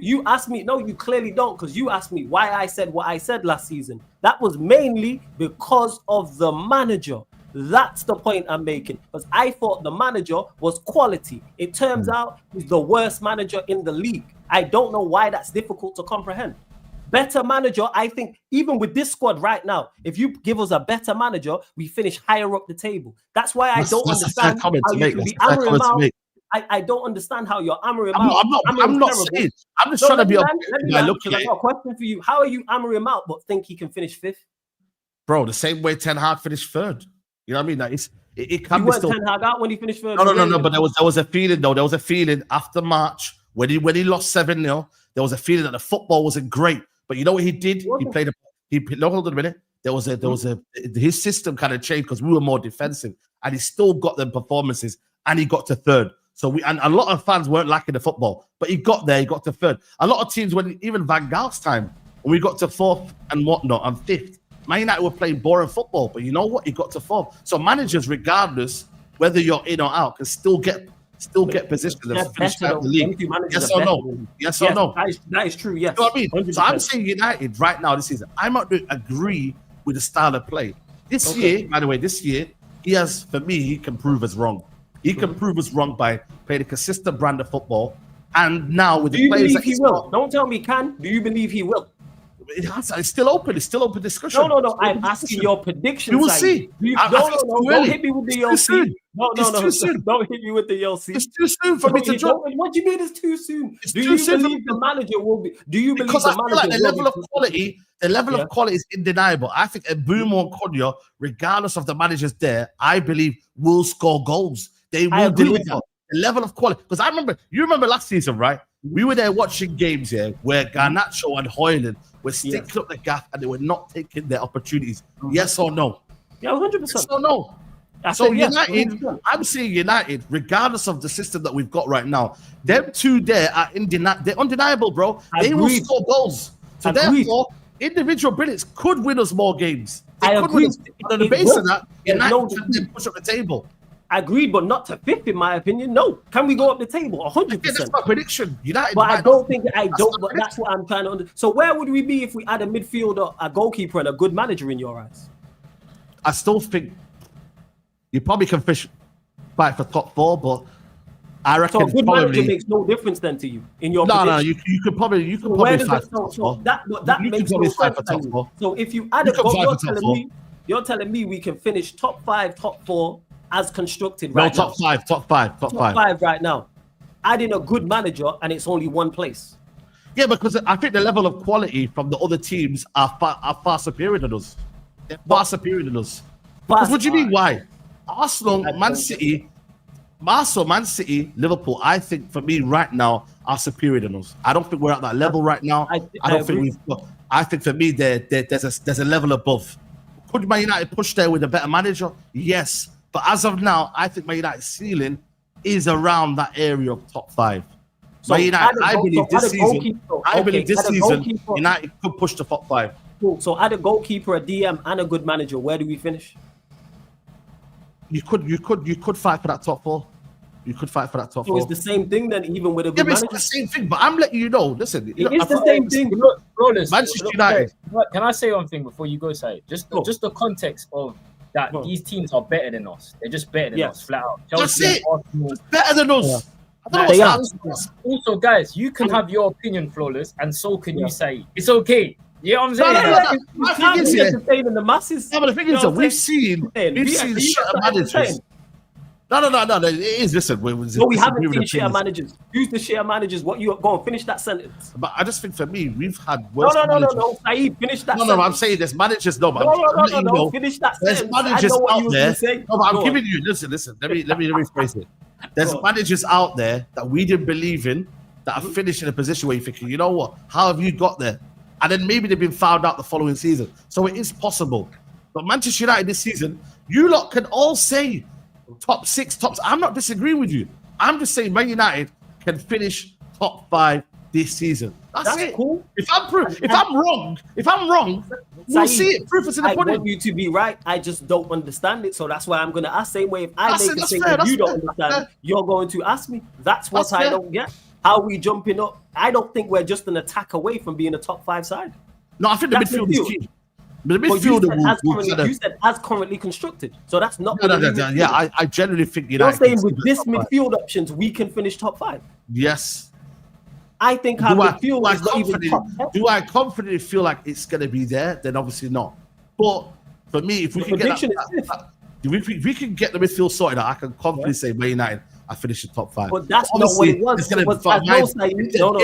Speaker 3: you asked me, no, you clearly don't, because you asked me why I said what I said last season. That was mainly because of the manager. That's the point I'm making. Because I thought the manager was quality. It turns out he's the worst manager in the league. I don't know why that's difficult to comprehend. Better manager, I think, even with this squad right now, if you give us a better manager, we finish higher up the table. That's why I don't
Speaker 1: That's a fair
Speaker 3: understand
Speaker 1: comment
Speaker 3: how
Speaker 1: to
Speaker 3: you
Speaker 1: make.
Speaker 3: can
Speaker 1: That's
Speaker 3: be
Speaker 1: a fair
Speaker 3: hammering
Speaker 1: comment to
Speaker 3: out.
Speaker 1: make.
Speaker 3: I don't understand how you're hammering
Speaker 1: I'm
Speaker 3: out.
Speaker 1: not. I'm not
Speaker 3: terrible.
Speaker 1: saying. I'm just
Speaker 3: No,
Speaker 1: trying to
Speaker 3: let
Speaker 1: be
Speaker 3: me
Speaker 1: objective by
Speaker 3: land,
Speaker 1: looking
Speaker 3: because
Speaker 1: at
Speaker 3: I've
Speaker 1: it.
Speaker 3: got a question for you. How are you hammering him out but think he can finish fifth?
Speaker 1: Bro, the same way Ten Hag finished third. You know what I mean? Like it can
Speaker 3: You
Speaker 1: be
Speaker 3: weren't
Speaker 1: still.
Speaker 3: 10 Hag out when he finished third.
Speaker 1: No. But there was a feeling though. There was a feeling after March when he lost 7-0. There was a feeling that the football wasn't great. But you know what he did? He played. No, hold on a minute. There was his system kind of changed because we were more defensive, and he still got them performances, and he got to third. So and a lot of fans weren't liking the football, but he got there. He got to third. A lot of teams, when even Van Gaal's time, when we got to fourth and whatnot and fifth, Man United were playing boring football. But you know what? He got to fourth. So managers, regardless whether you're in or out, can still get positions and finish out the league. Yes or no? Yes or no?
Speaker 3: That is true. Yes.
Speaker 1: You know what I mean?
Speaker 3: 100%.
Speaker 1: So I'm saying United right now this season, I might agree with the style of play. This year, by the way, for me, he can prove us wrong. He can prove us wrong by playing a consistent brand of football. And now with the players that
Speaker 3: he will? Don't tell me can. Do you believe he will?
Speaker 1: It's still open. It's still open discussion.
Speaker 3: No. I'm asking your prediction.
Speaker 1: We will see.
Speaker 3: No. Don't hit me with the YLC. No.
Speaker 1: Too soon.
Speaker 3: Don't hit me with the YLC.
Speaker 1: It's too soon for me to jump.
Speaker 3: What do you mean it's too soon?
Speaker 1: Do you believe
Speaker 3: the manager will be? Do you believe
Speaker 1: because
Speaker 3: the
Speaker 1: I feel
Speaker 3: manager
Speaker 1: like the level of quality is undeniable. I think Mbeumo and Cunha, regardless of the managers there, I believe will score goals. They will deliver. The level of quality. Because you remember last season, right? We were there watching games here where Garnacho and Hoyland were sticking up the gap and they were not taking their opportunities. Yes or no?
Speaker 3: Yeah, 100%.
Speaker 1: Yes or no? So United, I'm saying United, regardless of the system that we've got right now, them two there are they're undeniable, bro. They will score goals. So therefore, individual brilliance could win us more games.
Speaker 3: I agree.
Speaker 1: On the basis of that, United can then push up the table.
Speaker 3: Agreed, but not to fifth, in my opinion. No. Can we go up the table? 100%.
Speaker 1: That's my prediction. United,
Speaker 3: but I don't. But that's what I'm trying to understand. So where would we be if we had a midfielder, a goalkeeper, and a good manager in your eyes?
Speaker 1: I still think you probably can fight for top four, but I reckon
Speaker 3: so a good manager makes no difference then to you in your
Speaker 1: no. You could probably fight for top four.
Speaker 3: That makes no sense. So if you add a goal, you're telling me we can finish top 5, top 4 as constructed right now.
Speaker 1: Top five
Speaker 3: right now. Adding a good manager and it's only one place.
Speaker 1: Yeah, because I think the level of quality from the other teams are far superior than us. They're far superior than us. Because what do you mean? Why? Arsenal, Man City, Barca, Man City, Liverpool, I think for me right now are superior than us. I don't think we're at that level right now. I don't think we've got. I think for me there's a level above. Could Man United push there with a better manager? Yes, but as of now, I think Man United's ceiling is around that area of top 5. So Man United, I believe this season, United could push the top 5.
Speaker 3: Cool. So add a goalkeeper, a DM, and a good manager. Where do we finish?
Speaker 1: You could fight for that top 4. You could fight for that top 4.
Speaker 3: It's the same thing then, even with a good manager.
Speaker 1: It's the same thing, but I'm letting you know. Listen,
Speaker 3: it's the same thing.
Speaker 1: Manchester United.
Speaker 4: Can I say one thing before you go, Saeed? Just the context of that. These teams are better than us. They're just better than us, flat out. Chelsea,
Speaker 1: that's it.
Speaker 4: Arsenal,
Speaker 1: better than us.
Speaker 4: Also, guys, you can have your opinion, Flawless, and so can you, Saeed. It's okay. You know what I'm saying?
Speaker 3: The masses.
Speaker 1: No, but the thing is that we've seen shit managers. No. It is. Listen, we
Speaker 3: haven't seen shit managers. Who's the shit managers? What you go and finish that sentence?
Speaker 1: But I just think for me, we've had worse.
Speaker 3: No. Saeed, finish that.
Speaker 1: No. I'm saying there's managers. No.
Speaker 3: Finish that.
Speaker 1: There's managers out there. No, but I'm giving you. Listen. Let me rephrase it. There's managers out there that we didn't believe in that are finished in a position where you're thinking, you know what? How have you got there? And then maybe they've been found out the following season. So it is possible. But Manchester United this season, you lot can all say top 6, tops. I'm not disagreeing with you. I'm just saying Man United can finish top 5 this season. That's it. Cool. If I'm wrong, we'll see it. Proof is in the pudding.
Speaker 3: I want you to be right. I just don't understand it. So that's why I'm going to ask. Same way if I make a statement you don't understand, you're going to ask me. That's what I don't get. How are we jumping up? I don't think we're just an attack away from being a top 5 side.
Speaker 1: No, I think the midfield is key. The midfield
Speaker 3: you said as currently constructed. So that's not.
Speaker 1: Yeah, I generally think
Speaker 3: you're saying with this midfield options, we can finish top 5.
Speaker 1: Yes.
Speaker 3: I think our midfield is not even top 10.
Speaker 1: Do I confidently feel like it's going to be there? Then obviously not. But for me, if we can get we can get the midfield sorted out, I can confidently say Man United I finished the top 5.
Speaker 3: But that's obviously not what it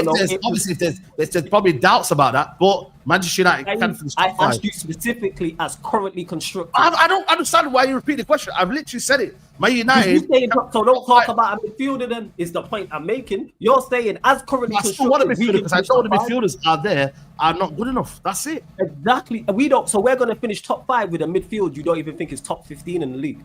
Speaker 3: was.
Speaker 1: Obviously, there's probably doubts about that, but Manchester United can finish top 5.
Speaker 3: I asked you specifically as currently constructed.
Speaker 1: I don't understand why you repeat the question. I've literally said it. Man United.
Speaker 3: So don't talk about a midfielder then, is the point I'm making. You're saying as currently constructed. I still want a midfielder because I know the midfielders are not good enough. That's it. Exactly. We don't. So we're going to finish top 5 with a midfield you don't even think is top 15 in the league.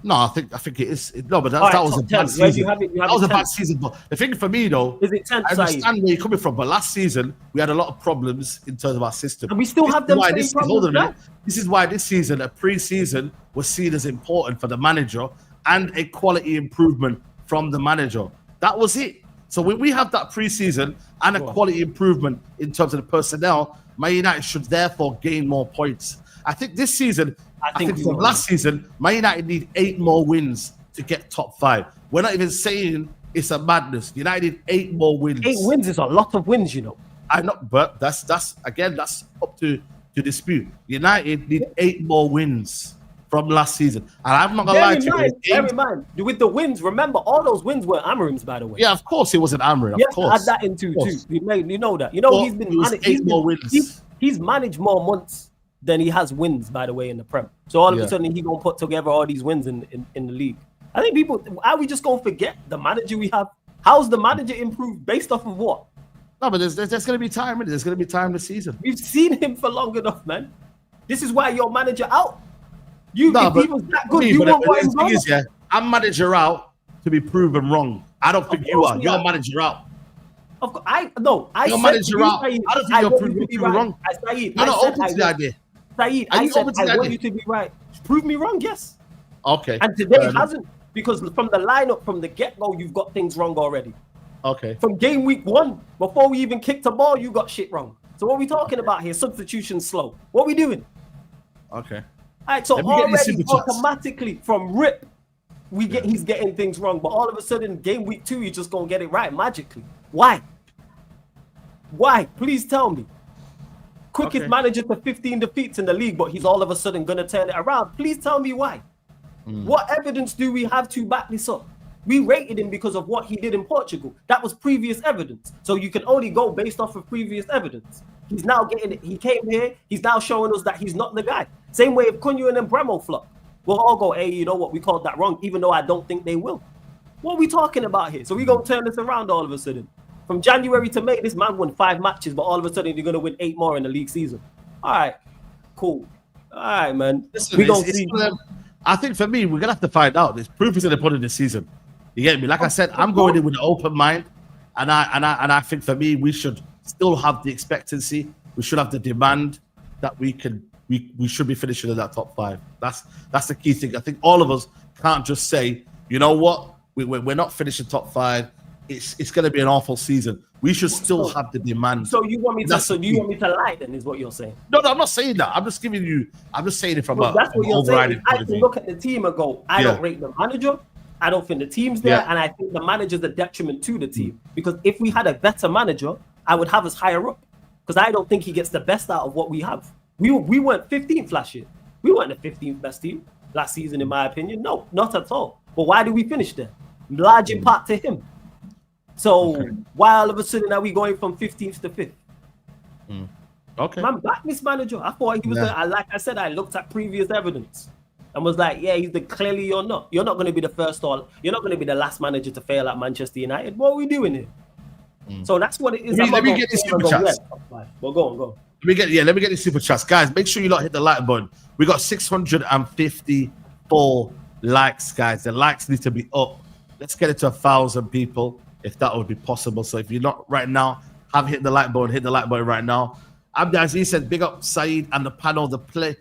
Speaker 1: No, I think it is. No, but that was a bad season. That was a bad season. But the thing for me, though,
Speaker 3: is it 10th?
Speaker 1: I understand where you're coming from. But last season, we had a lot of problems in terms of our system.
Speaker 3: And we still have them same problems.
Speaker 1: This is why this season, a pre-season, was seen as important for the manager and a quality improvement from the manager. That was it. So when we have that pre-season and a quality improvement in terms of the personnel, Man United should therefore gain more points. I think this season, I think from last season, Man United need 8 more wins to get top 5. We're not even saying it's a madness. United need 8 more wins.
Speaker 3: 8 wins is a lot of wins, you know.
Speaker 1: I know, but that's up to dispute. United need 8 more wins from last season, and I'm not gonna lie to you.
Speaker 3: Bear in mind, with the wins, remember all those wins were Amorim's, by the way.
Speaker 1: Yeah, of course it wasn't Amorim. Of course,
Speaker 3: add that into too. You know that. You know he's been managed
Speaker 1: 8 more wins.
Speaker 3: He's managed more months than he has wins, by the way, in the Prem. So all of a sudden, he gonna put together all these wins in the league. I think people, are we just gonna forget the manager we have? How's the manager improved based off of what?
Speaker 1: No, but there's gonna be time. There's gonna be time this season.
Speaker 3: We've seen him for long enough, man. This is why your manager out. If he was that good, you won't want him wrong.
Speaker 1: I'm manager out to be proven wrong. I don't think you are. You're manager out.
Speaker 3: Of course, I said
Speaker 1: manager out. I don't think you're proven wrong.
Speaker 3: Saeed,
Speaker 1: you're not open to the idea.
Speaker 3: Saeed, I said I want you to be right. Prove me wrong, yes.
Speaker 1: Okay.
Speaker 3: And today it hasn't, because from the lineup, from the get-go, you've got things wrong already.
Speaker 1: Okay.
Speaker 3: From game week 1, before we even kicked the ball, you got shit wrong. So what are we talking about here? Substitution slow. What are we doing?
Speaker 1: Okay.
Speaker 3: All right, so already automatically from rip, he's getting things wrong. But all of a sudden, game week 2, he's just gonna get it right magically. Why? Please tell me. Quickest manager to 15 defeats in the league, but he's all of a sudden gonna turn it around. Please tell me why. What evidence do we have to back this up? We rated him because of what he did in Portugal. That was previous evidence. So you can only go based off of previous evidence. He's now getting it. He came here. He's now showing us that he's not the guy. Same way if Cunha and Mbeumo flop, we'll all go, hey, you know what? We called that wrong, even though I don't think they will. What are we talking about here? So we gonna turn this around all of a sudden. From January to May, this man won 5 matches, but all of a sudden you're gonna win 8 more in the league season. All right, cool. All right, man.
Speaker 1: Listen,
Speaker 3: We gonna see.
Speaker 1: I think for me, we're gonna have to find out. This proof is in the pudding this season. You get me? Like I said, I'm going in with an open mind, and I think for me, we should still have the expectancy. We should have the demand that we should be finishing in that top 5. That's the key thing. I think all of us can't just say, you know what, we're not finishing top 5. It's going to be an awful season. We should still have the demand.
Speaker 3: So you want me to? So do you want me to lie? Then is what you're saying?
Speaker 1: No, I'm not saying that. I'm just saying it from
Speaker 3: Well, that's
Speaker 1: from
Speaker 3: what you're saying.
Speaker 1: overriding
Speaker 3: I
Speaker 1: point of
Speaker 3: can
Speaker 1: view.
Speaker 3: look at the team and go, I don't rate the manager. I don't think the team's there, and I think the manager's a detriment to the team. Because if we had a better manager, I would have us higher up. Because I don't think he gets the best out of what we have. We weren't 15th last year. We weren't the 15th best team last season, in my opinion. No, not at all. But why did we finish there? Large in part to him. So why all of a sudden are we going from 15th to 5th?
Speaker 1: Okay.
Speaker 3: Man, back this manager. I thought he was like I said, I looked at previous evidence and was like, yeah, he's clearly you're not. You're not going to be the first or you're not going to be the last manager to fail at Manchester United. What are we doing here? So that's what it is.
Speaker 1: Let me get this super chats.
Speaker 3: Well, go.
Speaker 1: Let me get these super chats, guys. Make sure you hit the like button. We got 654 likes, guys. The likes need to be up. Let's get it to 1,000 people, if that would be possible. So if you're not right now, hit the like button. Hit the like button right now. Abdiaziz said, "Big up Saeed and the panel. The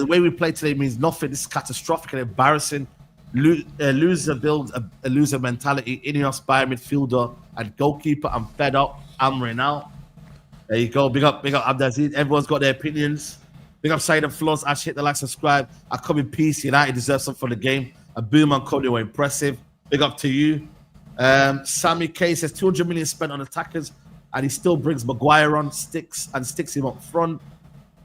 Speaker 1: way we play today means nothing. This is catastrophic and embarrassing. Loser builds a loser mentality. Ineos buy a midfielder and goalkeeper. I'm fed up. Amorim out." There you go. Big up Abdiaziz. Everyone's got their opinions. Big up Saeed and Floss. Ash, hit the like, subscribe. I come in peace. United deserve something for the game. Mbeumo and Cunha were impressive. Big up to you. Sammy K says 200 million spent on attackers, and he still brings Maguire on, sticks him up front.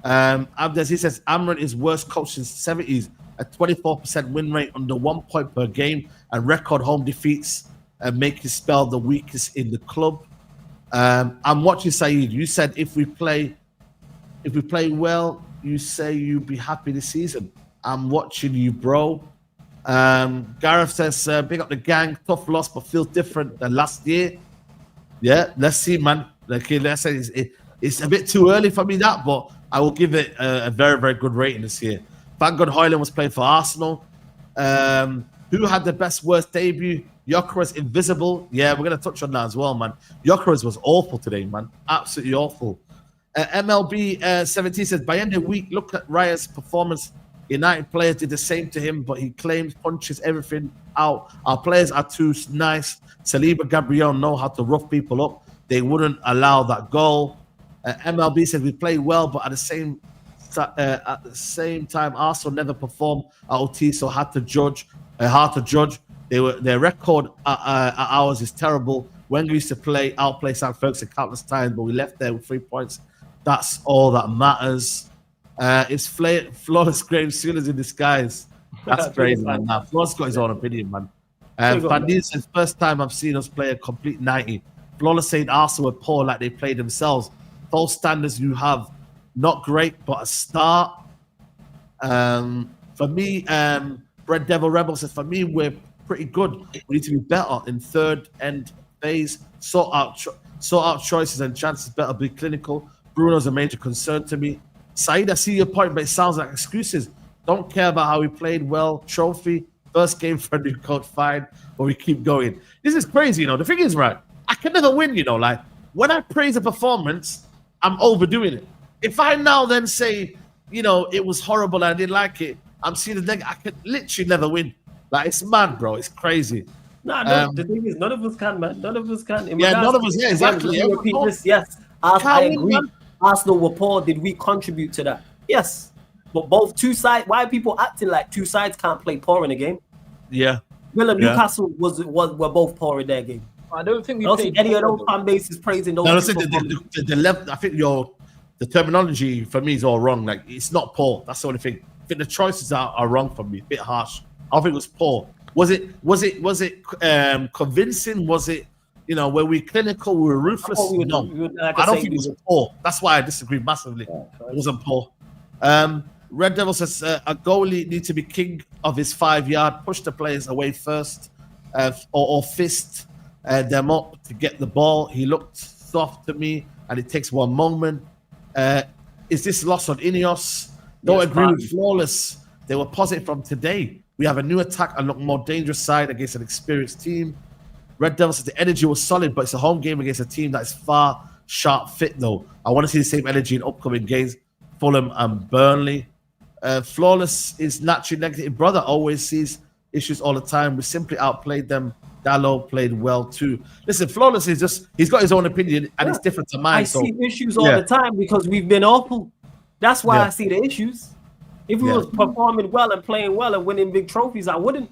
Speaker 1: Abdiaziz says Amorim is worst coach since the 70s. A 24% win rate, under 1 point per game, and record home defeats, and make his spell the weakest in the club. I'm watching Saeed. You said if we play well, you say you'd be happy this season. I'm watching you, bro. Gareth says, big up the gang. Tough loss, but feels different than last year. Yeah, let's see, man. Okay, let's say it's a bit too early for me, but I will give it a very, very good rating this year. Thank God Højlund was playing for Arsenal. Who had the worst debut? Gyökeres invisible. Yeah, we're going to touch on that as well, man. Gyökeres was awful today, man. Absolutely awful. MLB 17 says, by end of week, look at Raya's performance. United players did the same to him, but he claims punches everything out. Our players are too nice. Saliba, Gabriel know how to rough people up. They wouldn't allow that goal. MLB says we played well, but at the same time, Arsenal never performed at OT, so hard to judge. Their record at ours is terrible. Wenger used to outplay Sam Ferguson countless times, but we left there with 3 points. That's all that matters. It's flawless Graham Souness in disguise. That's crazy, man. Nah, Flawless got his own opinion, man. Van Dien says, first time I've seen us play a complete 90. Flawless saying Arsenal were poor like they played themselves. False standards you have, not great, but a start. For me, Red Devil Rebel says, for me, we're pretty good. We need to be better in third end phase. Sort out choices and chances better. Be clinical. Bruno's a major concern to me. Saeed, I see your point, but it sounds like excuses. Don't care about how we played well. Trophy, first game for a new coach, fine, but we keep going. This is crazy, The thing is, right, I can never win, Like, when I praise a performance, I'm overdoing it. If I now then say, it was horrible and I didn't like it, I'm seeing the negative. I can literally never win. Like, it's mad, bro. It's crazy.
Speaker 3: No, the thing is, none of us can, man. None of us can.
Speaker 1: None of us. Yeah, exactly.
Speaker 3: Yes, I agree. Arsenal were poor. Did we contribute to that? Yes. But both two sides, why are people acting like two sides can't play poor in a game?
Speaker 1: Yeah.
Speaker 3: Newcastle were both poor in their game.
Speaker 4: I don't think we played
Speaker 3: any of those fan bases praising those.
Speaker 1: No, the level. I think the terminology for me is all wrong. Like, it's not poor. That's the only thing. I think the choices are wrong for me. A bit harsh. I think it was poor. Was it convincing? Was it, were we clinical? We were ruthless? No, I don't think it was poor. That's why I disagree massively. It wasn't poor. Red Devil says a goalie needs to be king of his 5 yard, push the players away first. or fist them up to get the ball. He looked soft to me, and it takes one moment. Is this loss on Ineos? Don't agree with Flawless. They were positive from today. We have a new attack and look more dangerous side against an experienced team. Red Devils says the energy was solid, but it's a home game against a team that is far sharp fit, though. I want to see the same energy in upcoming games, Fulham and Burnley. Flawless is naturally negative. Brother always sees issues all the time. We simply outplayed them. Dallo played well too. Listen, Flawless is just, he's got his own opinion and it's different to mine.
Speaker 3: I see issues all the time because we've been awful. That's why I see the issues. If we was performing well and playing well and winning big trophies, I wouldn't.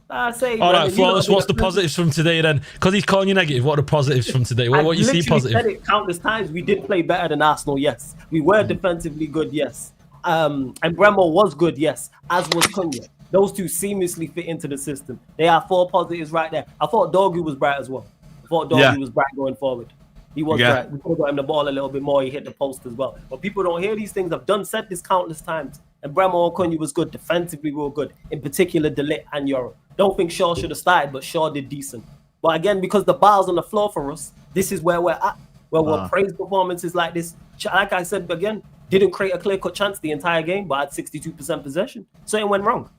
Speaker 3: I say.
Speaker 2: All right, Flawless. What's the positives from today then? Because he's calling you negative. What are the positives from today? What you see positive?
Speaker 3: Said it countless times. We did play better than Arsenal. Yes, we were defensively good. Yes, and Mbeumo was good. Yes, as was Cunha. Those two seamlessly fit into the system. They are 4 positives right there. I thought Dogu was bright as well. I thought Dogu was bright going forward. He was bright. We could have got him the ball a little bit more. He hit the post as well. But people don't hear these things. I've said this countless times. And Mbeumo and Cunha was good. Defensively, we were good. In particular, De Ligt and Euro. Don't think Shaw should have started, but Shaw did decent. But again, because the bar's on the floor for us, this is where we're at. Where we'll praise performances like this. Like I said again, didn't create a clear-cut chance the entire game, but had 62% possession. So it went wrong.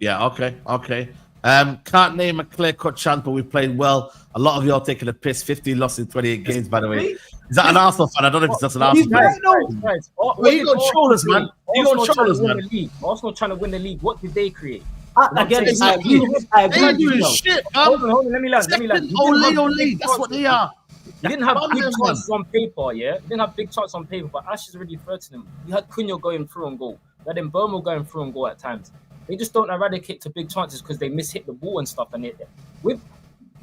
Speaker 1: Yeah, okay. Can't name a clear-cut chance, but we played well. A lot of y'all taking a piss. 15 losses in 28 games, by the way. Is that an Arsenal fan? I don't know if it's just an Arsenal fan.
Speaker 4: Guys.
Speaker 1: You got shoulders, man. You got shoulders, man.
Speaker 4: Arsenal trying to win the league. What did they create?
Speaker 3: Again, I agree.
Speaker 1: Doing shit, man.
Speaker 4: Hold on. Let me land.
Speaker 1: Ole. That's what they are.
Speaker 4: You didn't have big chances on paper, yeah? You didn't have big chances on paper, but Ash is already threatening them. You had Cunha going through and goal. You had Mbeumo going through and goal at times. They just don't eradicate to big chances because they miss hit the ball and stuff. And with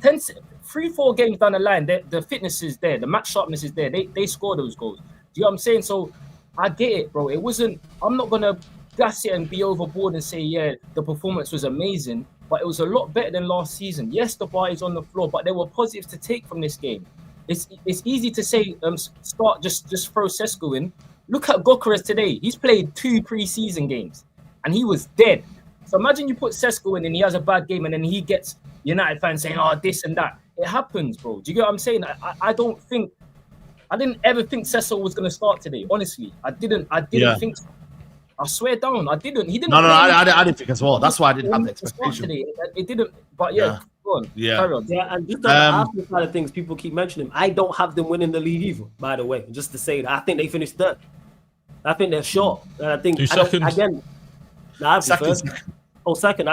Speaker 4: 3-4 games down the line, the fitness is there, the match sharpness is there. They score those goals. Do you know what I'm saying? So I get it, bro. It wasn't. I'm not gonna gas it and be overboard and say the performance was amazing, but it was a lot better than last season. Yes, the bar is on the floor, but there were positives to take from this game. It's easy to say start just throw Sesko in. Look at Goalkeeper today. He's played 2 pre-season games and he was dead. So imagine you put Sesko in and he has a bad game and then he gets United fans saying, oh, this and that. It happens, bro. Do you get what I'm saying? I didn't ever think Sesko was going to start today. Honestly, I didn't think so. I swear down, I didn't. He didn't.
Speaker 1: No, I didn't think as well. That's why I didn't have the expectation.
Speaker 4: Today. It didn't, but go on. Carry on.
Speaker 3: Yeah, and just on the Arsenal side of things, people keep mentioning, I don't have them winning the league either, by the way. Just to say that, I think they finished third. I think they're short. And I think, again, second. Oh, second.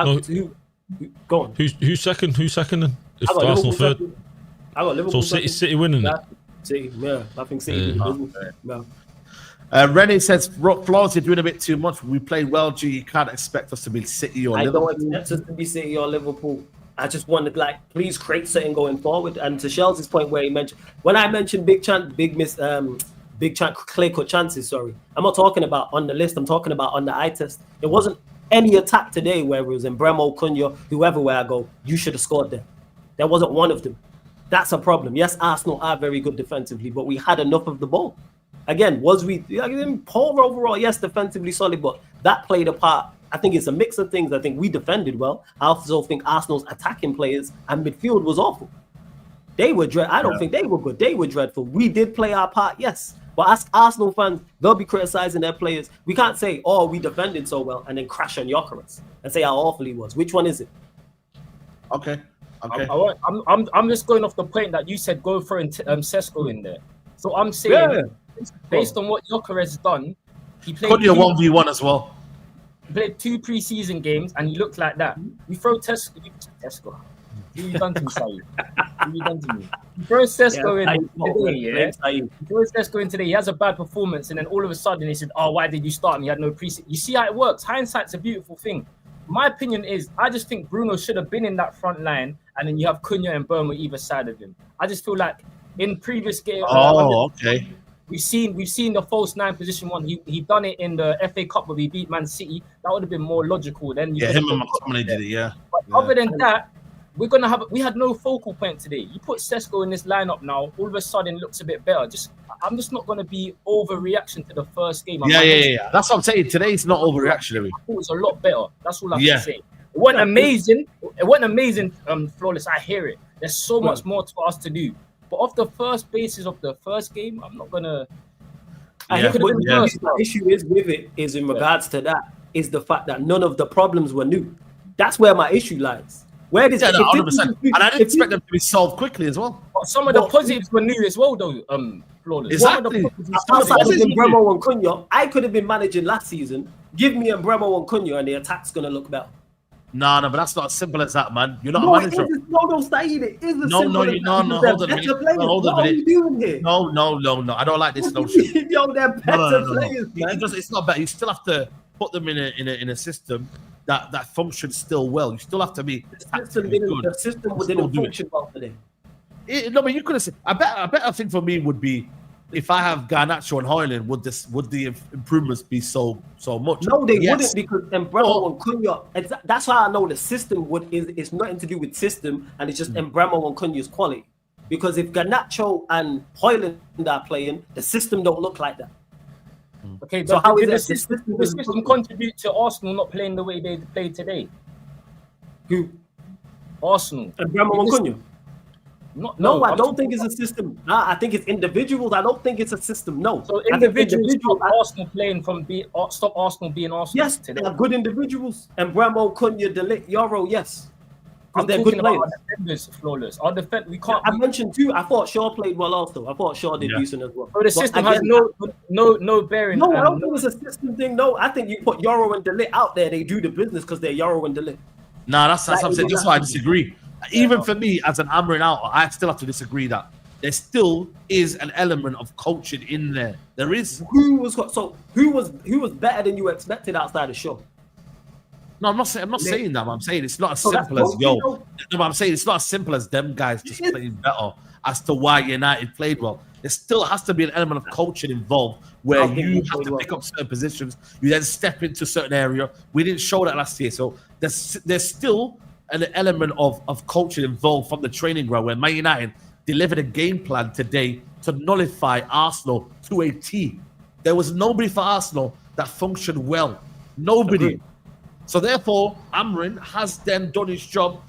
Speaker 3: Go on.
Speaker 2: Who's second? Who's second then? If Arsenal third.
Speaker 3: I got Liverpool.
Speaker 2: So City winning it.
Speaker 3: City, yeah. I think City. Yeah.
Speaker 1: Rennie says, Flawless, you're doing a bit too much. We played well, G. You can't expect us to be City or Liverpool.
Speaker 3: I don't expect us to be City or Liverpool. I just wanted, please create something going forward. And to Shells' point where he mentioned, when I mentioned clear-cut chances, sorry. I'm not talking about on the list. I'm talking about on the eye test. There wasn't any attack today where it was Mbeumo, Cunha, whoever where I go, you should have scored there. There wasn't one of them. That's a problem. Yes, Arsenal are very good defensively, but we had enough of the ball. Again, was we poor overall? Yes, defensively solid, but that played a part. I think it's a mix of things. I think we defended well. I also think Arsenal's attacking players and midfield was awful. They were I don't think they were good. They were dreadful. We did play our part, yes. But ask Arsenal fans, they'll be criticizing their players. We can't say, oh, we defended so well and then crash on Gyökeres and say how awful he was. Which one is it?
Speaker 1: Okay.
Speaker 4: I'm just going off the point that you said go for Sesko in there. So I'm saying, based on what Gyökeres has done, he played
Speaker 1: 1v1 as well.
Speaker 4: He played 2 pre-season games and he looked like that. You throw Sesko. Who you done to me, Saeed? Who you done to me? You throw Sesko in today, You throw Sesko in today, he has a bad performance, and then all of a sudden he said, oh, why did you start me? He had no pre-season. You see how it works. Hindsight's a beautiful thing. My opinion is, I just think Bruno should have been in that front line, and then you have Cunha and Mbeumo either side of him. I just feel like in previous games, we've seen the false 9 position one. He done it in the FA Cup where we beat Man City. That would have been more logical. Then
Speaker 1: him and McTominay did it.
Speaker 4: But other than that, we had no focal point today. You put Sesko in this lineup now, all of a sudden it looks a bit better. I'm just not going to be overreaction to the first game.
Speaker 1: Yeah. That's what I'm saying. Today's not overreactionary.
Speaker 4: I thought it was a lot better. That's all I can say. It wasn't amazing. It wasn't amazing, flawless. I hear it. There's so much more for us to do. But off the first basis of the first game, I'm not gonna.
Speaker 3: The issue is with it is in regards to that is the fact that none of the problems were new. That's where my issue lies. Where does
Speaker 1: 100%. And I didn't expect them to be solved quickly as well.
Speaker 4: But some of the positives were new as well, though. Flawless.
Speaker 1: Exactly.
Speaker 3: Outside of Mbeumo and Cunha, I could have been managing last season. Give me Mbeumo and Cunha, and the attack's gonna look better.
Speaker 1: No, but that's not as simple as that, man. You're not a manager.
Speaker 3: Saeed, it is
Speaker 1: Hold on a minute. Hold on a minute.
Speaker 3: Doing here?
Speaker 1: No. I don't like this notion.
Speaker 3: Yo, they're better players, man.
Speaker 1: It's not better. You still have to put them in a system that functions still well. You still have to be
Speaker 3: the system didn't function well today.
Speaker 1: No, but you could have said. A better thing for me would be if I have Garnacho and Højlund, would the improvements be so much?
Speaker 3: No, they wouldn't, because Mbeumo and Cunha. That's how I know the system it's nothing to do with system, and it's just Mbeumo and Cunha's quality. Because if Garnacho and Højlund are playing, the system don't look like that.
Speaker 4: Okay, so how did the system contribute to Arsenal not playing the way they played today?
Speaker 3: Who?
Speaker 4: Arsenal.
Speaker 3: Mbeumo and Cunha. No, I don't think it's a system. Nah, I think it's individuals. I don't think it's a system. No.
Speaker 4: So individuals stop Arsenal playing stop Arsenal being Arsenal.
Speaker 3: Yes, they are good individuals. And Mbeumo, Cunha, De Ligt, Euro, yes. Because they're good players.
Speaker 4: Our defenders, flawless. Our defense, we can't.
Speaker 3: I mentioned too. I thought Shaw played well also. I thought Shaw did decent as well.
Speaker 4: So the system has no bearing.
Speaker 3: No, I don't think it's a system thing. No, I think you put Euro and De Ligt out there, they do the business because they're Euro and De Ligt.
Speaker 1: Nah, that's what I'm saying. That's why I disagree. Even for me, as an Amorim out, I still have to disagree that there still is an element of coaching in there. There is.
Speaker 3: Who was better than you expected outside the show?
Speaker 1: No, I'm not saying that. I'm saying it's not as simple as No, but I'm saying it's not as simple as them guys just playing better as to why United played well. There still has to be an element of coaching involved where you have to pick up certain positions. You then step into certain area. We didn't show that last year, so there's still an element of coaching involved from the training ground where Man United delivered a game plan today to nullify Arsenal to a T. There was nobody for Arsenal that functioned well. Nobody. Agreed. So therefore, Amorim has then done his job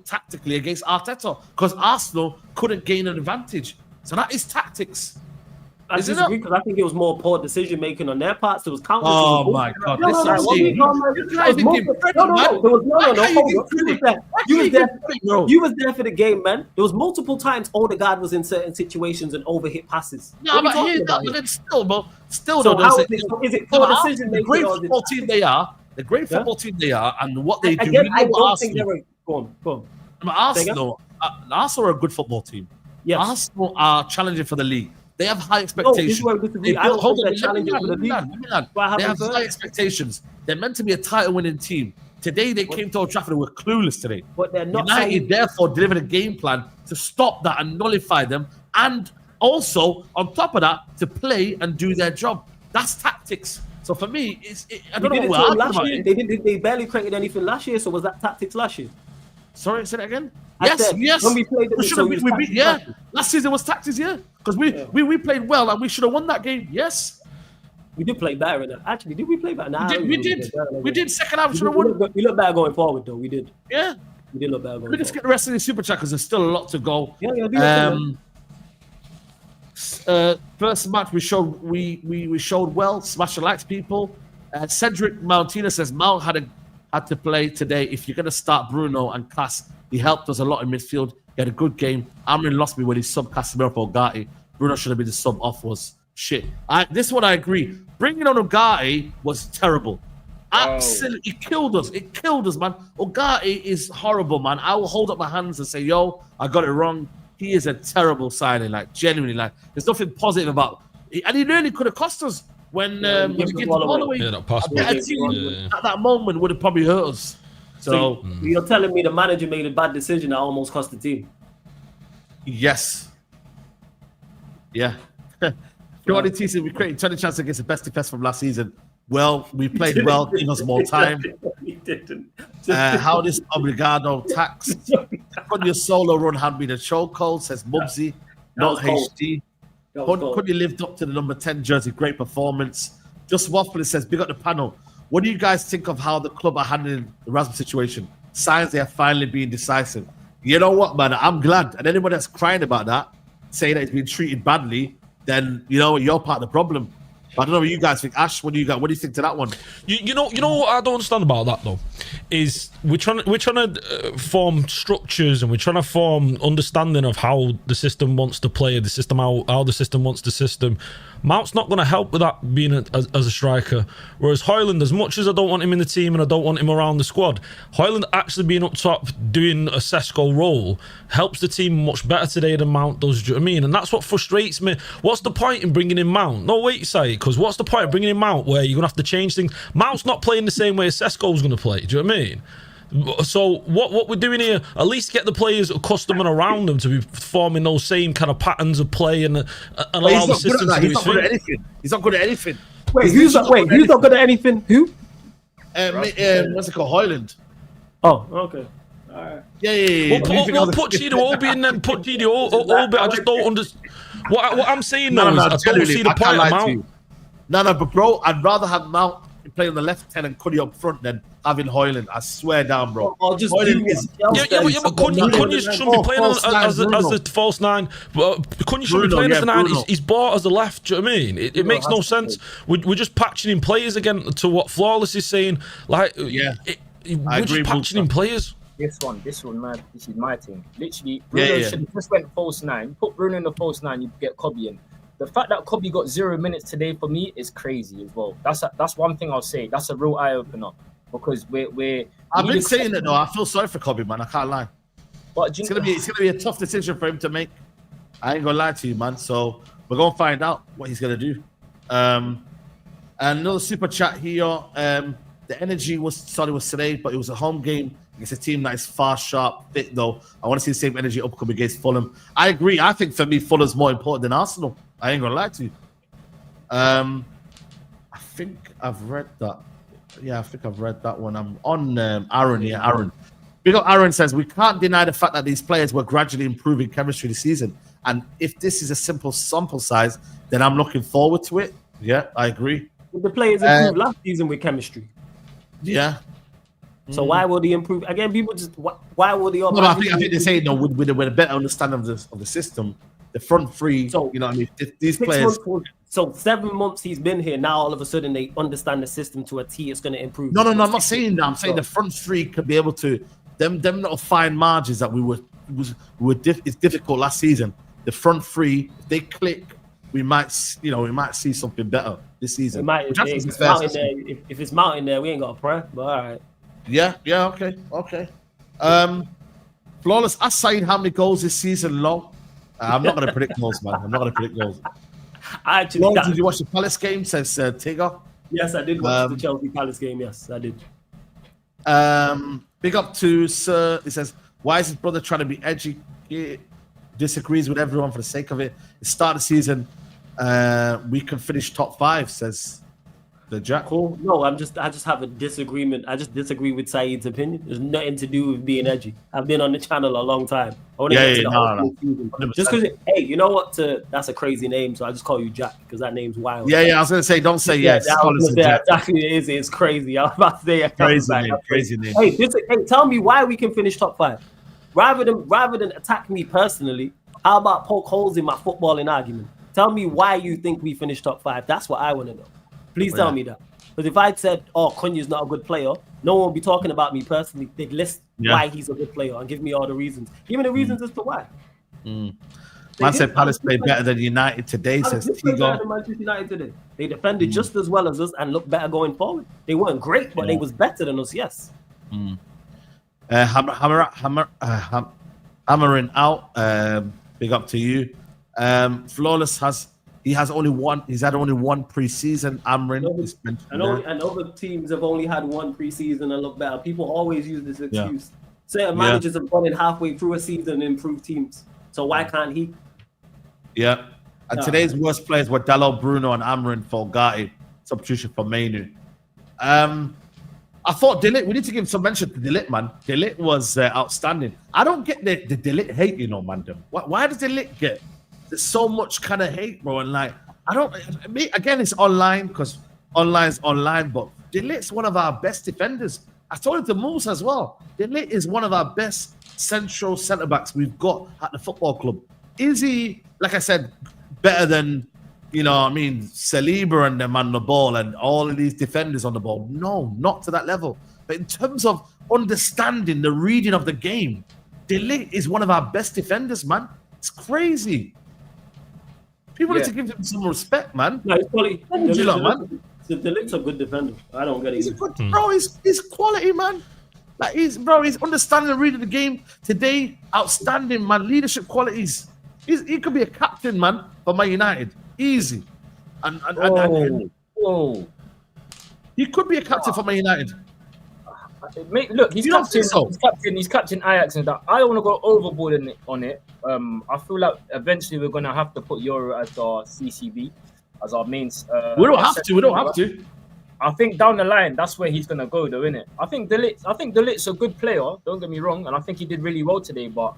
Speaker 1: tactically against Arteta because Arsenal couldn't gain an advantage. So that is tactics.
Speaker 3: I disagree because I think it was more poor decision making on their parts. It was countless.
Speaker 1: Oh my God! You was
Speaker 3: there for the game, man. There was multiple times Odegaard was in certain situations and overhit passes.
Speaker 1: No, but still,
Speaker 3: so though. Is it poor decision making?
Speaker 1: The great football team they are. The great football team they are, and what they do.
Speaker 3: I don't think they're go on.
Speaker 1: Arsenal are a good football team.
Speaker 3: Yes.
Speaker 1: Arsenal are challenging for the league. They have high expectations. They have high expectations. They're meant to be a title-winning team. Today they came to Old Trafford and were clueless today.
Speaker 3: But they're not.
Speaker 1: United therefore delivered a game plan to stop that and nullify them, and also on top of that to play and do their job. That's tactics. So for me, I don't know what we're arguing about.
Speaker 3: They barely created anything last year. So was that tactics last year?
Speaker 1: Sorry, say that again.
Speaker 3: Yes. When we played them,
Speaker 1: last season was tactics, because we played well and we should have won that game. Yes,
Speaker 3: we did play better in that. Actually, did we play better? Nah,
Speaker 1: we did. Second half should have won.
Speaker 3: We look better going forward, though. We did.
Speaker 1: Yeah,
Speaker 3: we did look better.
Speaker 1: We just get the rest of the super chat because there's still a lot to go. First match we showed well. Smash the likes, people. Cedric Mountina says Mount had to play today. If you're going to start Bruno and Cass, he helped us a lot in midfield. He had a good game. Amorim lost me when he subbed Casemiro for Ugarte. Bruno should have been the sub off was shit. This one I agree. Bringing on Ugarte was terrible. Absolutely, it killed us. It killed us, man. Ugarte is horrible, man. I will hold up my hands and say, yo, I got it wrong. He is a terrible signing, like genuinely. Like there's nothing positive about it. And he really could have cost us when he gave the ball away.
Speaker 2: Yeah, that pass
Speaker 1: at that moment would have probably hurt us. So
Speaker 3: you're telling me the manager made a bad decision that almost cost the team?
Speaker 1: Yes. Yeah. Jordan T said we created 20 chances against the best defense from last season. Well, we played well, give us more time.
Speaker 3: We didn't.
Speaker 1: How this Obrigado tax on your solo run had been a chokehold, says Mubsy, not HD. Could you lived up to the number 10 jersey? Great performance. Just Waffle says, big up the panel. What do you guys think of how the club are handling the Rasmus situation? Signs they are finally being decisive. You know what, man? I'm glad. And anybody that's crying about that, saying that he's been treated badly, then you know you're part of the problem. I don't know what you guys think. Ash, what do you think to that one?
Speaker 2: You know what I don't understand about that though, is we're trying to form structures, and we're trying to form understanding of how the system wants to play, the system how the system wants the system. Mount's not going to help with that being as a striker. Whereas Højlund, as much as I don't want him in the team and I don't want him around the squad, Højlund actually being up top doing a Sesko role helps the team much better today than Mount does. Do you know what I mean? And that's what frustrates me. What's the point in bringing in Mount? No, wait, say, because what's the point of bringing in Mount where you're going to have to change things? Mount's not playing the same way as Sesko's going to play. Do you know what I mean? So what we're doing here, at least get the players accustomed and around them to be forming those same kind of patterns of play and allow the system to do its thing.
Speaker 1: He's not good at anything.
Speaker 3: Wait, who's not good at anything? Who?
Speaker 1: What's it called? Højlund.
Speaker 3: Oh, okay. All right.
Speaker 1: Yeah.
Speaker 2: Well, put Chido Obi and then put Chido Obi. I just don't understand. What I'm saying though is I don't see the point of Mount.
Speaker 1: No, but bro, I'd rather have Mount play on the left 10 and Cunha up front than having Højlund. I swear down, bro.
Speaker 3: I'll just
Speaker 2: but Cunha shouldn't be playing as the false nine. Cunha shouldn't be playing as the nine. He's bought as the left. Do you know what I mean? It makes no sense. We're just patching in players again to what Flawless is saying. Like, we're just patching in players.
Speaker 4: This one, man. This is my team. Literally, Bruno should have just went false nine. Put Bruno in the false nine, you get Kobe in. The fact that Kobe got 0 minutes today for me is crazy as well. That's one thing I'll say. That's a real eye opener because
Speaker 1: I've been saying it though. I feel sorry for Kobe, man. I can't lie.
Speaker 4: But
Speaker 1: it's gonna be a tough decision for him to make. I ain't gonna lie to you, man. So we're gonna find out what he's gonna do. And another super chat here. The energy was today, but it was a home game against a team that is fast, sharp, fit though. I want to see the same energy upcoming against Fulham. I agree. I think for me, Fulham's more important than Arsenal. I ain't gonna lie to you. I think I've read that. Yeah, I think I've read that one. I'm on Aaron here. Aaron. Because Aaron says, we can't deny the fact that these players were gradually improving chemistry this season. And if this is a simple sample size, then I'm looking forward to it. Yeah, I agree.
Speaker 3: The players improved last season with chemistry.
Speaker 1: Yeah.
Speaker 3: So why would he improve? Again, people just, why would he?
Speaker 1: No, I think they say, with a better understanding of the system, the front three, so, you know what I mean? These players.
Speaker 3: So 7 months he's been here. Now all of a sudden they understand the system to a T. It's going to improve.
Speaker 1: No, I'm not saying that. I'm saying the front three could be able to them little fine margins that it's difficult last season. The front three, if they click, we might see something better this season.
Speaker 3: If it's mountain there, we ain't got a prayer. But all right.
Speaker 1: Yeah, okay. Flawless. Ask Saeed how many goals this season long. I'm not going to predict goals, man. I'm not going to predict goals. Did you watch the Palace game? Says Tigger.
Speaker 3: Yes, I did watch the Chelsea Palace game. Yes, I did.
Speaker 1: Big up to Sir. He says, why is his brother trying to be edgy? He disagrees with everyone for the sake of it. The start of the season, we can finish top 5, says the Jack.
Speaker 3: Cool. No, I just have a disagreement. I just disagree with Saeed's opinion. There's nothing to do with being edgy. I've been on the channel a long time.
Speaker 1: No.
Speaker 3: Just because, hey, you know what? That's a crazy name, so I just call you Jack because that name's wild.
Speaker 1: Yeah. I was gonna say, don't say yes.
Speaker 3: Exactly, it is. It's crazy. I was about to say
Speaker 1: crazy name.
Speaker 3: Hey, tell me why we can finish top 5. Rather than attack me personally, how about poke holes in my footballing argument? Tell me why you think we finished top 5. That's what I want to know. Please tell me that. Because if I'd said, Cunha's not a good player, no one would be talking about me personally. They'd list why he's a good player and give me all the reasons. Give me the reasons as to why.
Speaker 1: Man said Palace played better than United today, says Tigo.
Speaker 3: Manchester United today. They defended just as well as us and looked better going forward. They weren't great, but they was better than us, yes.
Speaker 1: Hammering out. Big up to you. Flawless he's had only one preseason.
Speaker 3: And other teams have only had one preseason and look better. People always use this excuse. Certain managers have gone in halfway through a season and improved teams. So why can't he?
Speaker 1: Yeah. And today's worst players were Dalot, Bruno, and Amarin for Gatti. Substitution for Mainu. I thought De Ligt, we need to give some mention to De Ligt, man. De Ligt was outstanding. I don't get the De Ligt hate, man. Why does De Ligt get there's so much kind of hate, bro? And again, it's online because online's online, but De Ligt's one of our best defenders. I told it to Moose as well. De Ligt is one of our best central centre-backs we've got at the football club. Is he, like I said, better than, Saliba and them on the ball and all of these defenders on the ball? No, not to that level. But in terms of understanding the reading of the game, De Ligt is one of our best defenders, man. It's crazy. People need to give him some respect, man.
Speaker 3: No, he's quality.
Speaker 1: Man.
Speaker 3: De Ligt's a good defender. I don't get it.
Speaker 1: Bro, he's quality, man. Like he's understanding and reading the game today. Outstanding, man. Leadership qualities. He could be a captain, man, for Man United. Easy. And he could be a captain for Man United.
Speaker 4: Mate, look, he's captain Ajax and that. I don't want to go overboard on it. I feel like eventually we're gonna have to put Euro as our CCB, as our main.
Speaker 1: We don't have to.
Speaker 4: I think down the line, that's where he's gonna go, though, innit? I think De Ligt's a good player. Don't get me wrong, and I think he did really well today. But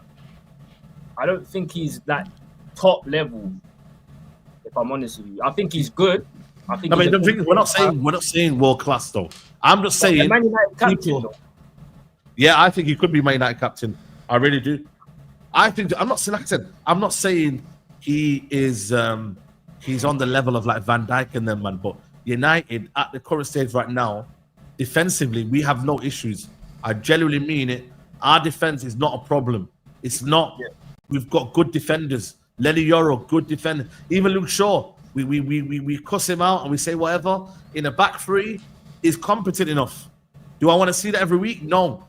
Speaker 4: I don't think he's that top level. If I'm honest with you, I think he's good. We're not saying world class though. I'm just saying. Man United captain, though.
Speaker 1: Yeah, I think he could be Man United captain. I really do. I'm not saying he is. He's on the level of like Van Dijk and them, man. But United at the current stage right now, defensively, we have no issues. I genuinely mean it. Our defense is not a problem. It's not. Yeah. We've got good defenders. Lenny Yoro, good defender. Even Luke Shaw, we cuss him out and we say whatever. In a back three, is competent enough. Do I want to see that every week? No.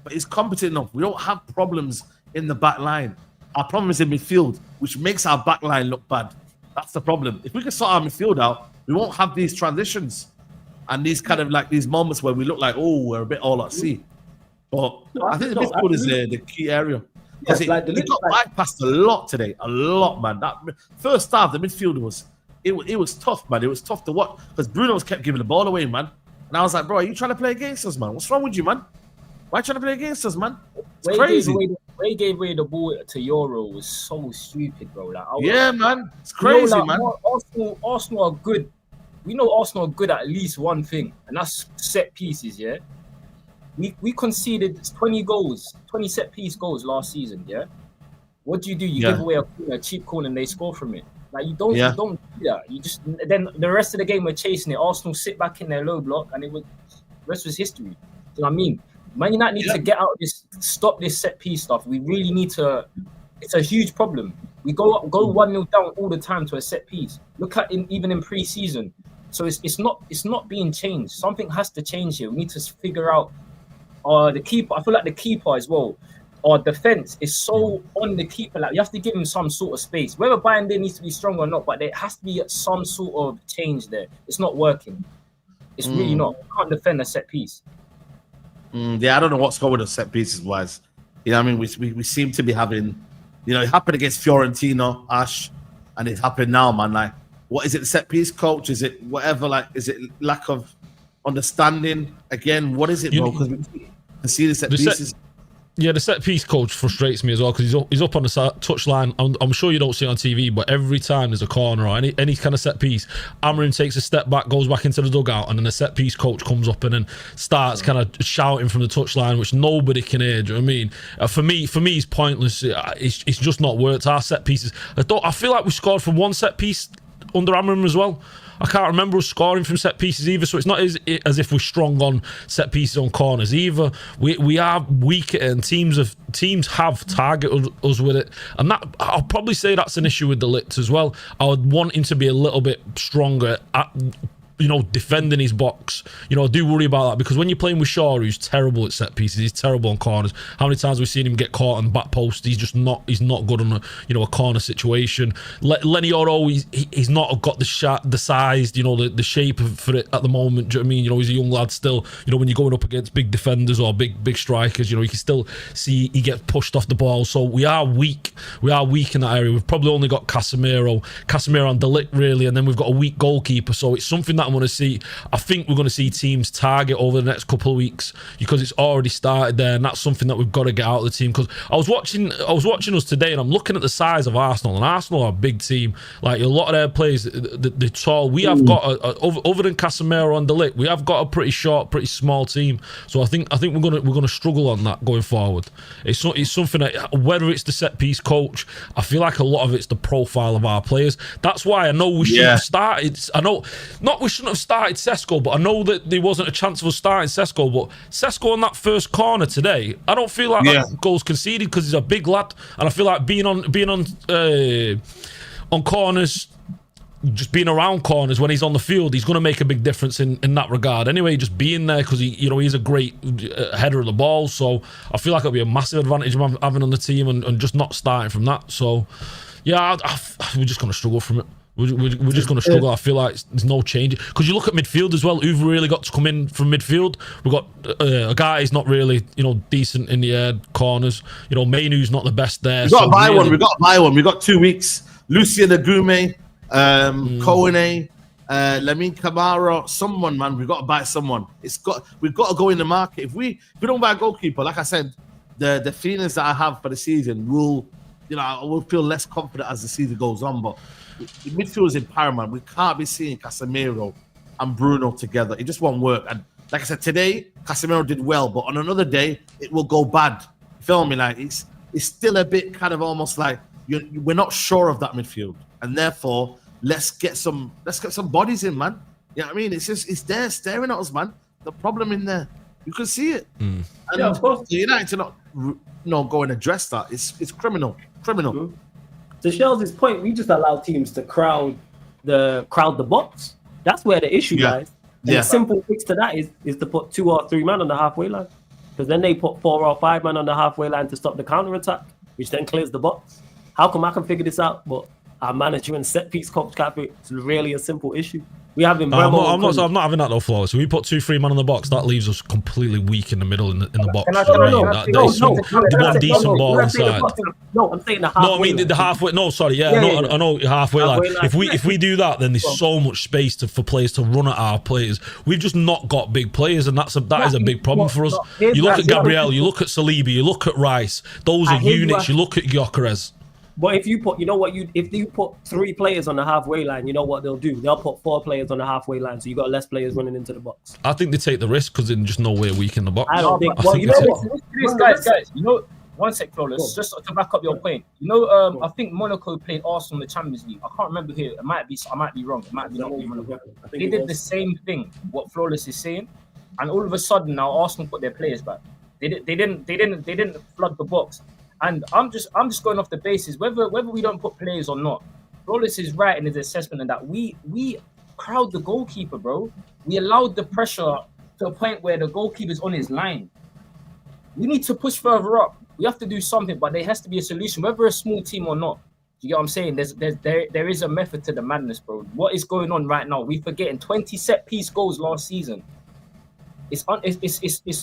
Speaker 1: But he's competent enough. We don't have problems in the back line. Our problem is in midfield, which makes our back line look bad. That's the problem. If we can sort our midfield out, we won't have these transitions and these kind of like these moments where we look like, oh, we're a bit all at sea. But I think the midfield is the key area. Because he got bypassed a lot today. A lot, man. That first half, the midfield was tough, man. It was tough to watch because Bruno kept giving the ball away, man. And I was like, bro, are you trying to play against us, man? What's wrong with you, man? Why are you trying to play against us, man? It's crazy.
Speaker 4: Where he gave away the ball to Euro was so stupid, bro. Like,
Speaker 1: man. It's crazy, man.
Speaker 4: Arsenal are good. We know Arsenal are good at least one thing, and that's set pieces, yeah? We conceded 20 set piece goals last season, yeah? What do? You give away a cheap corner and they score from it. Like, you don't do that. You just, then the rest of the game we're chasing it. Arsenal sit back in their low block and the rest was history. You know what I mean? Man United need to get out of this, stop this set piece stuff. We really need to. It's a huge problem. We go 1-0 down all the time to a set piece. Look at even in pre-season. So it's not being changed. Something has to change here. We need to figure out the keeper. I feel like the keeper as well. Our defense is so on the keeper. Like, you have to give him some sort of space. Whether Bayern there needs to be strong or not, but there has to be some sort of change there. It's not working. It's really not. You can't defend a set piece.
Speaker 1: Yeah, I don't know what's going on set pieces wise. You know what I mean? We seem to be having, it happened against Fiorentina, Ash, and it happened now, man. Like, what is it, the set piece coach? Is it whatever? Like, is it lack of understanding? Again, what is it, bro? Because we can see the set pieces.
Speaker 2: The set piece coach frustrates me as well because he's up on the touchline. I'm sure you don't see it on TV, but every time there's a corner or any kind of set piece, Amorim takes a step back, goes back into the dugout, and then the set piece coach comes up and then starts kind of shouting from the touchline, which nobody can hear. Do you know what I mean? For me, it's pointless. It's just not worked. Our set pieces. I feel like we scored from one set piece under Amorim as well. I can't remember us scoring from set pieces either, so it's not as if we're strong on set pieces on corners either. We are weak at it, and teams have targeted us with it, and that I'll probably say that's an issue with De Ligt as well. I would want him to be a little bit stronger at defending his box. I do worry about that because when you're playing with Shaw, who's terrible at set pieces, he's terrible on corners. How many times we've seen him get caught on the back post? He's not good on a corner situation. Lenny Yoro, he's not got the size, the shape for it at the moment. Do you know what I mean? He's a young lad still. When you're going up against big defenders or big strikers, you can still see he gets pushed off the ball. So we are weak. We are weak in that area. We've probably only got Casemiro and De Ligt really, and then we've got a weak goalkeeper. So it's something that that I'm going to see. I think we're going to see teams target over the next couple of weeks because it's already started there, and that's something that we've got to get out of the team. Because I was watching us today, and I'm looking at the size of Arsenal, and Arsenal are a big team. Like a lot of their players, they're tall. We have got other than Casemiro and De Ligt, we have got a pretty short, pretty small team. So I think we're gonna struggle on that going forward. It's something that, whether it's the set piece coach, I feel like a lot of it's the profile of our players. That's why I know we shouldn't have started. I know not we shouldn't have started Sesko, but I know that there wasn't a chance of us starting Sesko. But Sesko on that first corner today, I don't feel like that goal's conceded because he's a big lad, and I feel like being on corners, just being around corners when he's on the field, he's going to make a big difference in that regard. Anyway, just being there because he's a great header of the ball. So I feel like it'll be a massive advantage of having on the team and just not starting from that. So yeah, we're just going to struggle from it. We're just going to struggle. I feel like there's no change because you look at midfield as well. Who've really got to come in from midfield? We've got a guy who's not really decent in the air corners. Mainu's not the best there.
Speaker 1: We've got to buy one. We've got 2 weeks. Lucien Agume, Kone, Lamine Camara, someone, man. We've got to buy someone. We've got to go in the market. If we don't buy a goalkeeper, like I said, the feelings that I have for the season I will feel less confident as the season goes on. But the midfield is in paramount. We can't be seeing Casemiro and Bruno together. It just won't work. And like I said, today Casemiro did well, but on another day it will go bad. You feel me? Like it's still a bit kind of almost like we're not sure of that midfield, and therefore let's get some bodies in, man. You know what I mean? It's there staring at us, man. The problem in there, you can see it. And
Speaker 3: of course.
Speaker 1: United to not go and address that. It's criminal.
Speaker 3: To Shell's point, we just allow teams to crowd the box. That's where the issue lies. And the simple fix to that is to put 2 or 3 men on the halfway line, because then they put 4 or 5 men on the halfway line to stop the counter attack, which then clears the box. How come I can figure this out, but our manager and set piece coach can't? It's really a simple issue. We have Mbeumo.
Speaker 2: I'm not having that though, Flo. So we put 2-3 men on the box. That leaves us completely weak in the middle in the box. The one decent ball inside.
Speaker 3: No, I'm saying the halfway.
Speaker 2: No, I mean the halfway. No, sorry. I know halfway line. If we do that, then there's so much space for players to run at our players. We've just not got big players, and that is a big problem for us. You look at Gabriel, you look at Saliba, you look at Rice. Those are units. You look at Gyökeres.
Speaker 3: But if you put, if you put 3 players on the halfway line, you know what they'll do? They'll put 4 players on the halfway line, so you got less players running into the box.
Speaker 2: I think they take the risk because they're just nowhere weak in the box.
Speaker 3: I don't think.
Speaker 4: Guys, one sec, Flawless. Just to back up your point. I think Monaco played Arsenal in the Champions League. I can't remember who. I might be wrong. It might be not be Monaco. They did the same thing. What Flawless is saying, and all of a sudden now Arsenal put their players back. They didn't flood the box. And I'm just going off the basis whether we don't put players or not. Flawless is right in his assessment in that we crowd the goalkeeper, bro. We allowed the pressure to a point where the goalkeeper's on his line. We need to push further up. We have to do something, but there has to be a solution, whether a small team or not. You get what I'm saying? There is a method to the madness, bro. What is going on right now? We're forgetting 20 set piece goals last season. It's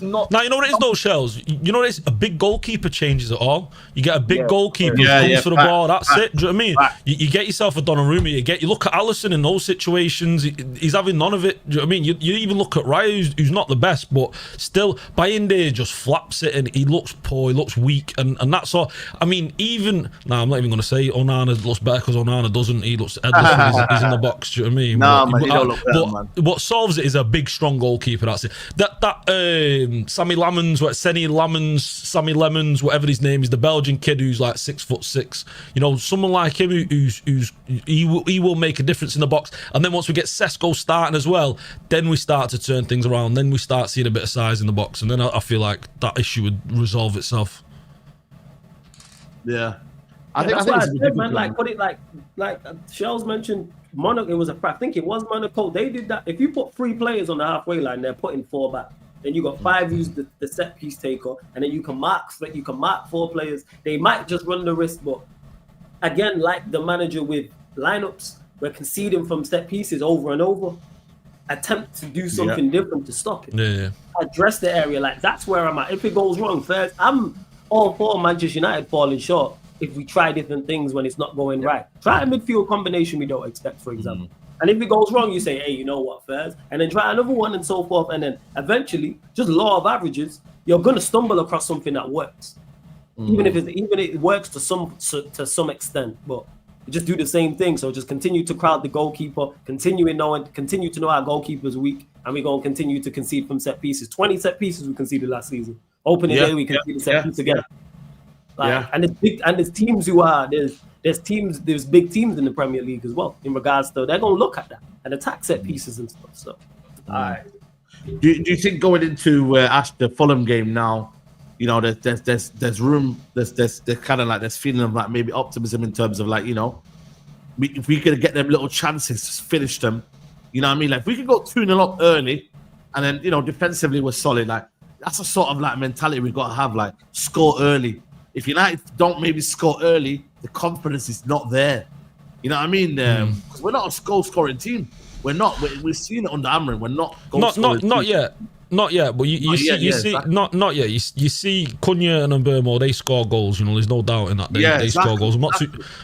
Speaker 4: not.
Speaker 2: Now you know what it is though, Shells. You know a big goalkeeper changes it all. You get a big goalkeeper who comes for the ball. That's it. Do you know what I mean? You get yourself a Donnarumma. You look at Alisson in those situations. He's having none of it. Do you know what I mean? You even look at Raya, who's not the best, but still Bayinde just flaps it and he looks poor. He looks weak, and that's all. I mean, I'm not even going to say Onana looks better because Onana doesn't. He looks headless. He's in the box. Do you know what I mean?
Speaker 1: No, man, he don't look better, man.
Speaker 2: What solves it is a big, strong goalkeeper. That's it. That Sammy Lemons, whatever his name is, the Belgian kid who's like 6'6". Someone like him he will make a difference in the box. And then once we get Sesko starting as well, then we start to turn things around. Then we start seeing a bit of size in the box, and then I feel like that issue would resolve itself.
Speaker 1: Yeah,
Speaker 3: I think I said, man. Like put it like Shells mentioned. Monaco, I think it was Monaco. They did that. If you put 3 players on the halfway line, they're putting 4 back. Then you got 5 who's the set piece taker, and then you can mark 4 players. They might just run the risk, but again, like the manager with lineups, we're conceding from set pieces over and over. Attempt to do something different to stop it.
Speaker 2: Yeah.
Speaker 3: Address the area. Like that's where I'm at. If it goes wrong first, I'm all for Manchester United falling short. If we try different things when it's not going right. Try a midfield combination we don't expect, for example. And if it goes wrong, you say, hey, you know what, Fairs? And then try another one and so forth. And then eventually, just law of averages, you're going to stumble across something that works. Even if it works to some extent, but you just do the same thing. So just continue to crowd the goalkeeper, continue to know our goalkeeper's weak, and we're going to continue to concede from set pieces. 20 set pieces we conceded last season. Opening day we conceded set piece again. And there's teams there's big teams in the Premier League as well. In regards to they're going to look at that and attack set pieces and stuff. So, all right.
Speaker 1: Do you think going into the Fulham game now? You know, there's room, there's kind of like this feeling of like maybe optimism in terms of like, you know, if we could get them little chances to finish them, you know what I mean? Like if we could go 2-0 up early and then, you know, defensively we're solid, like that's a sort of like mentality we've got to have, like score early. If United don't maybe score early, the confidence is not there. You know what I mean? Because we're not a goal scoring team. We're not. We've seen it under Amorim. We're not goal scoring.
Speaker 2: Not yet. Not yet, but you see,
Speaker 1: exactly.
Speaker 2: not yet. You see, Cunha and Mbeumo, they score goals. You know, there's no doubt in that. They score goals. I'm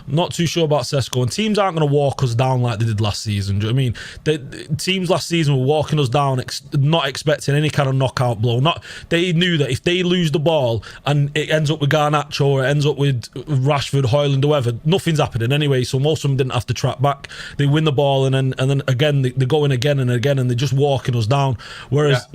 Speaker 2: not too sure about Sesko. And teams aren't going to walk us down like they did last season. Do you know what I mean? Teams last season were walking us down, not expecting any kind of knockout blow. They knew that if they lose the ball and it ends up with Garnacho or it ends up with Rashford, Højlund, whoever, nothing's happening anyway. So most of them didn't have to track back. They win the ball and then again they go in again and again and they're just walking us down. Whereas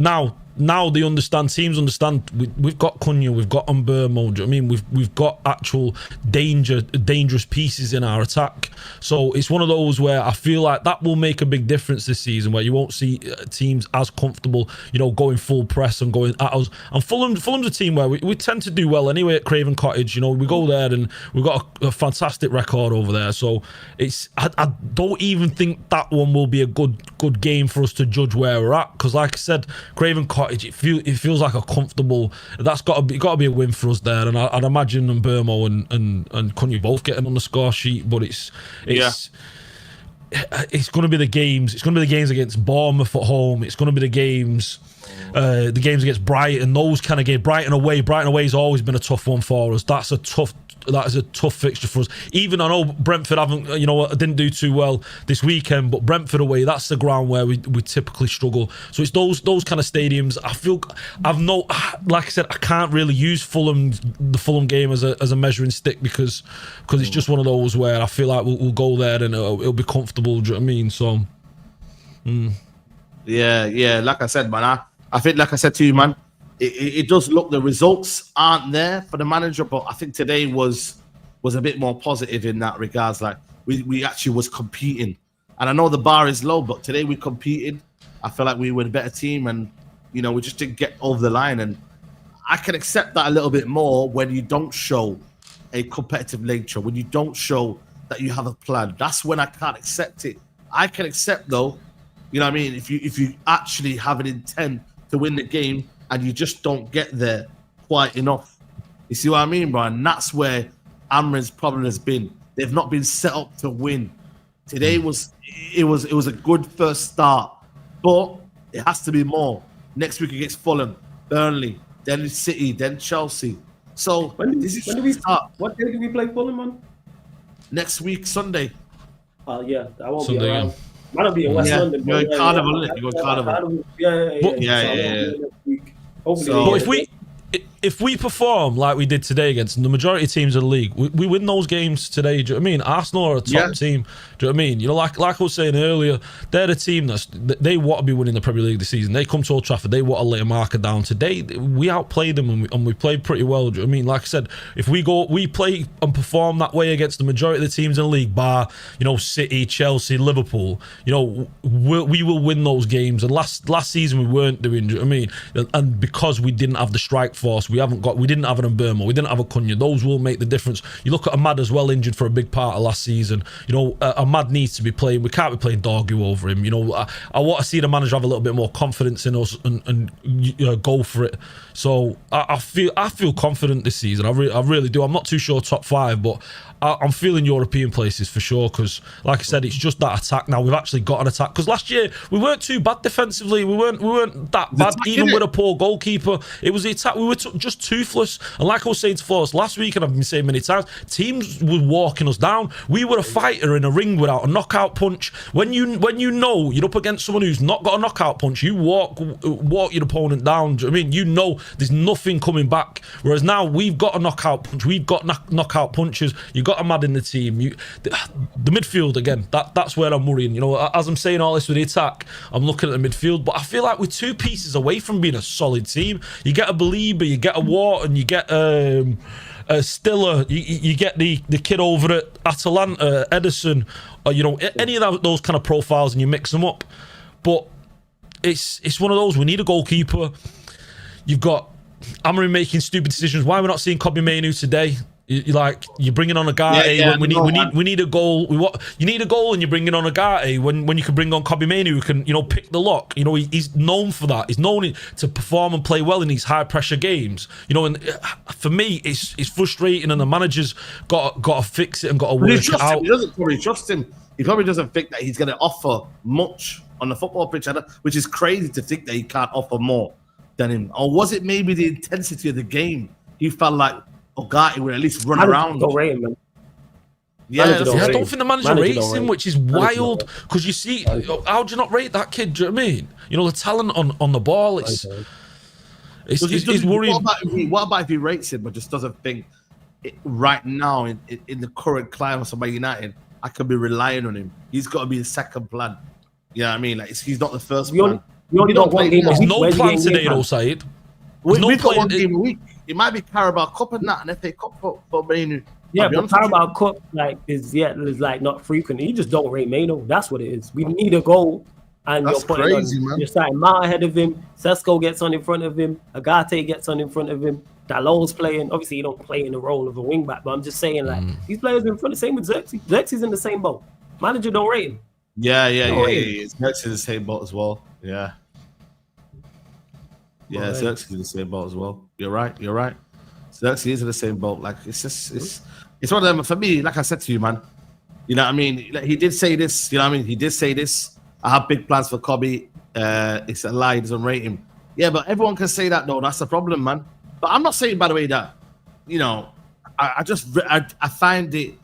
Speaker 2: now they understand. Teams understand. We've got Cunha, we've got Mbeumo. Do you know what I mean? We've got actual dangerous pieces in our attack. So it's one of those where I feel like that will make a big difference this season, where you won't see teams as comfortable, you know, going full press and going at us. And Fulham's a team where we tend to do well anyway at Craven Cottage. You know, we go there and we've got a fantastic record over there. So I don't even think that one will be a good game for us to judge where we're at, because like I said, Craven Cottage, it feels like a comfortable. That's got to be a win for us there, and I'd imagine Mbeumo and Cunha both getting on the score sheet. But it's going to be the games. It's going to be the games against Bournemouth at home. It's going to be the games against Brighton. Those kind of games. Brighton away has always been a tough one for us. That is a tough fixture for us. Even I know Brentford didn't do too well this weekend, but Brentford away, that's the ground where we typically struggle. So it's those kind of stadiums. Like I said, I can't really use the Fulham game as a measuring stick because it's just one of those where I feel like we'll go there and it'll be comfortable. Do you know what I mean? So
Speaker 1: yeah. Like I said, man, I think like I said to you, man. It does look, the results aren't there for the manager, but I think today was a bit more positive in that regards. Like we actually was competing, and I know the bar is low, but today we competed. I feel like we were the better team, and you know we just didn't get over the line. And I can accept that a little bit more when you don't show a competitive nature, when you don't show that you have a plan. That's when I can't accept it. I can accept though, you know what I mean. If you actually have an intent to win the game, and you just don't get there quite enough. You see what I mean, bro? And that's where Amorim's problem has been. They've not been set up to win. Today was a good first start, but it has to be more. Next week against Fulham, Burnley, then City, then Chelsea. So
Speaker 3: when do we start? What day do we play Fulham on?
Speaker 1: Next week, Sunday.
Speaker 3: Yeah, I won't
Speaker 2: Sunday,
Speaker 3: be around. Might be in West London.
Speaker 1: You're in Carnival, isn't it? You're in Carnival.
Speaker 3: Yeah.
Speaker 2: But if we perform like we did today against the majority of teams in the league, we win those games today. Do you know what I mean? Arsenal are a top team. Do you know what I mean? You know, like I was saying earlier, they're the team they want to be winning the Premier League this season. They come to Old Trafford, they want to lay a marker down. Today, we outplayed them and we played pretty well. Do you know what I mean? Like I said, if we play and perform that way against the majority of the teams in the league, bar, you know, City, Chelsea, Liverpool, you know, we will win those games. And last season we weren't doing. Do you know what I mean? And because we didn't have the strike force, we didn't have an Mbeumo, we didn't have a Cunha. Those will make the difference. You look at Ahmad as well, injured for a big part of last season. You know, Ahmad needs to be playing. We can't be playing Dorgu over him. You know, I want to see the manager have a little bit more confidence in us and go for it. So I feel confident this season. I really do. I'm not too sure top 5, but I'm feeling European places for sure, because like I said, it's just that attack now. We've actually got an attack, because last year we weren't too bad defensively. We weren't that bad, even with a poor goalkeeper. It was the attack. We were just toothless. And like I was saying to Forrest last week, and I've been saying many times, teams were walking us down. We were a fighter in a ring without a knockout punch. When you know you're up against someone who's not got a knockout punch, you walk your opponent down. Do you know what I mean? You know there's nothing coming back. Whereas now we've got a knockout punch. We've got knockout punches. You got a mad in the team. The midfield again. That's where I'm worrying. You know, as I'm saying all this with the attack, I'm looking at the midfield, but I feel like we're 2 pieces away from being a solid team. You get a Belieber, you get a Wharton, you get a Stiller, you get the kid over at Atalanta, Edison, or, you know, any of those kind of profiles, and you mix them up. But it's one of those. We need a goalkeeper. You've got Amorim making stupid decisions. Why we're not seeing Kobe Mainu today? You're bringing on a guy when we need a goal. You need a goal, and you're bringing on a guy when you can bring on Kobe Mainu, who can, you know, pick the lock. You know, he's known for that. He's known to perform and play well in these high pressure games. You know, and for me, it's frustrating, and the manager's got to fix it and got to work it out.
Speaker 1: He doesn't probably trust him. He probably doesn't think that he's going to offer much on the football pitch, which is crazy to think that he can't offer more than him. Or was it maybe the intensity of the game? He felt like Ogati would at least run around.
Speaker 3: Don't rate him, man.
Speaker 1: Yeah,
Speaker 2: I don't think the manager rates him, which is wild. Because you see, how do you not rate that kid? Do you know what I mean? You know, the talent on the ball, it's worrying.
Speaker 1: What about if he rates him but just doesn't think right now in the current climate of United, I could be relying on him. He's got to be the second plan. You know what I mean? Like he's not the first plan.
Speaker 3: We only got one game.
Speaker 2: There's no plan today, though, Saeed.
Speaker 1: We've got one game a week. It might be Carabao Cup and that, and FA Cup for Mainu.
Speaker 3: Yeah, but Carabao Cup is like not frequent. You just don't rate Mainu. That's what it is. We need a goal, and
Speaker 1: that's
Speaker 3: you're putting
Speaker 1: crazy, man.
Speaker 3: You're starting Mount ahead of him. Sesko gets on in front of him. Agate gets on in front of him. Dalot's playing. Obviously, you don't play in the role of a wing back, but I'm just saying, like, these players in front. Same with Xerxes. Xerxes in the same boat. Manager don't rate him.
Speaker 1: Yeah. Xerxes in the same boat as well. Yeah. Yeah, Xerxes is in the same boat as well. You're right. Xerxes is in the same boat. Like it's one of them. For me, like I said to you, man. You know what I mean? He did say this. You know what I mean? He did say this. I have big plans for Kobe. It's a lie. He doesn't rate him. Yeah, but everyone can say that though. That's the problem, man. But I'm not saying, by the way, that, you know, I find it.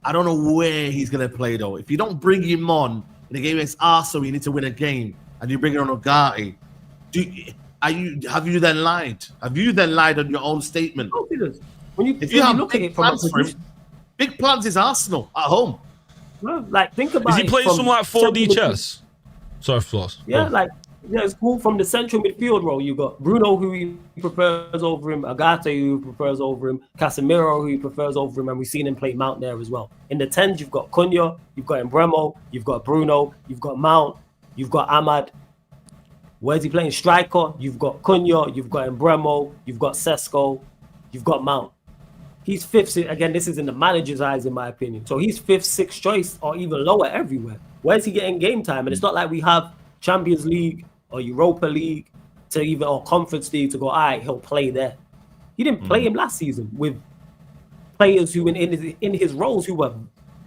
Speaker 1: I don't know where he's gonna play though. If you don't bring him on in a game against Arsenal, you need to win a game, and you bring on Ogati. Have you then lied? Have you then lied on your own statement? If you have look at it from big plans is Arsenal at home.
Speaker 3: Well, like think about.
Speaker 2: Is he playing some like 4D chess? Sorry, Floss.
Speaker 3: Yeah, it's cool. From the central midfield role, you got Bruno, who he prefers over him, Agate, who he prefers over him, Casemiro, who he prefers over him, and we've seen him play Mount there as well. In the 10s, you've got Cunha, you've got Mbeumo, you've got Bruno, you've got Mount, you've got Ahmad. Where's he playing? Striker. You've got Cunha. You've got Mbeumo. You've got Sesko. You've got Mount. He's fifth. Again, this is in the manager's eyes, in my opinion. So he's fifth, sixth choice, or even lower everywhere. Where's he getting game time? And it's not like we have Champions League or Europa League or Conference League to go, all right, he'll play there. He didn't play him last season with players who in his roles who were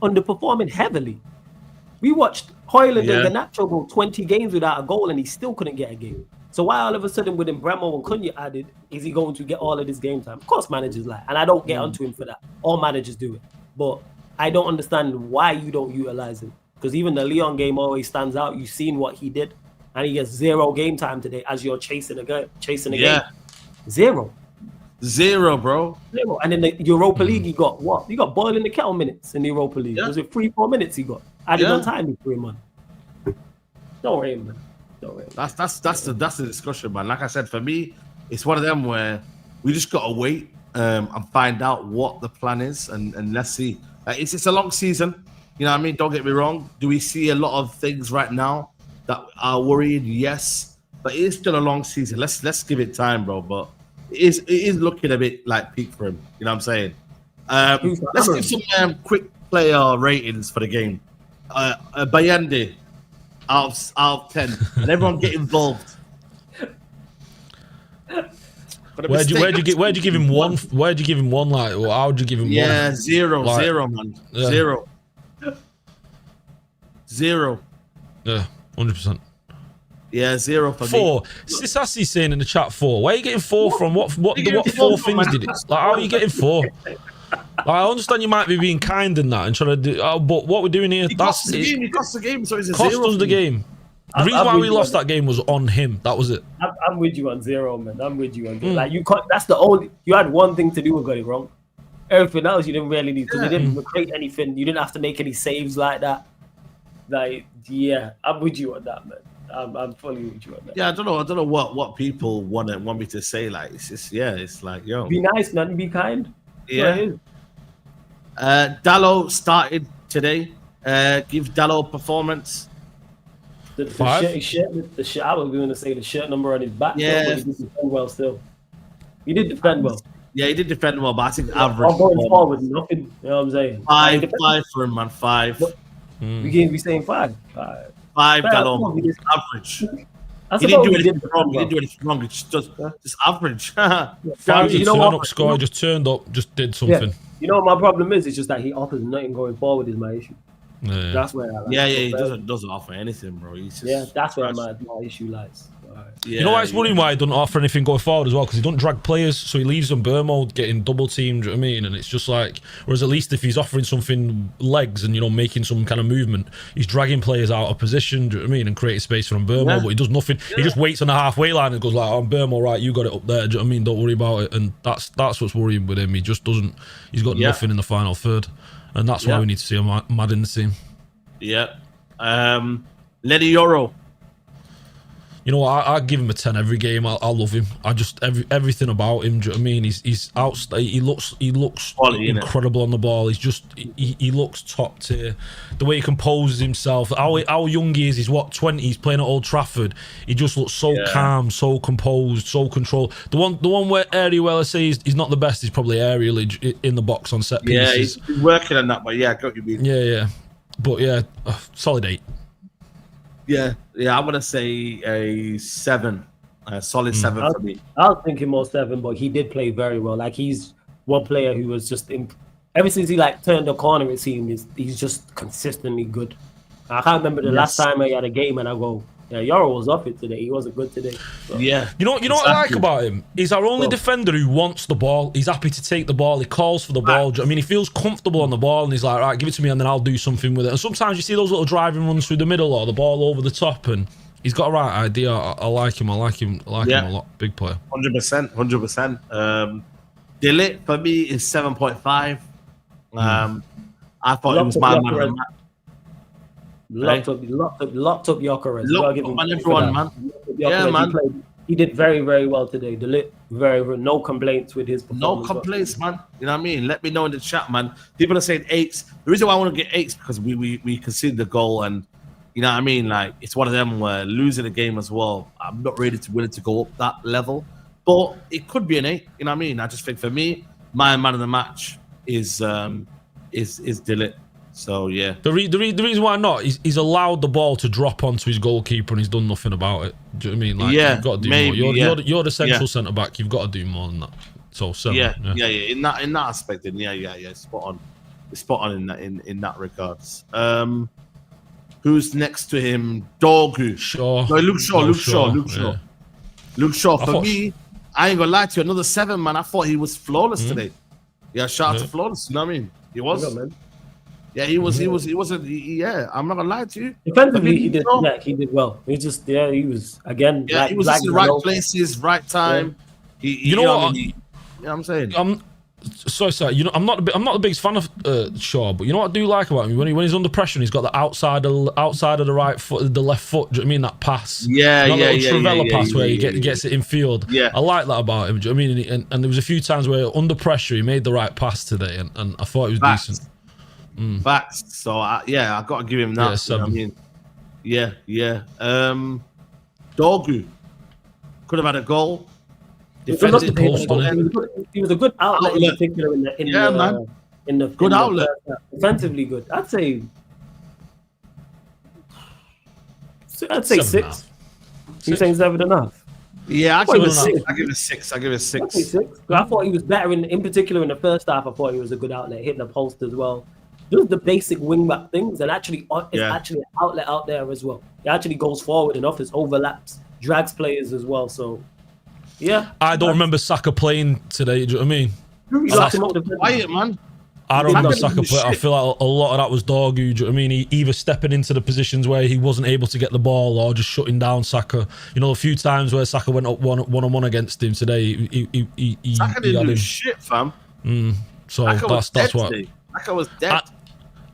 Speaker 3: underperforming heavily. We watched Højlund and Garnacho go 20 games without a goal, and he still couldn't get a game. So why all of a sudden with Mbeumo and Cunha added, is he going to get all of this game time? Of course managers lie, and I don't get onto him for that. All managers do it. But I don't understand why you don't utilize him. Because even the Lyon game always stands out. You've seen what he did, and he gets 0 game time today as you're chasing a game. Zero,
Speaker 1: bro.
Speaker 3: 0. And in the Europa League, he got what? He got boiling the kettle minutes in the Europa League. Was it 3-4 minutes he got? Added on time for him, man. Don't worry, man.
Speaker 1: That's the discussion, man. Like I said, for me, it's one of them where we just gotta wait and find out what the plan is, and let's see. It's a long season, you know what I mean? Don't get me wrong. Do we see a lot of things right now that are worrying? Yes, but it is still a long season. Let's give it time, bro. But it is looking a bit like peak for him. You know what I'm saying? Let's give some quick player ratings for the game. Bayende out of 10, and everyone get involved.
Speaker 2: Where'd you give him one? Where'd you give him one? Like, or how'd you give him one?
Speaker 1: Yeah, zero, man. Yeah. 0.
Speaker 2: Yeah, 100%.
Speaker 1: Yeah, 0 for me.
Speaker 2: 4. Sisasi's saying in the chat 4. Where are you getting 4 from? What 4 things did it? Like, how are you getting 4? Like, I understand you might be being kind in that and trying to do, but what we're doing here,
Speaker 1: He cost the game, so it's a
Speaker 2: cost
Speaker 1: 0.
Speaker 2: us the game. The reason why we lost that game was on him. That was it.
Speaker 3: I'm with you on 0, man. I'm with you on 0. Like, you can't. That's the only. You had one thing to do and got it wrong. Everything else you didn't really need, because you didn't create anything. You didn't have to make any saves like that. Like, yeah, I'm with you on that, man. I'm fully with you on that.
Speaker 1: Yeah, I don't know what people want me to say. Like, it's just, it's like, yo,
Speaker 3: Be nice, man. Be kind.
Speaker 1: yeah. Dallo started today. Give Dallo a performance.
Speaker 3: The shirt. I was going to say the shirt number on his back.
Speaker 1: Yeah,
Speaker 3: but he did defend well. Still, he did defend well.
Speaker 1: Yeah, he did defend well, but I think average.
Speaker 3: I'm going forward, nothing. You know what I'm saying?
Speaker 1: 5 for him, man. 5.
Speaker 3: We can't be saying 5.
Speaker 1: 5 Dallo. Average. He didn't do anything wrong. He didn't do anything wrong. It's just average.
Speaker 2: 5 to turn up score, just turned up, just did something.
Speaker 3: Yeah. You know what my problem is? It's just that he offers nothing going forward is my issue.
Speaker 2: Yeah.
Speaker 3: That's where I like
Speaker 1: he doesn't offer anything, bro. He's just,
Speaker 3: that's where my issue lies.
Speaker 2: You know why it's worrying why he doesn't offer anything going forward as well? Because he doesn't drag players, so he leaves Mbeumo getting double teamed, do you know what I mean? And it's just like, whereas at least if he's offering something legs and, you know, making some kind of movement, he's dragging players out of position, do you know what I mean? And creating space for Mbeumo, but he does nothing. He just waits on the halfway line and goes like, oh, Mbeumo, right, you got it up there, do you know what I mean? Don't worry about it. And that's what's worrying with him. He just doesn't, he's got nothing in the final third. And that's why we need to see him mad in the team.
Speaker 1: Yeah. Lenny Yoro.
Speaker 2: You know what? I give him a 10 every game. I love him. I just everything about him. Do you know what I mean? He's out. He looks quality, incredible on the ball. He's just he looks top tier. The way he composes himself. How young he is. He's what, 20? He's playing at Old Trafford. He just looks so calm, so composed, so controlled. The one where Ariel, I say he's not the best. He's probably Ariel in the box on set pieces.
Speaker 1: Yeah, he's working on that. But yeah, I got you mean.
Speaker 2: Yeah. But yeah, solid 8.
Speaker 1: Yeah, I want to say a 7, a solid 7 for me.
Speaker 3: I was thinking more 7, but he did play very well. Like, he's one player who was just ever since he like turned the corner, it seemed he's just consistently good. I can't remember the last time I had a game and I go, yeah, Yoro was off it today. He wasn't good today. So.
Speaker 1: Yeah.
Speaker 2: You know what I like about him? He's our only defender who wants the ball. He's happy to take the ball. He calls for the ball. I mean, he feels comfortable on the ball and he's like, right, give it to me and then I'll do something with it. And sometimes you see those little driving runs through the middle or the ball over the top and he's got a right idea. I like him. I like him a lot. Big player.
Speaker 1: 100%. Dillit for me is 7.5. I thought it was my man of the match.
Speaker 3: Locked up Yokeres.
Speaker 1: Locked up on everyone, man. Yeah, man.
Speaker 3: He did very, very well today. Dillit, no complaints with his performance.
Speaker 1: No complaints, man. You know what I mean? Let me know in the chat, man. People are saying 8s. The reason why I want to get 8s because we conceded the goal, and you know what I mean. Like, it's one of them where losing the game as well. I'm not willing to go up that level, but it could be an 8. You know what I mean? I just think for me, my man of the match is Dillit. So yeah,
Speaker 2: the reason why not he's allowed the ball to drop onto his goalkeeper and he's done nothing about it. Do you know what I mean? Like, you've got to do more. You're the central centre back. You've got to do more than that. So 7.
Speaker 1: Yeah. In that aspect, and yeah. Spot on in that regards. Who's next to him? Dogu.
Speaker 2: Shaw.
Speaker 1: No, Luke Shaw. Luke Shaw. For me, I ain't gonna lie to you. Another 7, man. I thought he was flawless today. Yeah, shout out to flawless. You know what I mean? He was.
Speaker 3: Yeah, man.
Speaker 1: Yeah, he wasn't. Yeah, I'm not gonna lie to you.
Speaker 3: Defensively, he did well. He was again.
Speaker 1: Yeah, he was in the right places, right time.
Speaker 2: Yeah. You know what?
Speaker 1: You know what I'm saying?
Speaker 2: Sorry. You know, I'm not the biggest fan of Shaw, but you know what I do like about him when he's under pressure and he's got the outside of the right foot, the left foot. Do you know what I mean? That pass.
Speaker 1: Yeah.
Speaker 2: Trivela pass where he gets it in field.
Speaker 1: Yeah,
Speaker 2: I like that about him. Do you know what I mean? And there was a few times where under pressure he made the right pass today, and I thought he was decent.
Speaker 1: Facts. So I got to give him that.
Speaker 2: Yeah,
Speaker 1: you know what I mean, yeah. Dogu could have had a goal.
Speaker 3: He was a good outlet in particular in the
Speaker 1: good outlet.
Speaker 3: Defensively good. I'd say 6. You saying 7 enough?
Speaker 1: Yeah, I give it a 6. I give it a 6.
Speaker 3: I thought he was better in particular in the first half. I thought he was a good outlet, hitting the post as well. does the basic wing back things and actually is actually an outlet out there as well. He actually goes forward and offers overlaps, drags players as well. So yeah,
Speaker 2: I don't remember Saka playing today. Do you know what I mean?
Speaker 3: He locked him up the
Speaker 1: Quiet, man.
Speaker 2: I don't remember Saka
Speaker 1: shit.
Speaker 2: play. I feel like a lot of that was Dorgu. Do you know what I mean? He either stepping into the positions where he wasn't able to get the ball or just shutting down Saka. You know, a few times where Saka went up one-on-one against him today.
Speaker 1: Saka didn't do shit, fam.
Speaker 2: So
Speaker 1: Saka
Speaker 2: that's what.
Speaker 1: today. Saka was dead.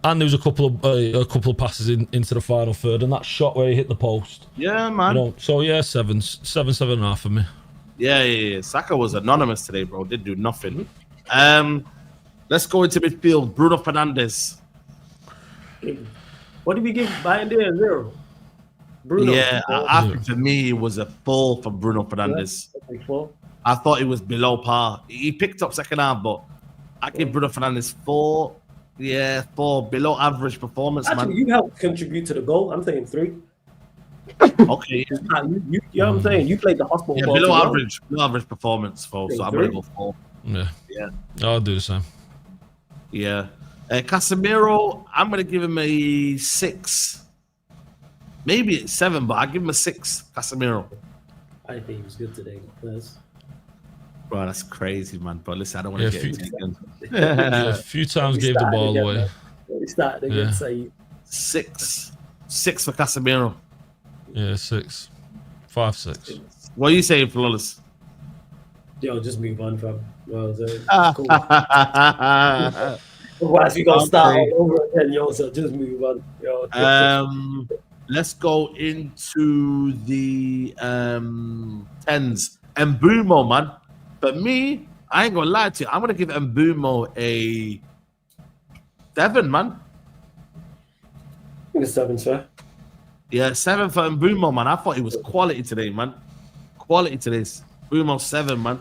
Speaker 2: And there was a couple of passes into the final third, and that shot where he hit the post.
Speaker 1: Yeah, man.
Speaker 2: You know, so yeah, 7.5 for me.
Speaker 1: Yeah. Saka was anonymous today, bro. Didn't do nothing. Let's go into midfield. Bruno Fernandes.
Speaker 3: What did we give Bayern there? 0. Bruno.
Speaker 1: Yeah, I think for me it was a 4 for Bruno Fernandes.
Speaker 3: Yeah, 4.
Speaker 1: I thought it was below par. He picked up second half, but I give Bruno Fernandes 4. Yeah, 4. Below average performance,
Speaker 3: Actually,
Speaker 1: man.
Speaker 3: you helped contribute to the goal. I'm saying 3.
Speaker 1: Okay.
Speaker 3: You know what I'm saying? You played the hospital ball.
Speaker 1: Below average performance, so I'm going to go 4.
Speaker 2: Yeah. I'll do the same.
Speaker 1: Yeah. Casemiro, I'm going to give him a 6. Maybe it's 7, but I'll give him a 6. Casemiro.
Speaker 3: I think he was good today. Yes.
Speaker 1: Bro, that's crazy, man. But listen, I don't want to get into it again.
Speaker 2: A few times gave the ball away.
Speaker 3: He started again, Saeed.
Speaker 1: 6. 6 for Casemiro.
Speaker 2: Yeah, 6. 5, 6.
Speaker 1: What are you saying, Flawless?
Speaker 3: Yo, just move on, fam. Well, cool. Otherwise, we gonna start all over again, yo. So just move on, yo.
Speaker 1: Let's go into the 10s. Mbeumo, man. But me, I ain't gonna lie to you. I'm gonna give Mbeumo a 7, man.
Speaker 3: I think it's 7's fair.
Speaker 1: Yeah, 7 for Mbeumo, man. I thought he was quality today, man. Quality today. Mbeumo 7, man.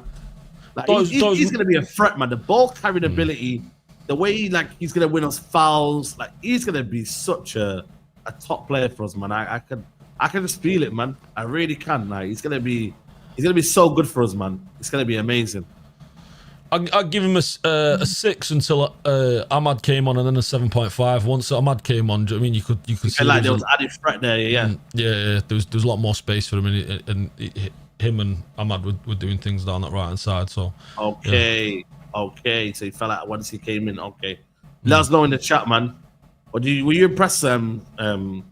Speaker 1: Like he's going to be a threat, man. The ball carrying ability, the way he's going to win us fouls, like he's going to be such a top player for us, man. I can just feel it, man. I really can. Like he's going to be so good for us, man. It's going to be amazing.
Speaker 2: I'll give him a 6 until Ahmad came on, and then a 7.5. Once Ahmad came on, do you know what I mean? You could see
Speaker 1: like there was added threat there, yeah.
Speaker 2: Yeah. There was a lot more space for him, and him and Ahmad were doing things down that right hand side. So
Speaker 1: okay. So he fell out once he came in. Okay, let us know in the chat, man. Were you impressed, Flawless?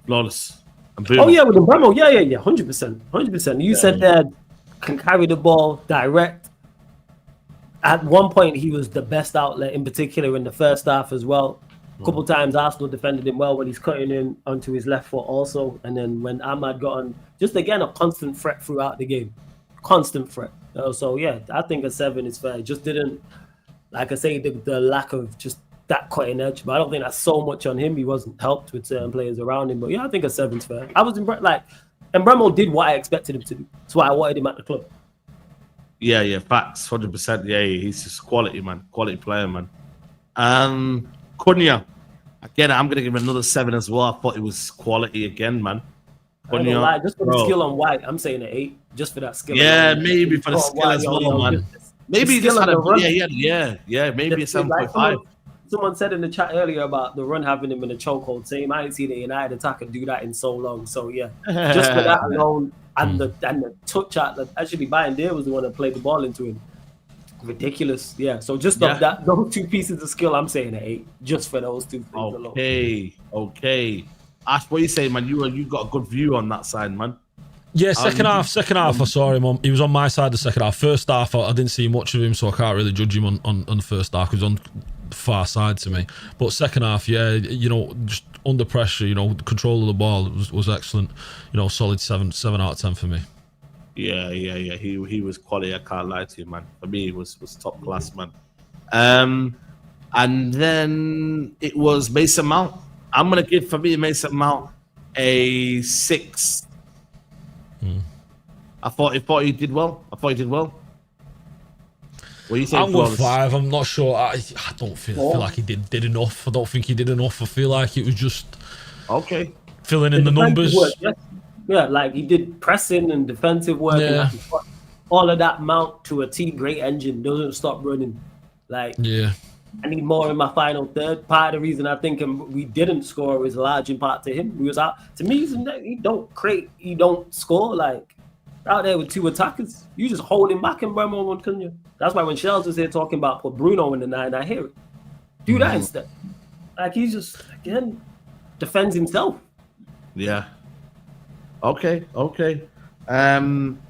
Speaker 3: Oh yeah, with Mbeumo, yeah, 100%. You said that can carry the ball direct. At one point, he was the best outlet, in particular in the first half as well. A couple times, Arsenal defended him well when he's cutting in onto his left foot also. And then when Ahmad got on, just again, a constant threat throughout the game. Constant threat. So, yeah, I think a 7 is fair. It just didn't, like I say, the lack of just that cutting edge. But I don't think that's so much on him. He wasn't helped with certain players around him. But, yeah, I think a 7's fair. I was impressed. Like, Mbeumo did what I expected him to do. That's why I wanted him at the club.
Speaker 1: Yeah, facts, 100%. Yeah, he's just quality, man. Quality player, man. Cunha. Again, I'm going to give him another 7 as well. I thought it was quality again, man.
Speaker 3: Cunha, just for the skill on White, I'm saying an 8. Just for that skill.
Speaker 1: Yeah, maybe for the skill as well, man. Maybe he just had a maybe a 7.5.
Speaker 3: Someone said in the chat earlier about the run having him in a chokehold. Same, I ain't seen a United attacker do that in so long. So yeah, just for that alone, and the touch at actually Bayern there was the one that played the ball into him. Ridiculous, yeah. So just those 2 pieces of skill, I'm saying an 8, just for those 2 things alone. Okay.
Speaker 1: Ash, what you saying, man? You got a good view on that side, man.
Speaker 2: Yeah, second half, I saw him he was on my side the second half. First half, I didn't see much of him, so I can't really judge him on the first half. He was on the far side to me. But second half, yeah, just under pressure, control of the ball was excellent. Solid 7 out of 10 for me.
Speaker 1: Yeah. He was quality. I can't lie to you, man. For me, it was top class, man. And then it was Mason Mount. I'm gonna give for me Mason Mount a 6. I thought he did well. What do you think?
Speaker 2: I'm with 5. I'm not sure. I don't feel like he did enough. I don't think he did enough. I feel like it was just filling in the numbers.
Speaker 3: Work, yes. Yeah, like he did pressing and defensive work.
Speaker 2: Yeah.
Speaker 3: And all of that Mount to a T, great engine, doesn't stop running. Like I need more in my final third. Part of the reason I think we didn't score is large in part to him. We was out. To me, he don't create, he don't score. Like out there with two attackers, you just hold him back and Mbeumo and Cunha. That's why when Shells was here talking about put Bruno in the 9, I hear it. Do that instead. Like he's just again defends himself.
Speaker 1: Yeah. Okay.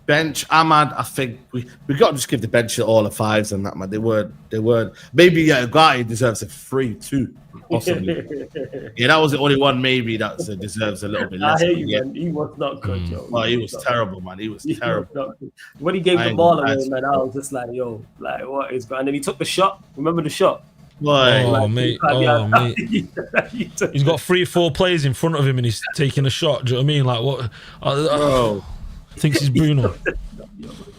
Speaker 1: Bench Ahmad. I think we got to just give the bench all the 5s and that, man. They weren't. Maybe Ugarte deserves a 3 too, possibly. Yeah, that was the only one maybe that deserves a little bit less.
Speaker 3: I hear you, man. He was not good, yo.
Speaker 1: Well, he was terrible, man. He was terrible.
Speaker 3: When he gave the ball away, man, I was just like, yo, like what is going? And then he took the shot. Remember the shot?
Speaker 2: Oh, mate. He's got 3 or 4 players in front of him and he's taking a shot. Do you know what I mean? Like, what?
Speaker 1: Bro.
Speaker 2: Thinks he's Bruno.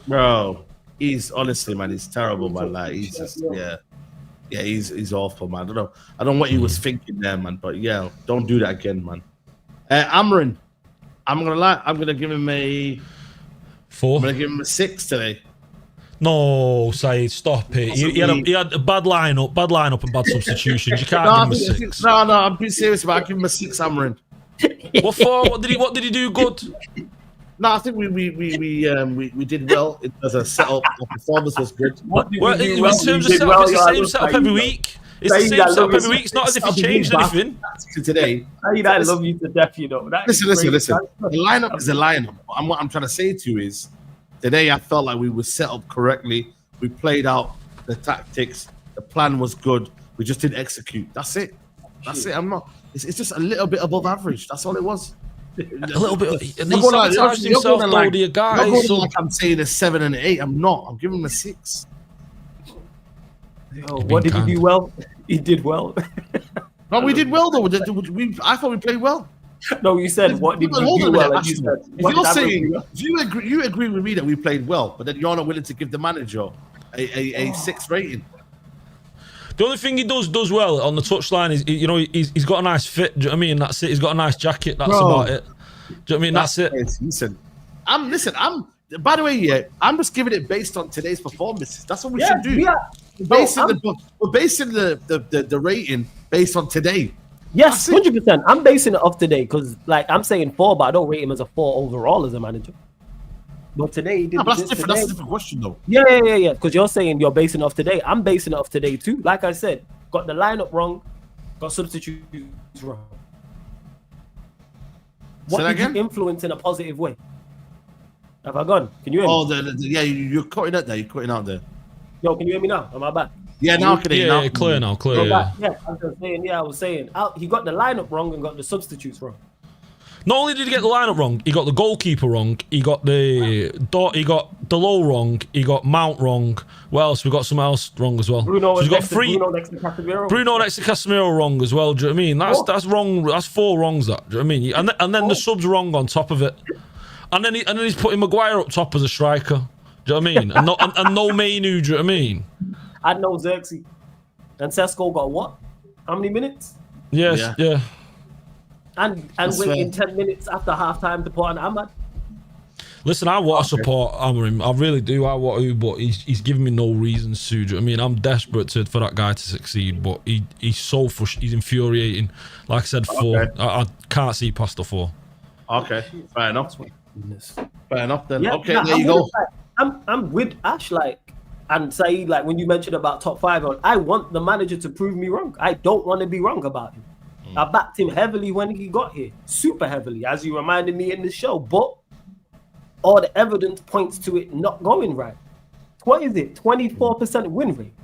Speaker 1: Bro, he's honestly, man, he's terrible, man. Like, he's just, he's awful, man. I don't know what he was thinking there, man. But yeah, don't do that again, man. Amorim, I'm gonna lie, I'm gonna give him a
Speaker 2: 4.
Speaker 1: I'm gonna give him a 6 today.
Speaker 2: No, Saeed, stop it. He had a bad lineup and bad substitutions. You can't give him a 6.
Speaker 1: No, I'm being serious about it. I'll give him a 6, Amorim.
Speaker 2: What for? What did he do good?
Speaker 1: No, I think we did well. It was a setup. The performance was good.
Speaker 2: In terms of setup, it's the same setup every week. It's the same setup every week. It's not as if he changed anything.
Speaker 1: Today,
Speaker 3: I love you to death, you know.
Speaker 1: Listen. The lineup is a lineup. What I'm trying to say to you is, today I felt like we were set up correctly. We played out the tactics. The plan was good. We just didn't execute. That's it. It's just a little bit above average. That's all it was.
Speaker 2: A little bit. And he sabotaged himself, though, the guy.
Speaker 1: So like I'm saying a 7 and an 8. I'm not. I'm giving him a 6.
Speaker 3: What did he do well? He did well.
Speaker 1: No, we did well though. I thought we played well.
Speaker 3: No, you said what did we do well?
Speaker 1: If you agree with me that we played well, but then you're not willing to give the manager a 6 rating.
Speaker 2: The only thing he does well on the touchline is, you know, he's got a nice fit. Do you know what I mean? That's it. He's got a nice jacket. That's about it. Do you know what I mean? That's it.
Speaker 1: Listen, by the way, I'm just giving it based on today's performances. That's what we should do. We're basing the rating based on today.
Speaker 3: Yes, 100%. I'm basing it off today because, like, I'm saying 4, but I don't rate him as a 4 overall as a manager. But today he did.
Speaker 1: No, but that's different. That's a different question, though.
Speaker 3: Yeah. Because you're saying you're basing it off today. I'm basing it off today too. Like I said, got the lineup wrong, got substitutes wrong. What did you influence in a positive way? Have I gone? Can you hear me?
Speaker 1: Oh, you're cutting out there. You're cutting out there.
Speaker 3: Yo, can you hear me now? Am I back?
Speaker 2: Yeah, now I can hear you. Clear now.
Speaker 3: Yeah, I was saying he got the lineup wrong and got the substitutes wrong.
Speaker 2: Not only did he get the lineup wrong, he got the goalkeeper wrong. He got the low wrong. He got Mount wrong. What else? We got something else wrong as well.
Speaker 3: Bruno
Speaker 2: so
Speaker 3: next to Casemiro.
Speaker 2: Bruno next to Casemiro wrong as well. Do you know what I mean? That's wrong. That's 4 wrongs. That. Do you know what I mean? And then the subs wrong on top of it. And then he's putting Maguire up top as a striker. Do you know what I mean? And no Mainu. Do you know what I mean?
Speaker 3: And no Xerxes. And Sesko got what? How many minutes?
Speaker 2: Yes. Yeah.
Speaker 3: And waiting 10 minutes after half time to put on Ahmad.
Speaker 2: Listen, I want to support Amorim. I really do. I want to, but he's giving me no reasons to. Do you know what I mean? I'm desperate for that guy to succeed, but he's so he's infuriating. Like I said, 4. Okay. I can't see past the 4.
Speaker 1: Okay, fair enough. Fair enough then.
Speaker 3: Yeah,
Speaker 1: okay, there you go.
Speaker 3: I'm with Ash, and Saeed, when you mentioned about top 5, I want the manager to prove me wrong. I don't want to be wrong about him. I backed him heavily when he got here, super heavily, as you reminded me in the show. But all the evidence points to it not going right. What is it? 24% win rate.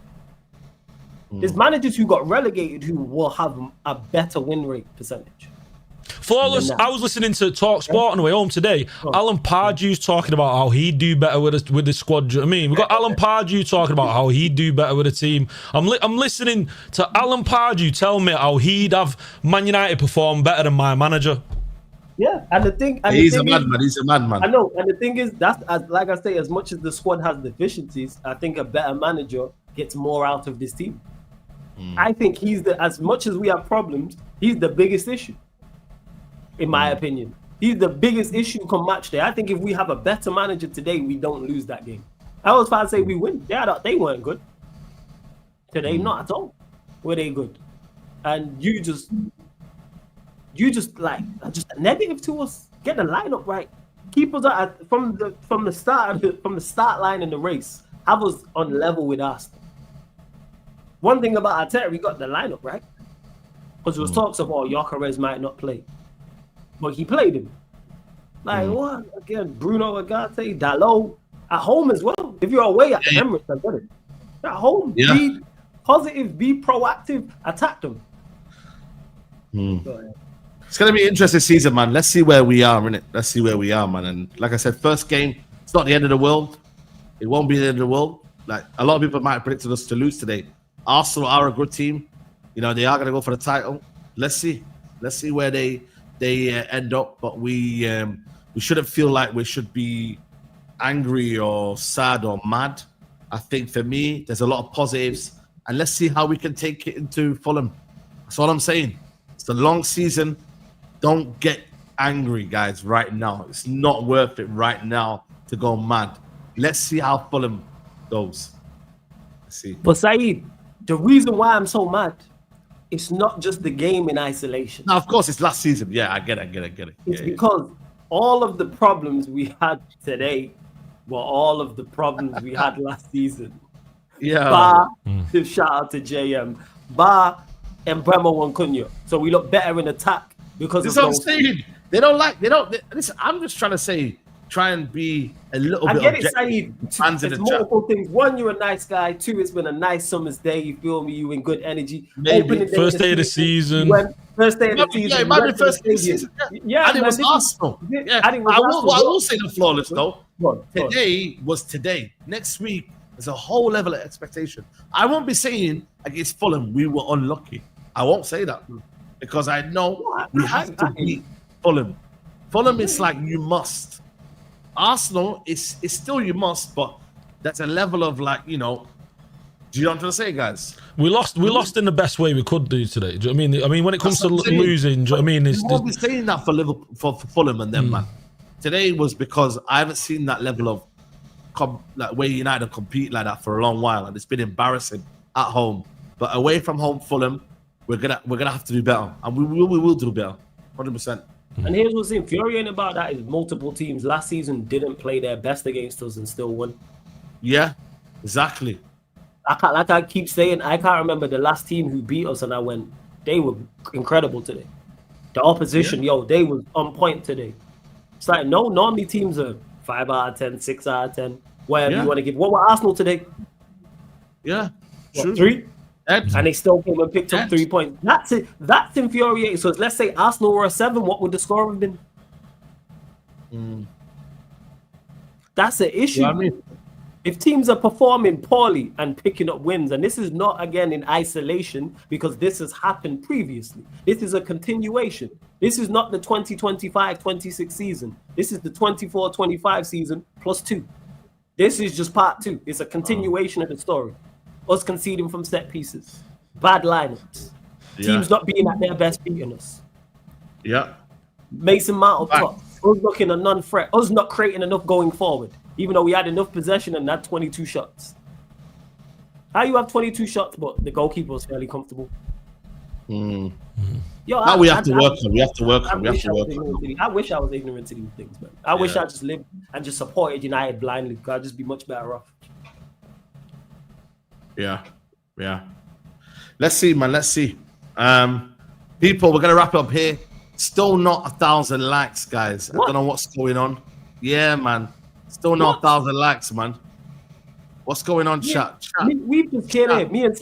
Speaker 3: There's managers who got relegated who will have a better win rate percentage.
Speaker 2: Flawless. I was listening to Talk Sport on the way home today. Alan Pardew's talking about how he'd do better with the squad. Do you know what I mean? We've got Alan Pardew talking about how he'd do better with a team. I'm listening to Alan Pardew tell me how he'd have Man United perform better than my manager.
Speaker 3: Yeah, and the thing,
Speaker 1: he's a madman. He's a madman.
Speaker 3: I know, and the thing is, like I say, as much as the squad has deficiencies, I think a better manager gets more out of this team. I think as much as we have problems, he's the biggest issue. In my opinion, he's the biggest issue come match day. I think if we have a better manager today, we don't lose that game. I was about to say we win. They weren't good today, not at all. were they good? And you just like just a negative to us. Get the lineup right. Keep us from the start line in the race. Have us on level with Arsenal. One thing about Arteta, we got the lineup right, because there was talks of Gyökeres might not play, but he played him. Like what again? Bruno Agate, Dalot at home as well. If you're away at the Emirates, I get it. At home, be positive, be proactive, attack them.
Speaker 1: It's gonna be an interesting season, man. Let's see where we are, innit? Let's see where we are, man. And like I said, first game, it's not the end of the world. It won't be the end of the world. Like a lot of people might have predicted us to lose today. Arsenal are a good team. You know, they are gonna go for the title. Let's see. Let's see where they end up. But we shouldn't feel like we should be angry or sad or mad. I think for me, there's a lot of positives, and let's see how we can take it into Fulham. That's all I'm saying. It's a long season. Don't get angry, guys, right now. It's not worth it right now to go mad. Let's see how Fulham goes. Let's see.
Speaker 3: But Saeed, the reason why I'm so mad, it's not just the game in isolation.
Speaker 1: Now, of course, it's last season. Yeah, I get it.
Speaker 3: It's because all of the problems we had today were all of the problems we had last season.
Speaker 1: Yeah.
Speaker 3: Bar, shout out to JM. Bar and Mbeumo and Cunha. So we look better in attack because
Speaker 1: this is what I'm saying. Listen, I'm just trying to say, try and be a little bit
Speaker 3: objective. I get it, Saeed.
Speaker 1: There's
Speaker 3: multiple things. One, you're a nice guy. Two, it's been a nice summer's day. You feel me? You in good energy.
Speaker 2: Maybe. First day of the season.
Speaker 3: First day of the season.
Speaker 1: Yeah, it might be first day of the season. Yeah, and it was Arsenal. Yeah, I will say the flawless though. Today was today. Next week, there's a whole level of expectation. I won't be saying against Fulham we were unlucky. I won't say that because I know we have to beat Fulham. Fulham is like you must. Arsenal is still you must, but that's a level of like, you know. Do you know what I'm trying to say, guys?
Speaker 2: We lost in the best way we could do today. Do you know what I mean? When it comes to losing, do you know what I mean?
Speaker 1: I won't be saying that for Liverpool, for Fulham and them, man. Today was because I haven't seen that level of like where United compete like that for a long while, and it's been embarrassing at home. But away from home, Fulham, we're gonna have to do better, and we will do better, 100%.
Speaker 3: And here's what's infuriating about that is multiple teams last season didn't play their best against us and still won.
Speaker 1: Yeah, exactly.
Speaker 3: I keep saying, I can't remember the last team who beat us, and I went, they were incredible today. The opposition, they was on point today. It's like, no, normally teams are 5 out of 10, 6 out of 10, whatever you want to give. What were Arsenal today?
Speaker 1: Yeah,
Speaker 3: what, 3? And they still came and picked up 3 points. That's it. That's infuriating. So let's say Arsenal were a 7. What would the score have been? That's the issue.
Speaker 1: You know what I mean?
Speaker 3: If teams are performing poorly and picking up wins, and this is not again in isolation because this has happened previously. This is a continuation. This is not the 2025-26 season. This is the 24-25 season plus 2. This is just part 2. It's a continuation of the story. Us conceding from set pieces, bad lineups, teams not being at their best beating us.
Speaker 1: Yeah.
Speaker 3: Mason Mount up top, us looking a non-threat, us not creating enough going forward, even though we had enough possession and had 22 shots. How you have 22 shots, but the goalkeeper was fairly comfortable? Yo,
Speaker 1: now we have to work on.
Speaker 3: I wish I was ignorant to these things, man. I wish I just lived and just supported United blindly. Because I'd just be much better off.
Speaker 1: Yeah. Let's see, man. Let's see. People, we're gonna wrap it up here. Still not 1,000 likes, guys. I don't know what's going on. Yeah, man. Still not 1,000 likes, man. What's going on, chat?
Speaker 3: We've just get it. Me and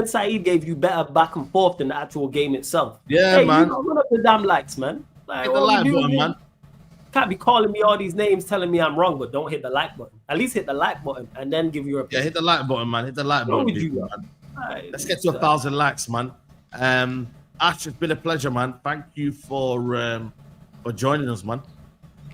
Speaker 3: Saeed gave you better back and forth than the actual game itself.
Speaker 1: Yeah, man.
Speaker 3: You don't run up the damn likes, man. Like,
Speaker 1: hit the like button, man.
Speaker 3: Can't be calling me all these names, telling me I'm wrong, but don't hit the like button. At least hit the like button and then give your opinion.
Speaker 1: Yeah, hit the like button, man. Hit the like button. People, man. Let's get to 1,000 likes, man. Ash, it's been a pleasure, man. Thank you for joining us, man.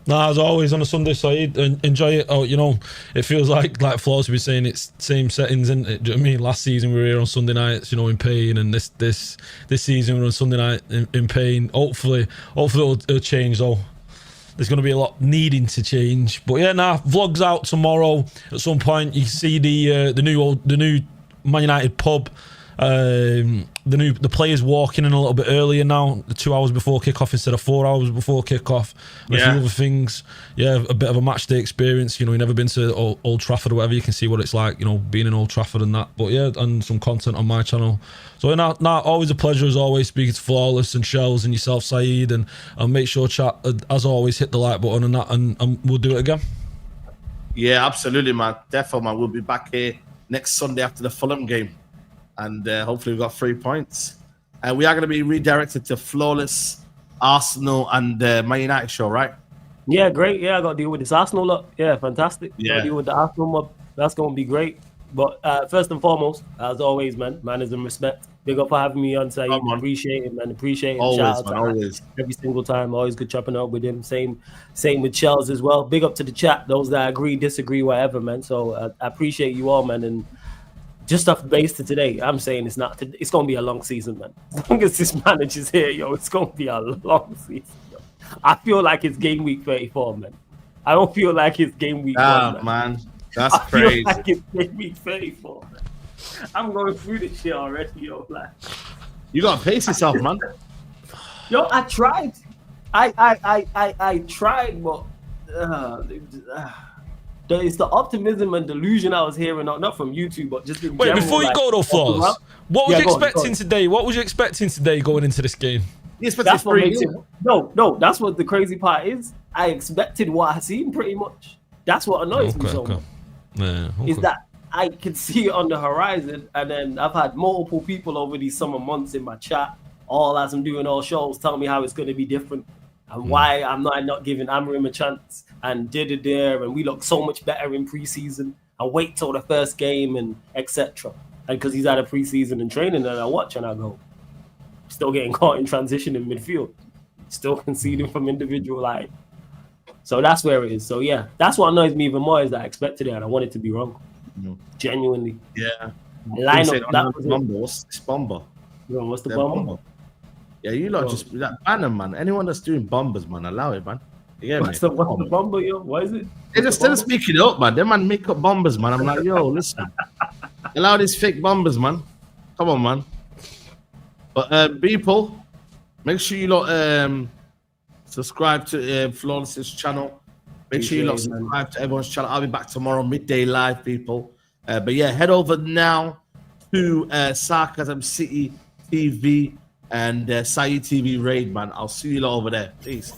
Speaker 2: Nah, as always on a Sunday, Saeed, enjoy it. Oh, you know, it feels like Flo's been saying, it's same settings, isn't it? Do you know what I mean? Last season we were here on Sunday nights, you know, in pain, and this season we're on Sunday night in pain. Hopefully it'll change though. There's going to be a lot needing to change, but yeah, vlog's out tomorrow at some point. You can see the new Man United pub The players walking in a little bit earlier now, 2 hours before kickoff instead of 4 hours before kickoff. And a few other things. Yeah, a bit of a match day experience. You know, you've never been to Old Trafford or whatever. You can see what it's like, you know, being in Old Trafford and that. But yeah, and some content on my channel. So now, always a pleasure as always speaking to Flawless and Shells and yourself, Saeed, and make sure chat as always hit the like button and that, and we'll do it again.
Speaker 1: Yeah, absolutely, man. Defo, man. We'll be back here next Sunday after the Fulham game. And hopefully we've got 3 points. We are going to be redirected to Flawless, Arsenal, and Man United show, right?
Speaker 3: Yeah, great. Yeah, I got to deal with this Arsenal lot. Yeah, fantastic.
Speaker 1: Yeah.
Speaker 3: Got to deal with the Arsenal mob. That's going to be great. But first and foremost, as always, man, manners and respect. Big up for having me on, Saeed. Appreciate it, man. Appreciate it.
Speaker 1: Always,
Speaker 3: shout
Speaker 1: man,
Speaker 3: out to
Speaker 1: always.
Speaker 3: every single time. Always good chopping up with him. Same with Shells as well. Big up to the chat, those that agree, disagree, whatever, man. So I appreciate you all, man. And just off the base to today, I'm saying it's going to be a long season, man. As long as this manager's here, yo, it's going to be a long season. Yo. I feel like it's game week 34, man. I don't feel like it's game week 1,
Speaker 1: man. That's crazy.
Speaker 3: I feel like it's game week 34, man. I'm going through this shit already, yo. Like,
Speaker 1: you got to pace yourself, man.
Speaker 3: Yo, I tried. I tried, but it's the optimism and delusion I was hearing, not from YouTube, but just in
Speaker 2: Wait,
Speaker 3: general,
Speaker 2: before you go though, Flawless, what was you expecting today? What was you expecting today going into this game?
Speaker 3: That's what makes it. No, that's what the crazy part is. I expected what I seen pretty much. That's what annoys me so much.
Speaker 2: Yeah,
Speaker 3: is that I can see it on the horizon, and then I've had multiple people over these summer months in my chat, all as I'm doing all shows, telling me how it's going to be different and why I'm not giving Amorim a chance and and we look so much better in preseason. I wait till the first game and etc. And because he's had a preseason and training, and I watch and I go, still getting caught in transition in midfield, still conceding from individual line. So that's where it is. So yeah, that's what annoys me even more is that I expected it and I wanted to be wrong. Genuinely.
Speaker 1: Yeah.
Speaker 3: Lineup. That was
Speaker 1: Bomber. What's this Bomber?
Speaker 3: Yo, what's the bomber?
Speaker 1: Yeah, you lot just that banner, man. Anyone that's doing bombers, man, allow it, man. You get
Speaker 3: What's the bomber, yo? What is it?
Speaker 1: They're still speaking up, man. Them man make up bombers, man. I'm like, yo, listen. Allow these fake bombers, man. Come on, man. But people, make sure you lot subscribe to Flawless's channel. Make sure you lot subscribe to everyone's channel. I'll be back tomorrow, midday live, people. But yeah, head over now to Sarcasm City TV and Saeed TV Raid, man. I'll see you lot over there. Peace.